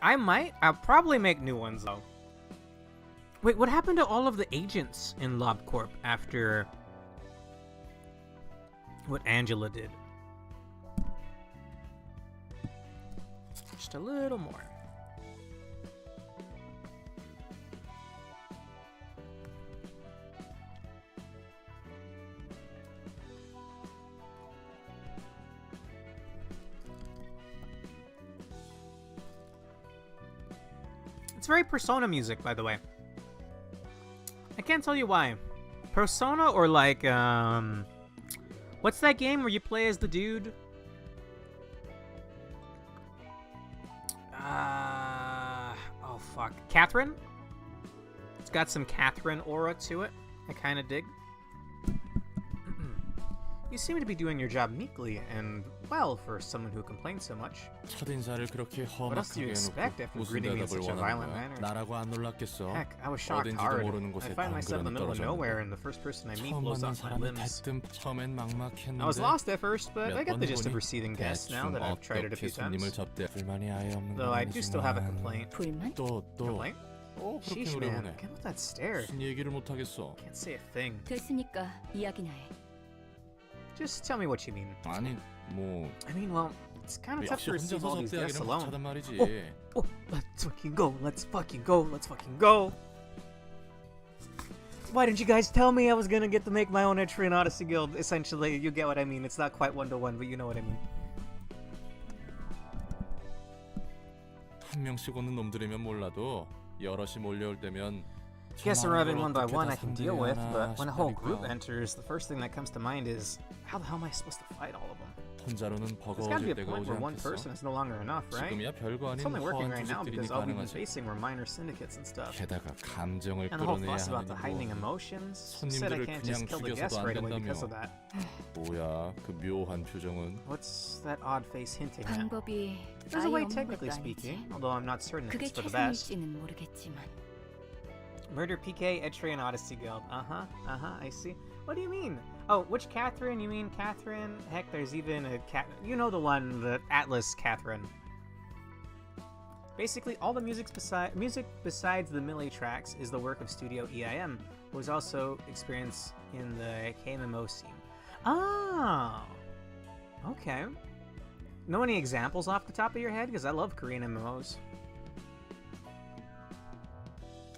I'll probably make new ones, though. Wait, what happened to all of the agents in LobCorp after what Angela did? Just a little more. It's very Persona music, by the way. I can't tell you why. Persona or like, what's that game where you play as the dude? Oh fuck. Catherine? It's got some Catherine aura to it. I kind of dig. You seem to be doing your job meekly and well for someone who complains so much. 첫인사를 그렇게 What else do you 험악하게 expect 해놓고 after 무슨 greeting me in 대답을 such a 원하는 violent 거야? manner? 나라고 안 놀랐겠어. Heck, I was shocked 어딘지도 hard. 모르는 I 곳에 find myself in the 당근은 middle of 떨어졌는데. nowhere and the first person I meet 처음 blows 만난 off my 사람이 limbs. 대뜸 처음엔 막막했는데 I was lost at first, but I 몇 got the 번 gist of 해보니 receiving guests now 대충 that I've tried it a 어떻게 few 손님을 times. 접대 불만이 아예 없는 Though 건 I do still have a 아니지만 complaint. 불만? 또 Complaint? 그렇게 Sheesh, man. 노려보네. Get with that stare. 무슨 얘기를 못하겠어. Can't say a thing. 됐으니까 이야기나 해. Just tell me what you mean. 아니 뭐 I mean, well, it's kind of tough 역시 to receive 혼자서 all these guests 접대하기는 alone. 벅차단 말이지. Oh, let's fucking go. Let's fucking go. Let's fucking go. Why didn't you guys tell me I was gonna get to make my own entry in Odyssey Guild? Essentially, you get what I mean. It's not quite 1-to-1, but you know what I mean. 한 명씩 오는 놈들이면 몰라도 여럿이 몰려올 때면 Guests arriving one by one I can deal with, 상대하나 but when a whole group 싶으니까 enters, the first thing that comes to mind is, how the hell am I supposed to fight all of them? 혼자로는 There's gotta be a 버거워질 때가 point 오지 where one 않겠어? person is no longer enough, right? 지금이야 별거 It's 아닌 only working 허한 right now 조직들이니 because all we've been 가능하지. facing were minor syndicates and stuff. 게다가 감정을 And the whole 끌어내야 fuss about the heightening 하는 거. emotions said I 손님들을 can't just 그냥 kill the 죽여서도 guests 안 right away because of 된다며. that. 뭐야 그 묘한 표정은. What's that odd face hinting at? 방법이 There's a 아예 way, 없는 technically 것도 speaking, 아니지. although I'm not certain if 그게 it's for the best. 최선일지는 모르겠지만. Murder PK, Etri, and Odyssey Guild. I see. What do you mean? Oh, which Catherine? You mean Catherine? Heck, there's even a cat. You know the one, the Atlas Catherine. Basically, all the music besides the Millie tracks is the work of Studio EIM, who has also experienced in the KMMO scene. Oh, okay. Know any examples off the top of your head? Because I love Korean MMOs.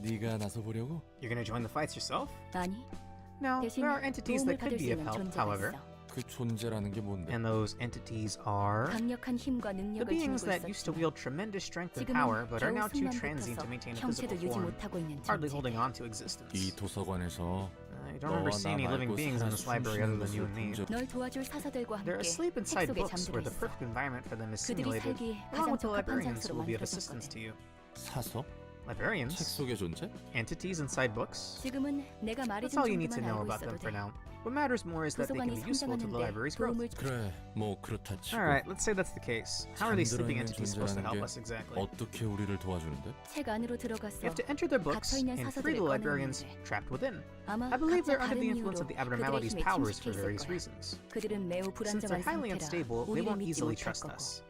네가 나서 보려고? You're gonna join the fights yourself? 아니, No, 대신 there are entities 도움을 that could 받을 수 be of 있는 help, 존재가 however. 있어. 그 존재라는 게 뭔데? And those entities are 강력한 힘과 the 능력을 beings 지니고 that used to 있었지만 wield tremendous strength and power, 지금은 but are 겨우 now too 숨만 transient to 붙어서 maintain a 형체도 physical 유지 form, 못하고 있는 hardly 존재. holding on to existence. 이 도서관에서 I don't remember 너와 seeing any 나 living 말고 beings in this 살아 library other than 숨쉬는 you 것을 and me. 본 적. 널 도와줄 사사들과 They're 함께 asleep 책 inside 속에 books where 잠들어 the 있어. perfect environment for them is 그들이 simulated, 살기 along 가장 with the 적합한 librarians who 장소로 will be of assistance 만들어졌거든. to you. 사서? 책 Librarians? 속의 존재? Entities inside books? 지금은 내가 That's 말해준 all you need to 정도만 know 알고 about them 있어도 for 돼. now. What matters more is that they can 도서관이 be useful to the 성장하는데 library's growth. 도움을 줄 그래 뭐 그렇다 치고 Alright, let's say that's the case. How are these 잠들어 sleeping 있는 entities supposed to 존재라는 help 게 us exactly? 어떻게 우리를 도와주는데? 책 안으로 들어가서 You have to enter their books 갇혀있는 and free 사사들을 the librarians 꺼내오는데 trapped within. 아마 I believe 각자 they're under 다른 the influence 이유로 of the 그들의 abnormality's 힘에 powers for 침식해 있을 various 거야. reasons. 그들은 매우 Since they're 불안정한 highly 상태라 unstable, they 우리를 won't 믿지 easily 못할 trust 거고. us.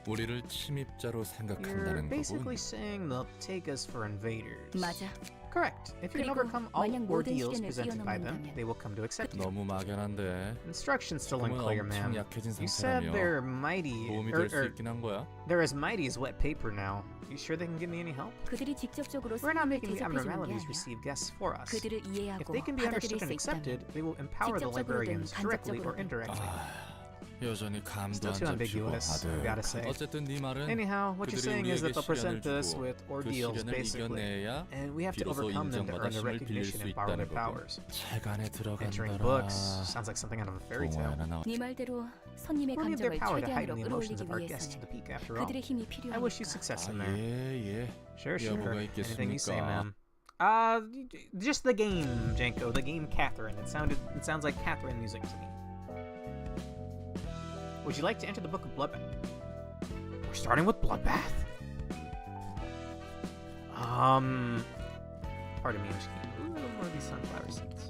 우리를 침입자로 You're 생각한다는 basically 거군. saying they'll take us for invaders. 맞아. Correct. If you can 그리고 overcome all 만약 모든 ordeals 시련을 presented by them, 뛰어넘는다면 they will come to accept you. 너무 막연한데. Instructions still 지금은 unclear, 엄청 ma'am. 약해진 You said 상태라며 they're mighty, 도움이 or 될 수 있긴 한 거야? they're as mighty as wet paper now. You sure they can give me any help? 그들이 직접적으로 We're not 손님을 making the 대접해주는 게 abnormalities 아니야. receive guests for us. 그들을 If 이해하고 they can be 받아들일 understood and 수 accepted, 있다면 they will empower the 직접적으로든 librarians directly or 간접적으로든. indirectly. 여전히 감도 Still 안 too 잡히고 ambiguous, I gotta say. 어쨌든 네 말은 Anyhow, what you're 그들이 saying is that 우리에게 they'll present 시련을 us 주고 with 그 ordeals, 시련을 basically. 이겨내야 And we have to 비로소 overcome them to 인정받아 earn their 힘을 빌릴 recognition 수 and borrow 있다는 their 거고. powers. 책 안에 Entering 들어간다라. books sounds like something out of a fairy tale. 동화에나 나와. 네 말대로 손님의 We'll need their 감정을 power to heighten 최대한으로 the emotions 끌어올리기 of our guests to 위해서는 the peak, after all. 그들의 힘이 I wish you 필요하니까. success in 아, there. 예. Sure, sure. 여부가 Anything you say, 있겠습니까? ma'am. Just the game, Janko. The game Catherine. It sounds like Catherine music to me. Would you like to enter the Book of Bloodbath? We're starting with Bloodbath? Pardon me, I'm just getting a little more of these sunflower seeds.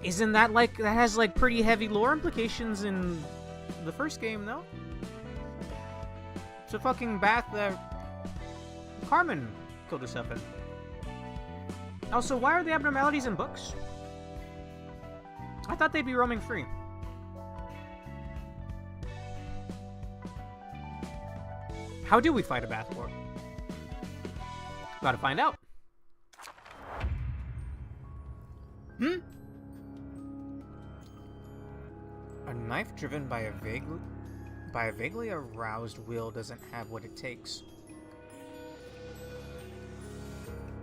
Isn't that like, that has like pretty heavy lore implications in the first game, though? It's a fucking bath that Carmen killed herself in. Also, why are the abnormalities in books? I thought they'd be roaming free. How do we fight a Bath Lord? Gotta find out. A knife driven by a vaguely aroused will doesn't have what it takes.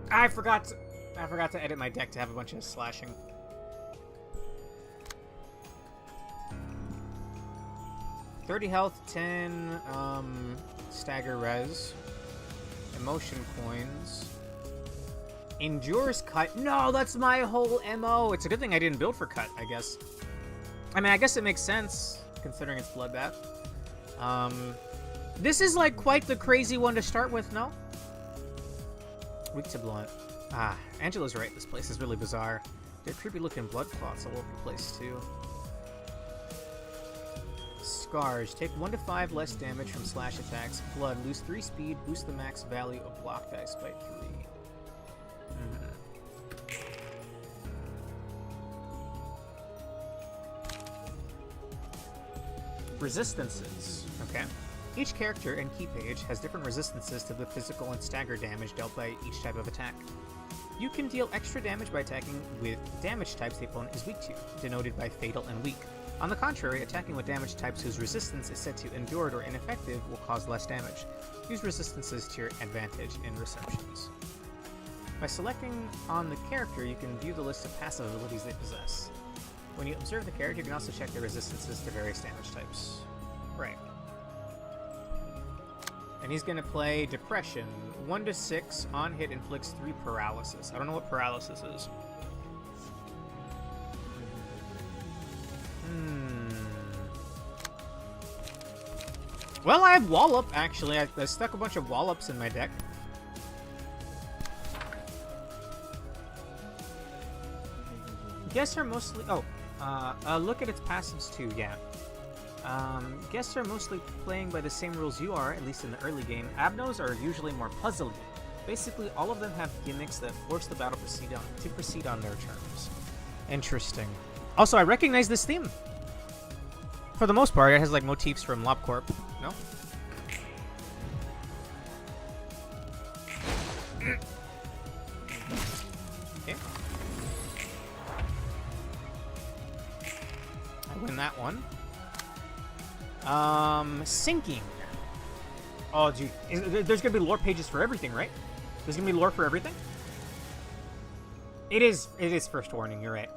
I forgot to edit my deck to have a bunch of slashing. $30 health, 10 stagger res, emotion coins, endures cut. No, that's my whole MO. It's a good thing I didn't build for cut, I guess. I mean, I guess it makes sense considering it's bloodbath. This is like quite the crazy one to start with, no? Weak to blunt. Ah, Angela's right. This place is really bizarre. There are creepy looking blood clots all over the place too. Scars. Take 1 to 5 less damage from slash attacks. Blood. Lose 3 speed. Boost the max value of block dice by 3. Resistances. Okay. Each character and key page has different resistances to the physical and stagger damage dealt by each type of attack. You can deal extra damage by attacking with damage types the opponent is weak to, denoted by fatal and weak. On the contrary, attacking with damage types whose resistance is set to endured or ineffective will cause less damage. Use resistances to your advantage in receptions. By selecting on the character, you can view the list of passive abilities they possess. When you observe the character, you can also check their resistances to various damage types. Right. And he's gonna play Depression. 1 to 6, on hit inflicts 3 paralysis. I don't know what paralysis is. Well, I have Wallop, actually. I stuck a bunch of Wallops in my deck. Guests are mostly... Oh, look at its passives too, yeah. Guests are mostly playing by the same rules you are, at least in the early game. Abnos are usually more puzzly. Basically, all of them have gimmicks that force the battle to proceed on their terms. Interesting. Also, I recognize this theme. For the most part, it has like motifs from LobCorp. No? Okay. I win that one. Sinking. Oh, gee. There's gonna be lore pages for everything, right? There's gonna be lore for everything? It is first warning, you're right.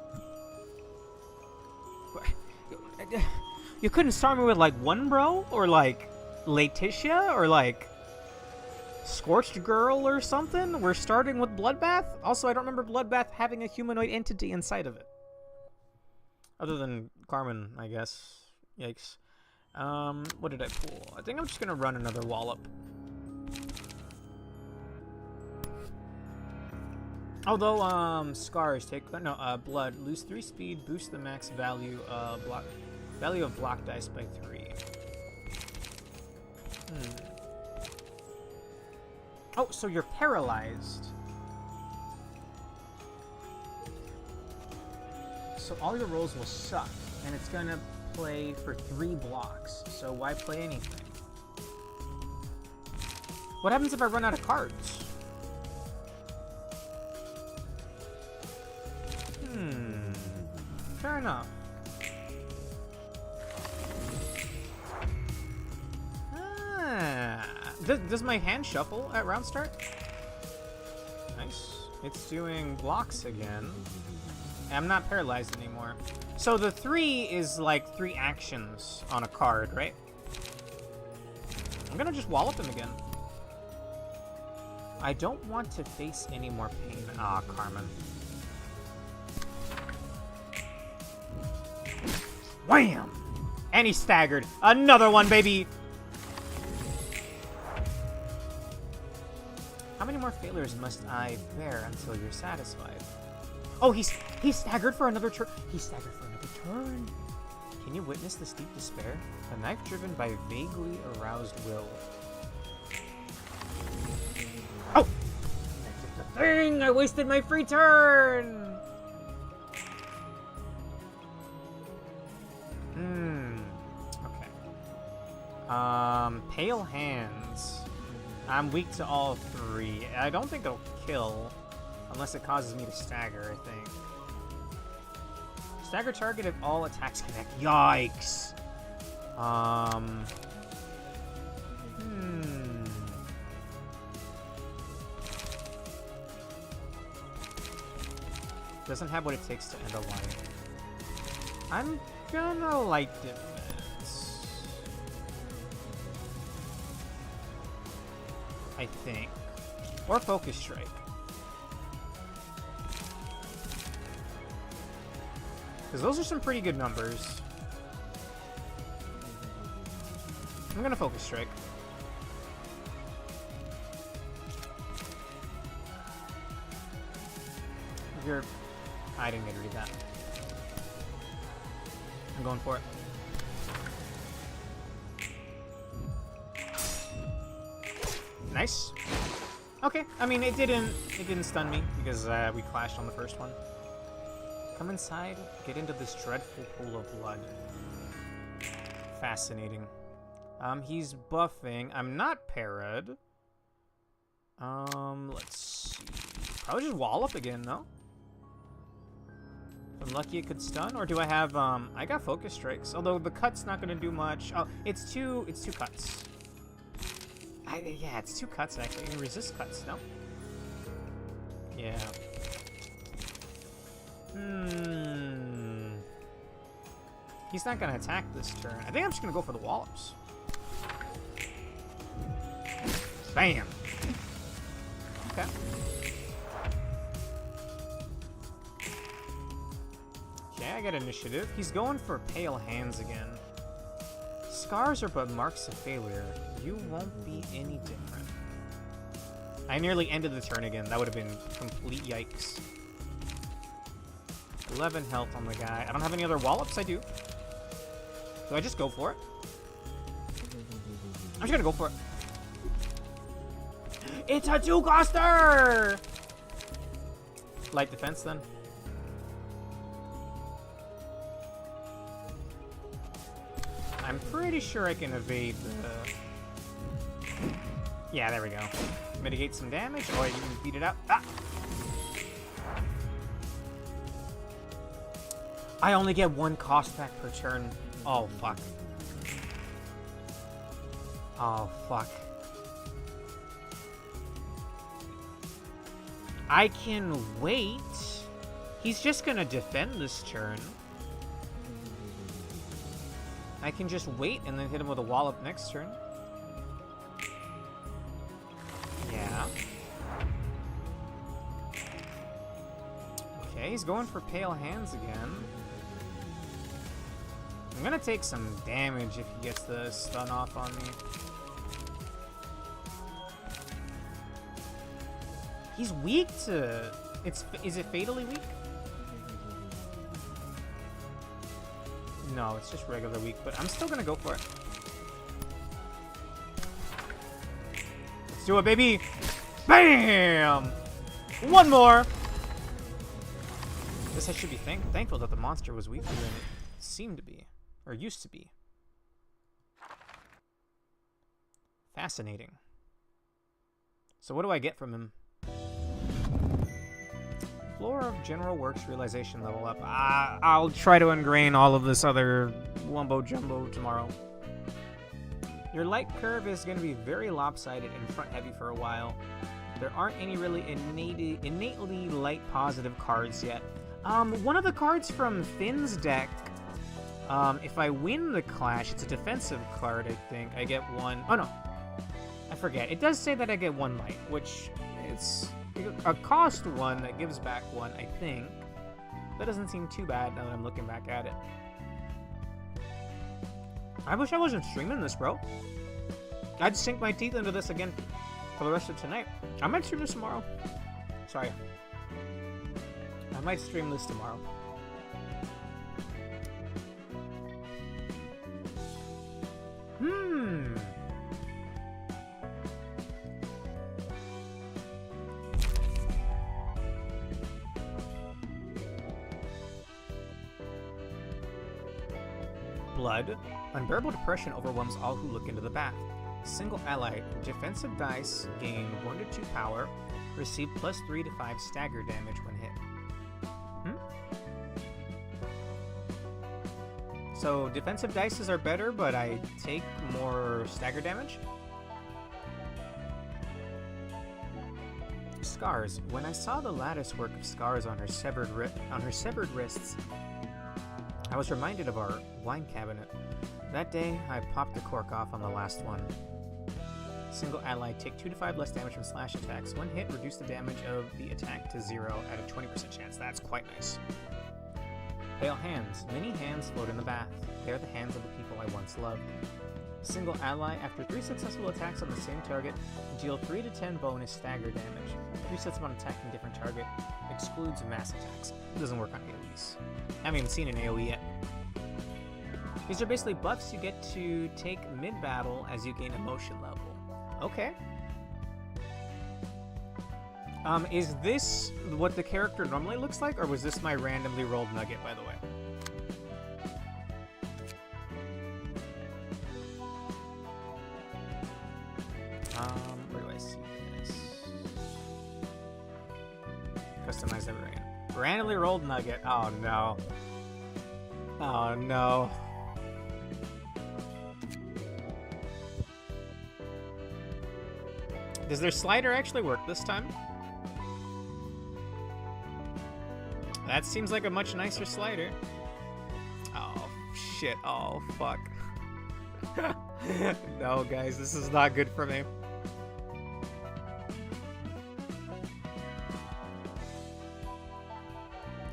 You couldn't start me with, like, One Bro? Or, like, Letitia? Or, like, Scorched Girl or something? We're starting with Bloodbath? Also, I don't remember Bloodbath having a humanoid entity inside of it. Other than Carmen, I guess. Yikes. What did I pull? I think I'm just gonna run another Wallop. Although, Scars take... No, Blood. Lose 3 speed, boost the max value, value of block dice by 3. Oh, so you're paralyzed. So all your rolls will suck, and it's gonna play for 3 blocks. So why play anything? What happens if I run out of cards? Fair enough. Does my hand shuffle at round start? Nice. It's doing blocks again. I'm not paralyzed anymore. So the 3 is like 3 actions on a card, right? I'm gonna just wallop him again. I don't want to face any more pain. Ah, Carmen. Wham! And he staggered. Another one, baby! How many more failures must I bear until you're satisfied? Oh, he staggered for another turn. He staggered for another turn. Can you witness this deep despair? A knife driven by vaguely aroused will. Oh! Dang! I wasted my free turn! Okay. Pale Hands. I'm weak to all three. I don't think it'll kill. Unless it causes me to stagger, I think. Stagger target if all attacks connect. Yikes! Doesn't have what it takes to end a life. I'm gonna light defense. I think. Or focus strike. Because those are some pretty good numbers. I'm gonna focus strike. You're... I didn't get to read that. I'm going for it. Nice. Okay, I mean it didn't stun me because we clashed on the first one. Come inside, get into this dreadful pool of blood. Fascinating. He's buffing. I'm not parried. Let's see. Probably just wallop again, though. If I'm lucky, it could stun. Or do I have, I got focus strikes. Although the cut's not gonna do much. Oh, it's two cuts. Yeah, it's 2 cuts, actually. You can resist cuts, no? Yeah. He's not gonna attack this turn. I think I'm just gonna go for the wallops. Bam! Okay. Okay, I got initiative. He's going for Pale Hands again. Scars are but marks of failure. You won't be any different. I nearly ended the turn again. That would have been complete yikes. 11 health on the guy. I don't have any other wallops. I do. Do I just go for it? I'm just gonna go for it. It's a 2-coster! Light defense then. I'm pretty sure I can evade the... Yeah, there we go. Mitigate some damage, or you can beat it out. Ah! I only get 1 cost back per turn. Oh, fuck. Oh, fuck. I can wait. He's just gonna defend this turn. I can just wait and then hit him with a wallop next turn. Yeah. Okay, he's going for Pale Hands again. I'm gonna take some damage if he gets the stun off on me. He's weak to... Is it fatally weak? No, it's just regular weak, but I'm still gonna go for it. Let's do it, baby! Bam! 1 more! Guess I should be thankful that the monster was weaker than it seemed to be. Or used to be. Fascinating. So what do I get from him? Floor of General Works realization level up. I'll try to ingrain all of this other wumbo jumbo tomorrow. Your light curve is going to be very lopsided and front heavy for a while. There aren't any really innately light positive cards yet. One of the cards from Finn's deck, if I win the clash, it's a defensive card, I think. I get 1. Oh no, I forget. It does say that I get 1 light, which it's a cost 1 that gives back 1, I think. That doesn't seem too bad now that I'm looking back at it. I wish I wasn't streaming this, bro. I'd sink my teeth into this again for the rest of tonight. I might stream this tomorrow. Sorry. I might stream this tomorrow. blood. Unbearable depression overwhelms all who look into the bath. Single ally. Defensive dice gain 1 to 2 power. Receive +3 to 5 stagger damage when hit. So defensive dices are better, but I take more stagger damage? Scars. When I saw the lattice work of scars on her severed wrists, I was reminded of our wine cabinet. That day, I popped the cork off on the last one. Single ally, take 2 to 5 less damage from slash attacks. One hit, reduce the damage of the attack to 0 at a 20% chance. That's quite nice. Pale hands. Many hands float in the bath. They are the hands of the people I once loved. Single ally, after 3 successful attacks on the same target, deal 3 to 10 bonus stagger damage. 3 sets of attacking different target, excludes mass attacks. It doesn't work on AoEs. I haven't even seen an AoE yet. These are basically buffs you get to take mid-battle as you gain emotion level. Okay. Is this what the character normally looks like, or was this my randomly rolled nugget, by the way? Where do I see this? Customize everything. Randomly rolled nugget. Oh no. Oh no. Does their slider actually work this time? That seems like a much nicer slider. Oh, shit. Oh, fuck. No, guys, this is not good for me.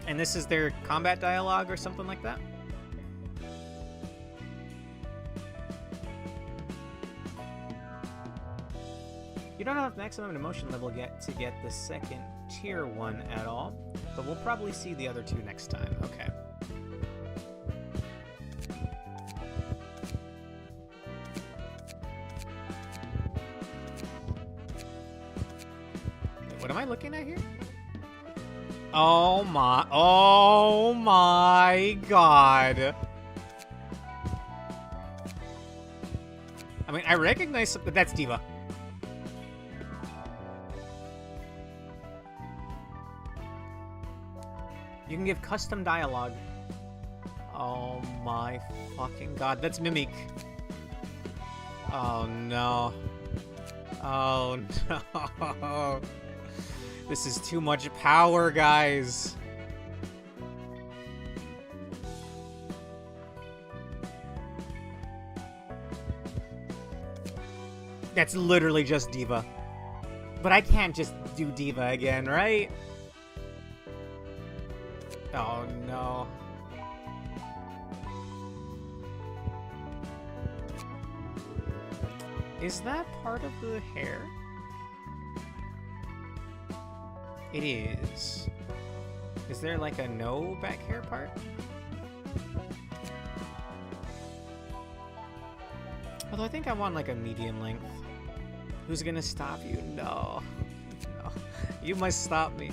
And this is their combat dialogue or something like that? You don't have maximum emotion level yet to get the second tier one at all, but we'll probably see the other two next time. Okay. What am I looking at here? Oh my god. I mean, I recognize but that's Diva. You can give custom dialogue. Oh my fucking god, that's Mimic. Oh no. Oh no. This is too much power, guys. That's literally just Diva. But I can't just do Diva again, right? Oh no. Is that part of the hair? It is. Is there like a no back hair part? Although I think I want like a medium length. Who's gonna stop you? No. No. You must stop me.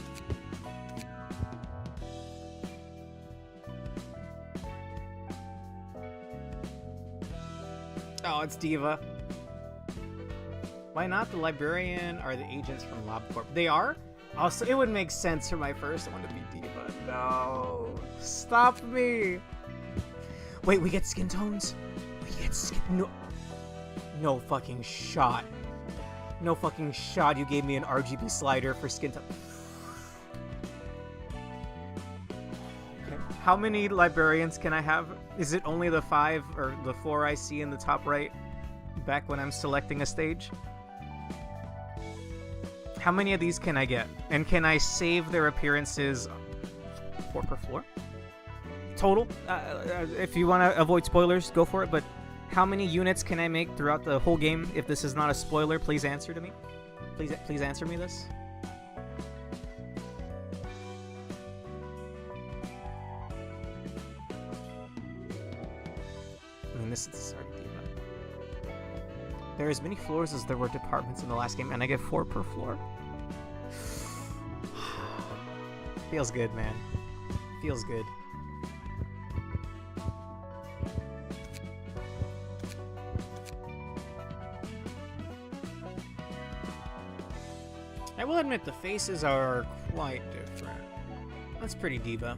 Oh, it's Diva. Why not? The Librarian are the agents from LobCorp. They are? Also, it would make sense for my first one to be Diva. No. Stop me. Wait, we get skin tones? We get skin... No. No fucking shot. No fucking shot you gave me an RGB slider for skin tone. Okay. How many Librarians can I have? Is it only the 5 or the 4 I see in the top right? Back when I'm selecting a stage? How many of these can I get? And can I save their appearances 4 per floor? Total? If you want to avoid spoilers, go for it, but how many units can I make throughout the whole game? If this is not a spoiler, please answer to me. Please answer me this. I mean, this is already Diva. There are as many floors as there were departments in the last game, and I get 4 per floor. Feels good, man. Feels good. I will admit the faces are quite different. That's pretty diva.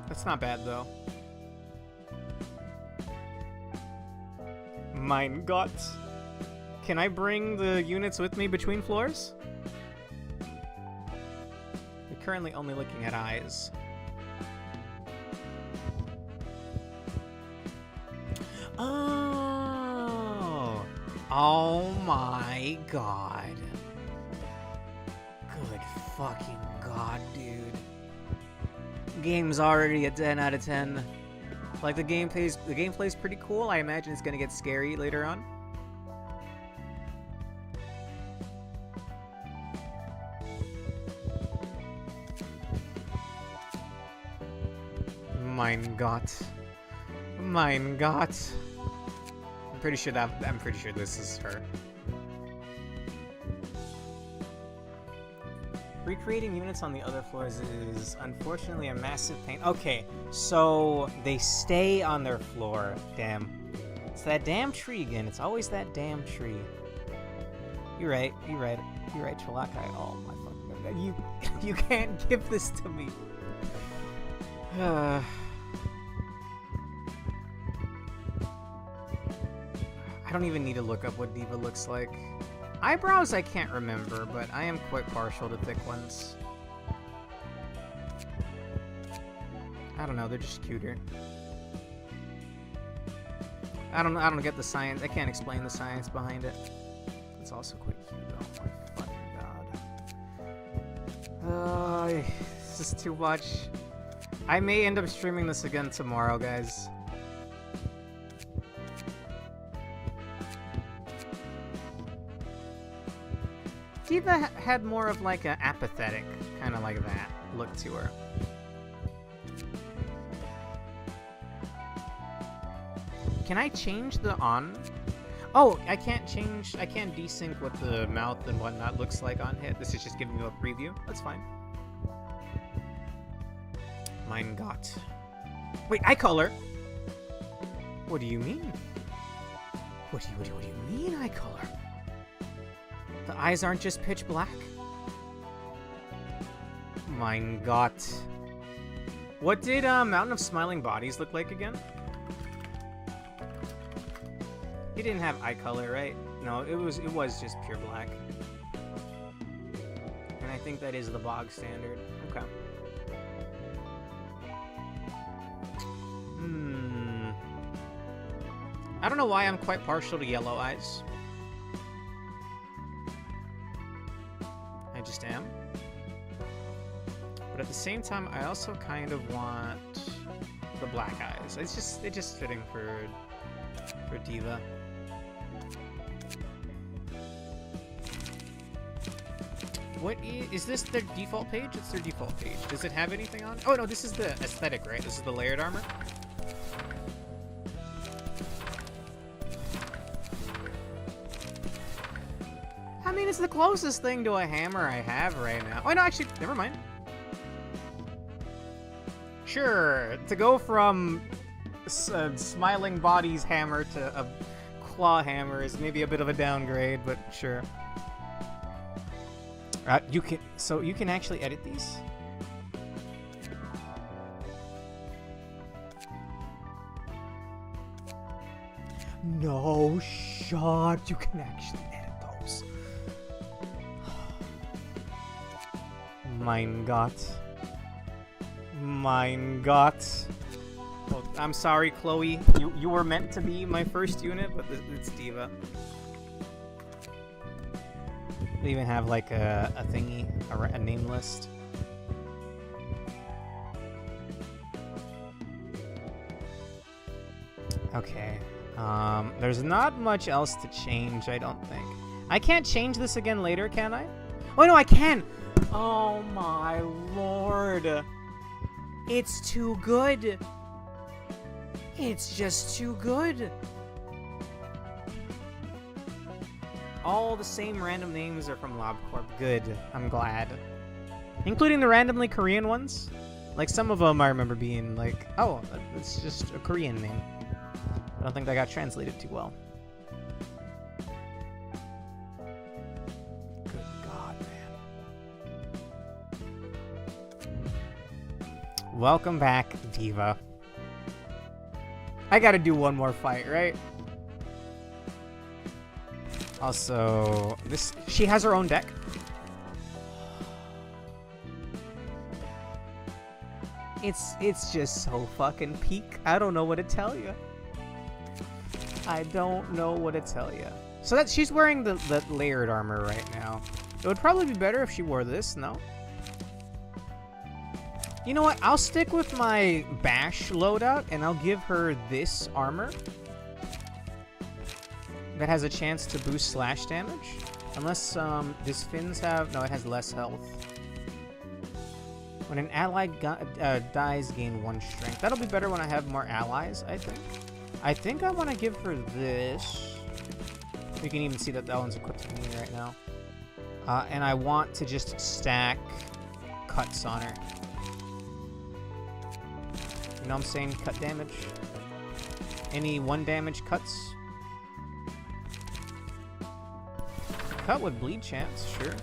That's not bad though. Mein Gott. Can I bring the units with me between floors? We're currently only looking at eyes. Oh! Oh my god. Good fucking god, dude. Game's already a 10 out of 10. Like the gameplay's pretty cool. I imagine it's gonna get scary later on. Mein Gott. Mein Gott. I'm pretty sure this is her. Recreating units on the other floors is unfortunately a massive pain. Okay, so they stay on their floor. Damn. It's that damn tree again. It's always that damn tree. You're right, Chalakai. Oh my fucking god. You can't give this to me. I don't even need to look up what Diva looks like. Eyebrows I can't remember, but I am quite partial to thick ones. I don't know, they're just cuter. I don't get the science. I can't explain the science behind it. It's also quite cute. Oh my fucking god. This is too much. I may end up streaming this again tomorrow, guys. Diva had more of like a apathetic, kind of like that look to her. Can I change the on? Oh, I can't desync what the mouth and whatnot looks like on hit. This is just giving you a preview. That's fine. Mein Gott. Wait, eye color? What do you mean? What do you mean eye color? The eyes aren't just pitch black? Mein Gott. What did Mountain of Smiling Bodies look like again? He didn't have eye color, right? No, it was just pure black. And I think that is the bog standard. Okay. I don't know why I'm quite partial to yellow eyes. I just am. But at the same time, I also kind of want the black eyes. It's just fitting for Diva. What is this their default page? It's their default page. Does it have anything on it? Oh no, this is the aesthetic, right? This is the layered armor. I mean, it's the closest thing to a hammer I have right now. Oh no, actually, never mind. Sure, to go from Smiling Body's hammer to a claw hammer is maybe a bit of a downgrade, but sure. You can actually edit these? No shot, you can actually edit those. Mein Gott. Mein Gott. Well, I'm sorry, Chloe. You were meant to be my first unit, but it's Diva. They even have like a thingy, a name list. Okay. There's not much else to change, I don't think. I can't change this again later, can I? Oh no, I can! Oh my lord. It's too good. It's just too good. All the same random names are from LobCorp. Good. I'm glad. Including the randomly Korean ones. Like, some of them I remember being like, oh, it's just a Korean name. I don't think that got translated too well. Welcome back, Diva. I gotta do one more fight, right? Also, she has her own deck. It's just so fucking peak. I don't know what to tell you. I don't know what to tell you. So that she's wearing the layered armor right now. It would probably be better if she wore this, no? You know what? I'll stick with my bash loadout and I'll give her this armor that has a chance to boost slash damage. Unless does Finn's have? No, it has less health. When an ally dies, gain 1 strength. That'll be better when I have more allies, I think. I think I want to give her this. You can even see that one's equipped to me right now. And I want to just stack cuts on her. You know what I'm saying? Cut damage. Any 1 damage cuts? Cut with bleed chance, sure.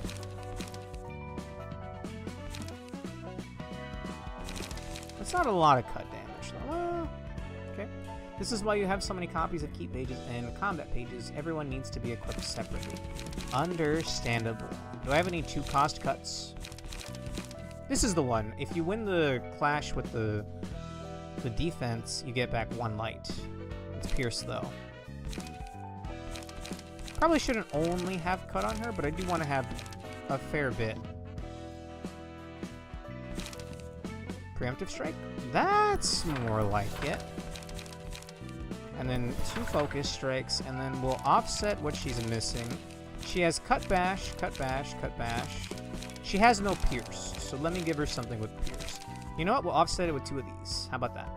That's not a lot of cut damage, though. Well, okay. This is why you have so many copies of key pages and combat pages. Everyone needs to be equipped separately. Understandable. Do I have any 2-cost cuts? This is the one. If you win the clash with the defense, you get back 1 light. It's Pierce, though. Probably shouldn't only have cut on her, but I do want to have a fair bit. Preemptive strike? That's more like it. And then 2 focus strikes, and then we'll offset what she's missing. She has cut bash, cut bash, cut bash. She has no pierce, so let me give her something with pierce. You know what? We'll offset it with 2 of these. How about that?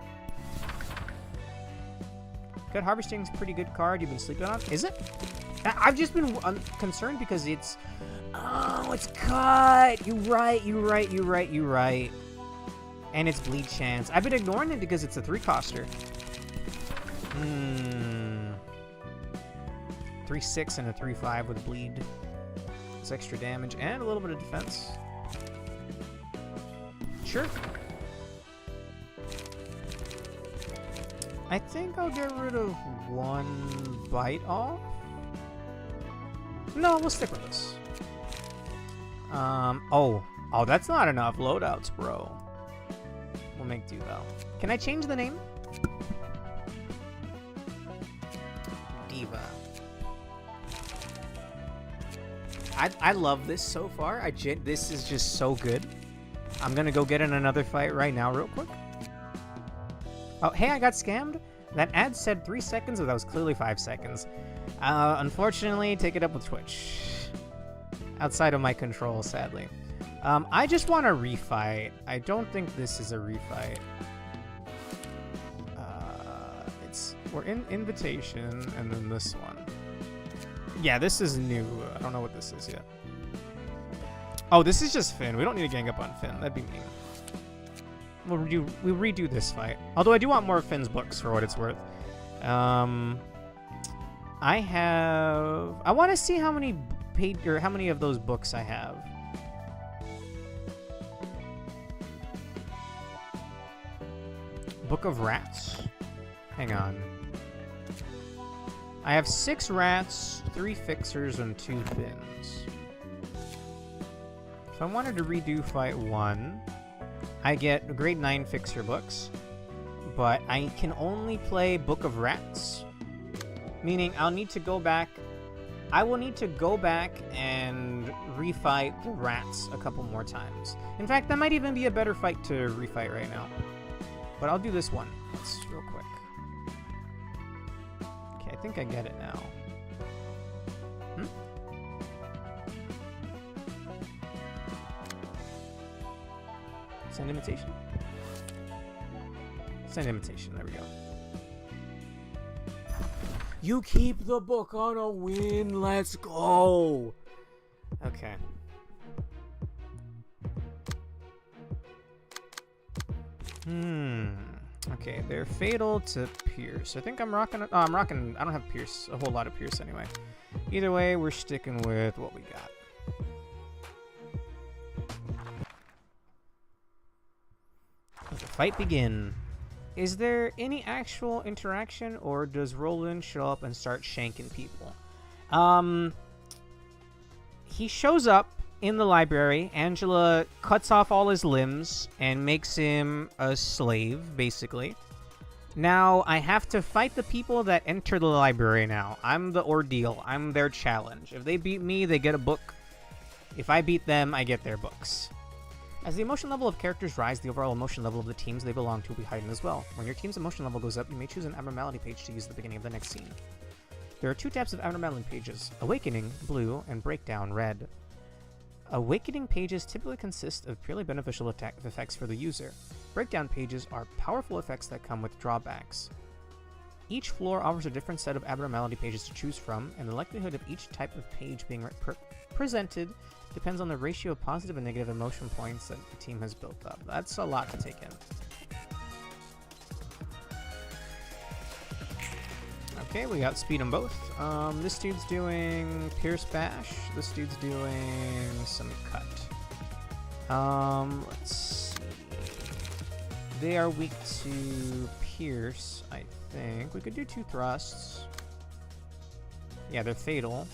Cut Harvesting's a pretty good card you've been sleeping on. Is it? I've just been concerned because it's... Oh, it's cut! You're right. And it's bleed chance. I've been ignoring it because it's a 3-coster. 3/6 and a 3/5 with bleed. It's extra damage and a little bit of defense. Sure. I think I'll get rid of 1 bite off. No, we'll stick with this. Oh, that's not enough loadouts, bro. We'll make do though. Can I change the name? Diva. I love this so far. This is just so good. I'm gonna go get in another fight right now real quick. Oh, hey, I got scammed. That ad said 3 seconds, but that was clearly 5 seconds. Unfortunately, take it up with Twitch. Outside of my control, sadly. I just want to refight. I don't think this is a refight. We're in invitation, and then this one. Yeah, this is new. I don't know what this is yet. Oh, this is just Finn. We don't need to gang up on Finn. That'd be mean. We'll redo this fight. Although I do want more of Finn's books for what it's worth. I want to see how many how many of those books I have. Book of Rats. Hang on. I have 6 rats, 3 fixers, and 2 Finns. If I wanted to redo fight 1, I get grade 9 fixer books, but I can only play Book of Rats, meaning I'll need to go back. I will need to go back and refight the rats a couple more times. In fact, that might even be a better fight to refight right now. But I'll do this one. Let's real quick. Okay, I think I get it now. Send invitation? Send invitation, there we go. You keep the book on a win, let's go! Okay. Okay, they're fatal to Pierce. I think I'm rocking it. Oh, I'm rocking. I don't have Pierce. A whole lot of Pierce anyway. Either way, we're sticking with what we got. Fight begin. Is there any actual interaction, or does Roland show up and start shanking people? He shows up in the library. Angela cuts off all his limbs and makes him a slave, basically. Now, I have to fight the people that enter the library now. I'm the ordeal. I'm their challenge. If they beat me, they get a book. If I beat them, I get their books. As the emotion level of characters rise, the overall emotion level of the teams they belong to will be heightened as well. When your team's emotion level goes up, you may choose an abnormality page to use at the beginning of the next scene. There are 2 types of abnormality pages: Awakening, blue, and Breakdown, red. Awakening pages typically consist of purely beneficial effects for the user. Breakdown pages are powerful effects that come with drawbacks. Each floor offers a different set of abnormality pages to choose from, and the likelihood of each type of page being presented depends on the ratio of positive and negative emotion points that the team has built up. That's a lot to take in. Okay, we got speed on both. This dude's doing Pierce Bash. This dude's doing some cut. Let's see. They are weak to Pierce, I think. We could do 2 thrusts. Yeah, they're fatal.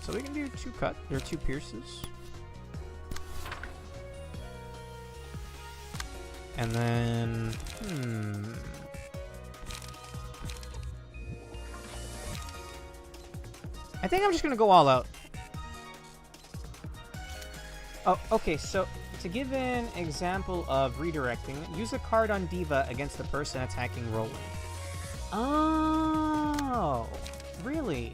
So we can do 2 cut. There are 2 pierces. And then, I think I'm just gonna go all out. Oh, okay, so to give an example of redirecting, use a card on Diva against the person attacking Roland. Oh, really?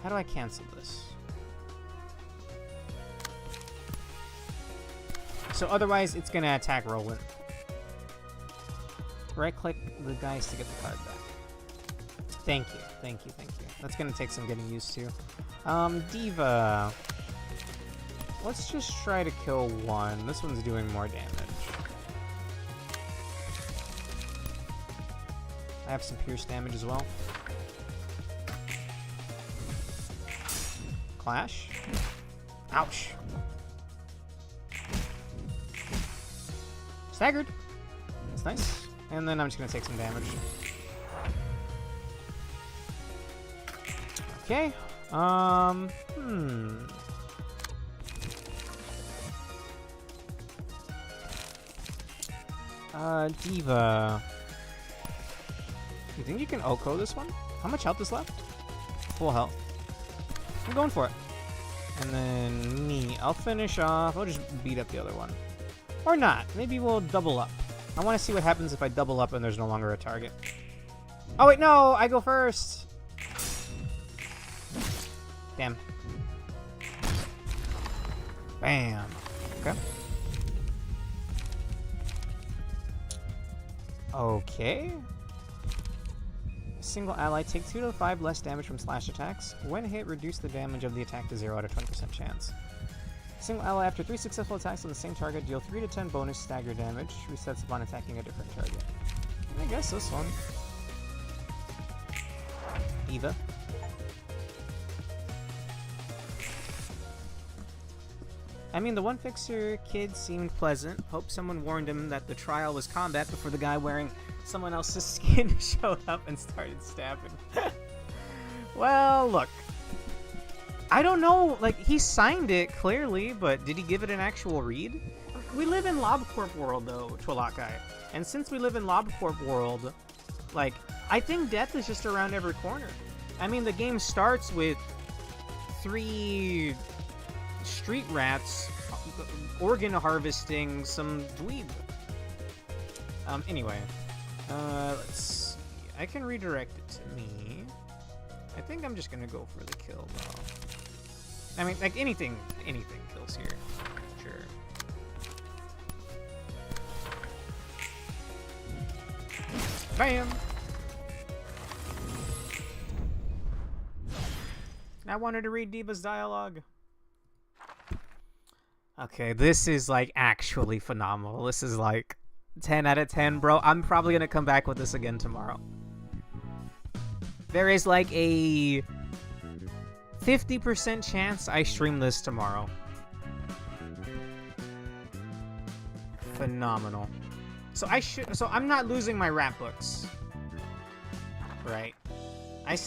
How do I cancel this? So otherwise, it's gonna attack Roland. Right-click the dice to get the card back. Thank you, thank you, thank you. That's gonna take some getting used to. Diva. Let's just try to kill one. This one's doing more damage. I have some pierce damage as well. Clash. Ouch. Staggered. That's nice. And then I'm just gonna take some damage. Okay. Diva. You think you can Oko this one? How much health is left? Full health. I'm going for it. And then me. I'll finish off. I'll just beat up the other one. Or not. Maybe we'll double up. I want to see what happens if I double up and there's no longer a target. Oh, wait, no! I go first! Damn. Bam. Okay. Okay. Single ally, take 2 to 5 less damage from slash attacks. When hit, reduce the damage of the attack to 0 at a 20% chance. Single ally, after 3 successful attacks on the same target, deal 3 to 10 bonus stagger damage. Resets upon attacking a different target. I guess this one. Eva. I mean, the One Fixer kid seemed pleasant. Hope someone warned him that the trial was combat before the guy wearing someone else's skin showed up and started stabbing. Well, look. I don't know, like, he signed it, clearly, but did he give it an actual read? We live in LobCorp world, though, Twalakai. And since we live in LobCorp world, like, I think death is just around every corner. I mean, the game starts with 3 street rats organ harvesting some dweeb. Anyway. Let's see. I can redirect it to me. I think I'm just gonna go for the kill, though. I mean, like, anything kills here. Sure. Bam! I wanted to read Diva's dialogue. Okay, this is, like, actually phenomenal. This is, like, 10 out of 10, bro. I'm probably gonna come back with this again tomorrow. There is like a 50% chance I stream this tomorrow. Phenomenal. So I'm not losing my rap books. Right. I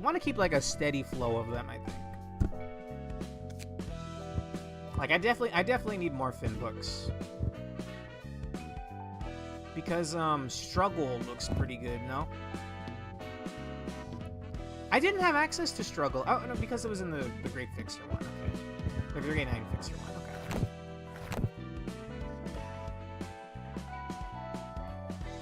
want to keep like a steady flow of them, I think. Like I definitely need more Finn books. Because Struggle looks pretty good, no? I didn't have access to Struggle. Oh no, because it was in the Great Fixer one, okay. The Great 9 Fixer one, okay.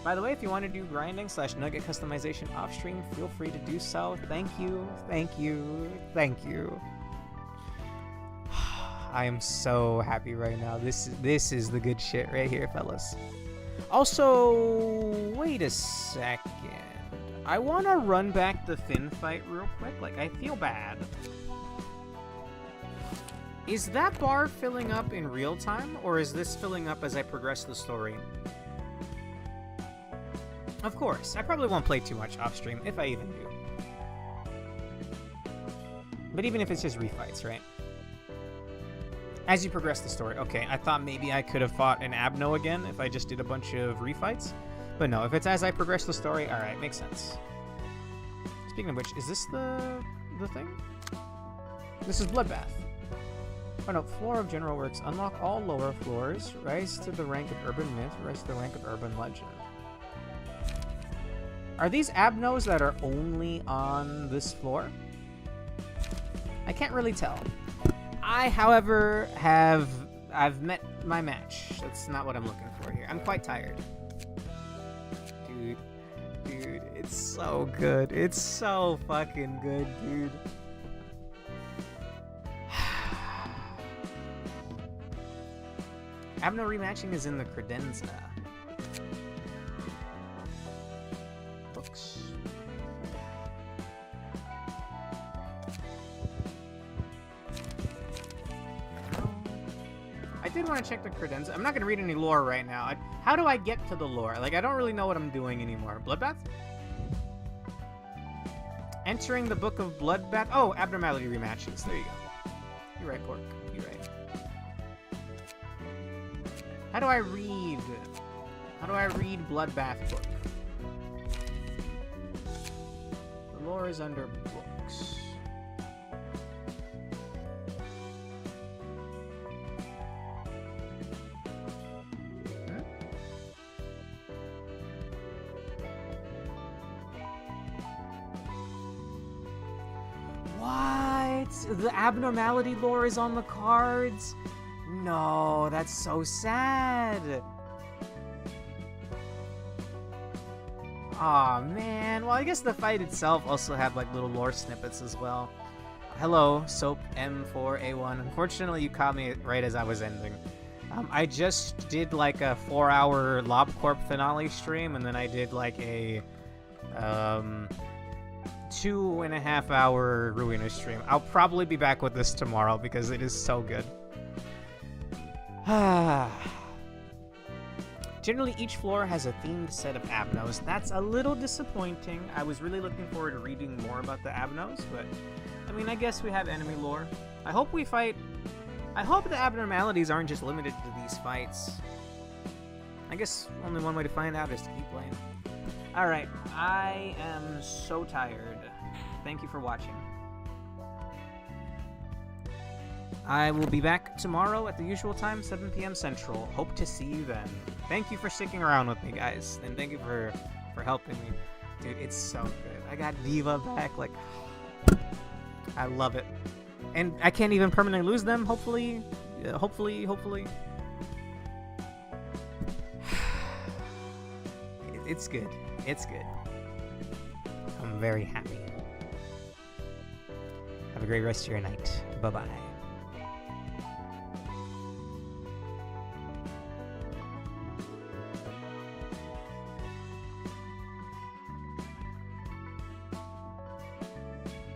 By the way, if you want to do grinding / nugget customization off stream, feel free to do so. Thank you, thank you, thank you. I am so happy right now. This is the good shit right here, fellas. Also, wait a second. I want to run back the Finn fight real quick. Like, I feel bad. Is that bar filling up in real time, or is this filling up as I progress the story? Of course, I probably won't play too much off stream, if I even do. But even if it's just refights, right? As you progress the story. Okay, I thought maybe I could have fought an Abno again if I just did a bunch of refights. But no, if it's as I progress the story, alright, makes sense. Speaking of which, is this the thing? This is Bloodbath. Oh no, Floor of General Works. Unlock all lower floors. Rise to the rank of Urban Myth. Rise to the rank of Urban Legend. Are these Abnos that are only on this floor? I can't really tell. I, however, I've met my match. That's not what I'm looking for here. I'm quite tired. Dude, it's so good. It's so fucking good, dude. Abno rematching is in the credenza. Books. I did want to check the credenza. I'm not going to read any lore right now. How do I get to the lore? Like, I don't really know what I'm doing anymore. Bloodbath? Entering the Book of Bloodbath. Oh, abnormality rematches. There you go. You're right, Pork. You're right. How do I read Bloodbath book? The lore is under books. What? The abnormality lore is on the cards? No, that's so sad. Aw, man. Well, I guess the fight itself also had like little lore snippets as well. Hello, Soap M4A1. Unfortunately, you caught me right as I was ending. I just did like a 4-hour LobCorp finale stream, and then I did like a 2.5-hour Ruina stream. I'll probably be back with this tomorrow because it is so good. Generally, each floor has a themed set of Abnos. That's a little disappointing. I was really looking forward to reading more about the Abnos, but I mean, I guess we have enemy lore. I hope the abnormalities aren't just limited to these fights. I guess only one way to find out is to keep playing. Alright, I am so tired. Thank you for watching. I will be back tomorrow at the usual time, 7 p.m. Central. Hope to see you then. Thank you for sticking around with me, guys. And thank you for helping me. Dude, it's so good. I got Diva back. Like, I love it. And I can't even permanently lose them, hopefully. Hopefully. It's good. It's good. I'm very happy. Have a great rest of your night. Bye-bye.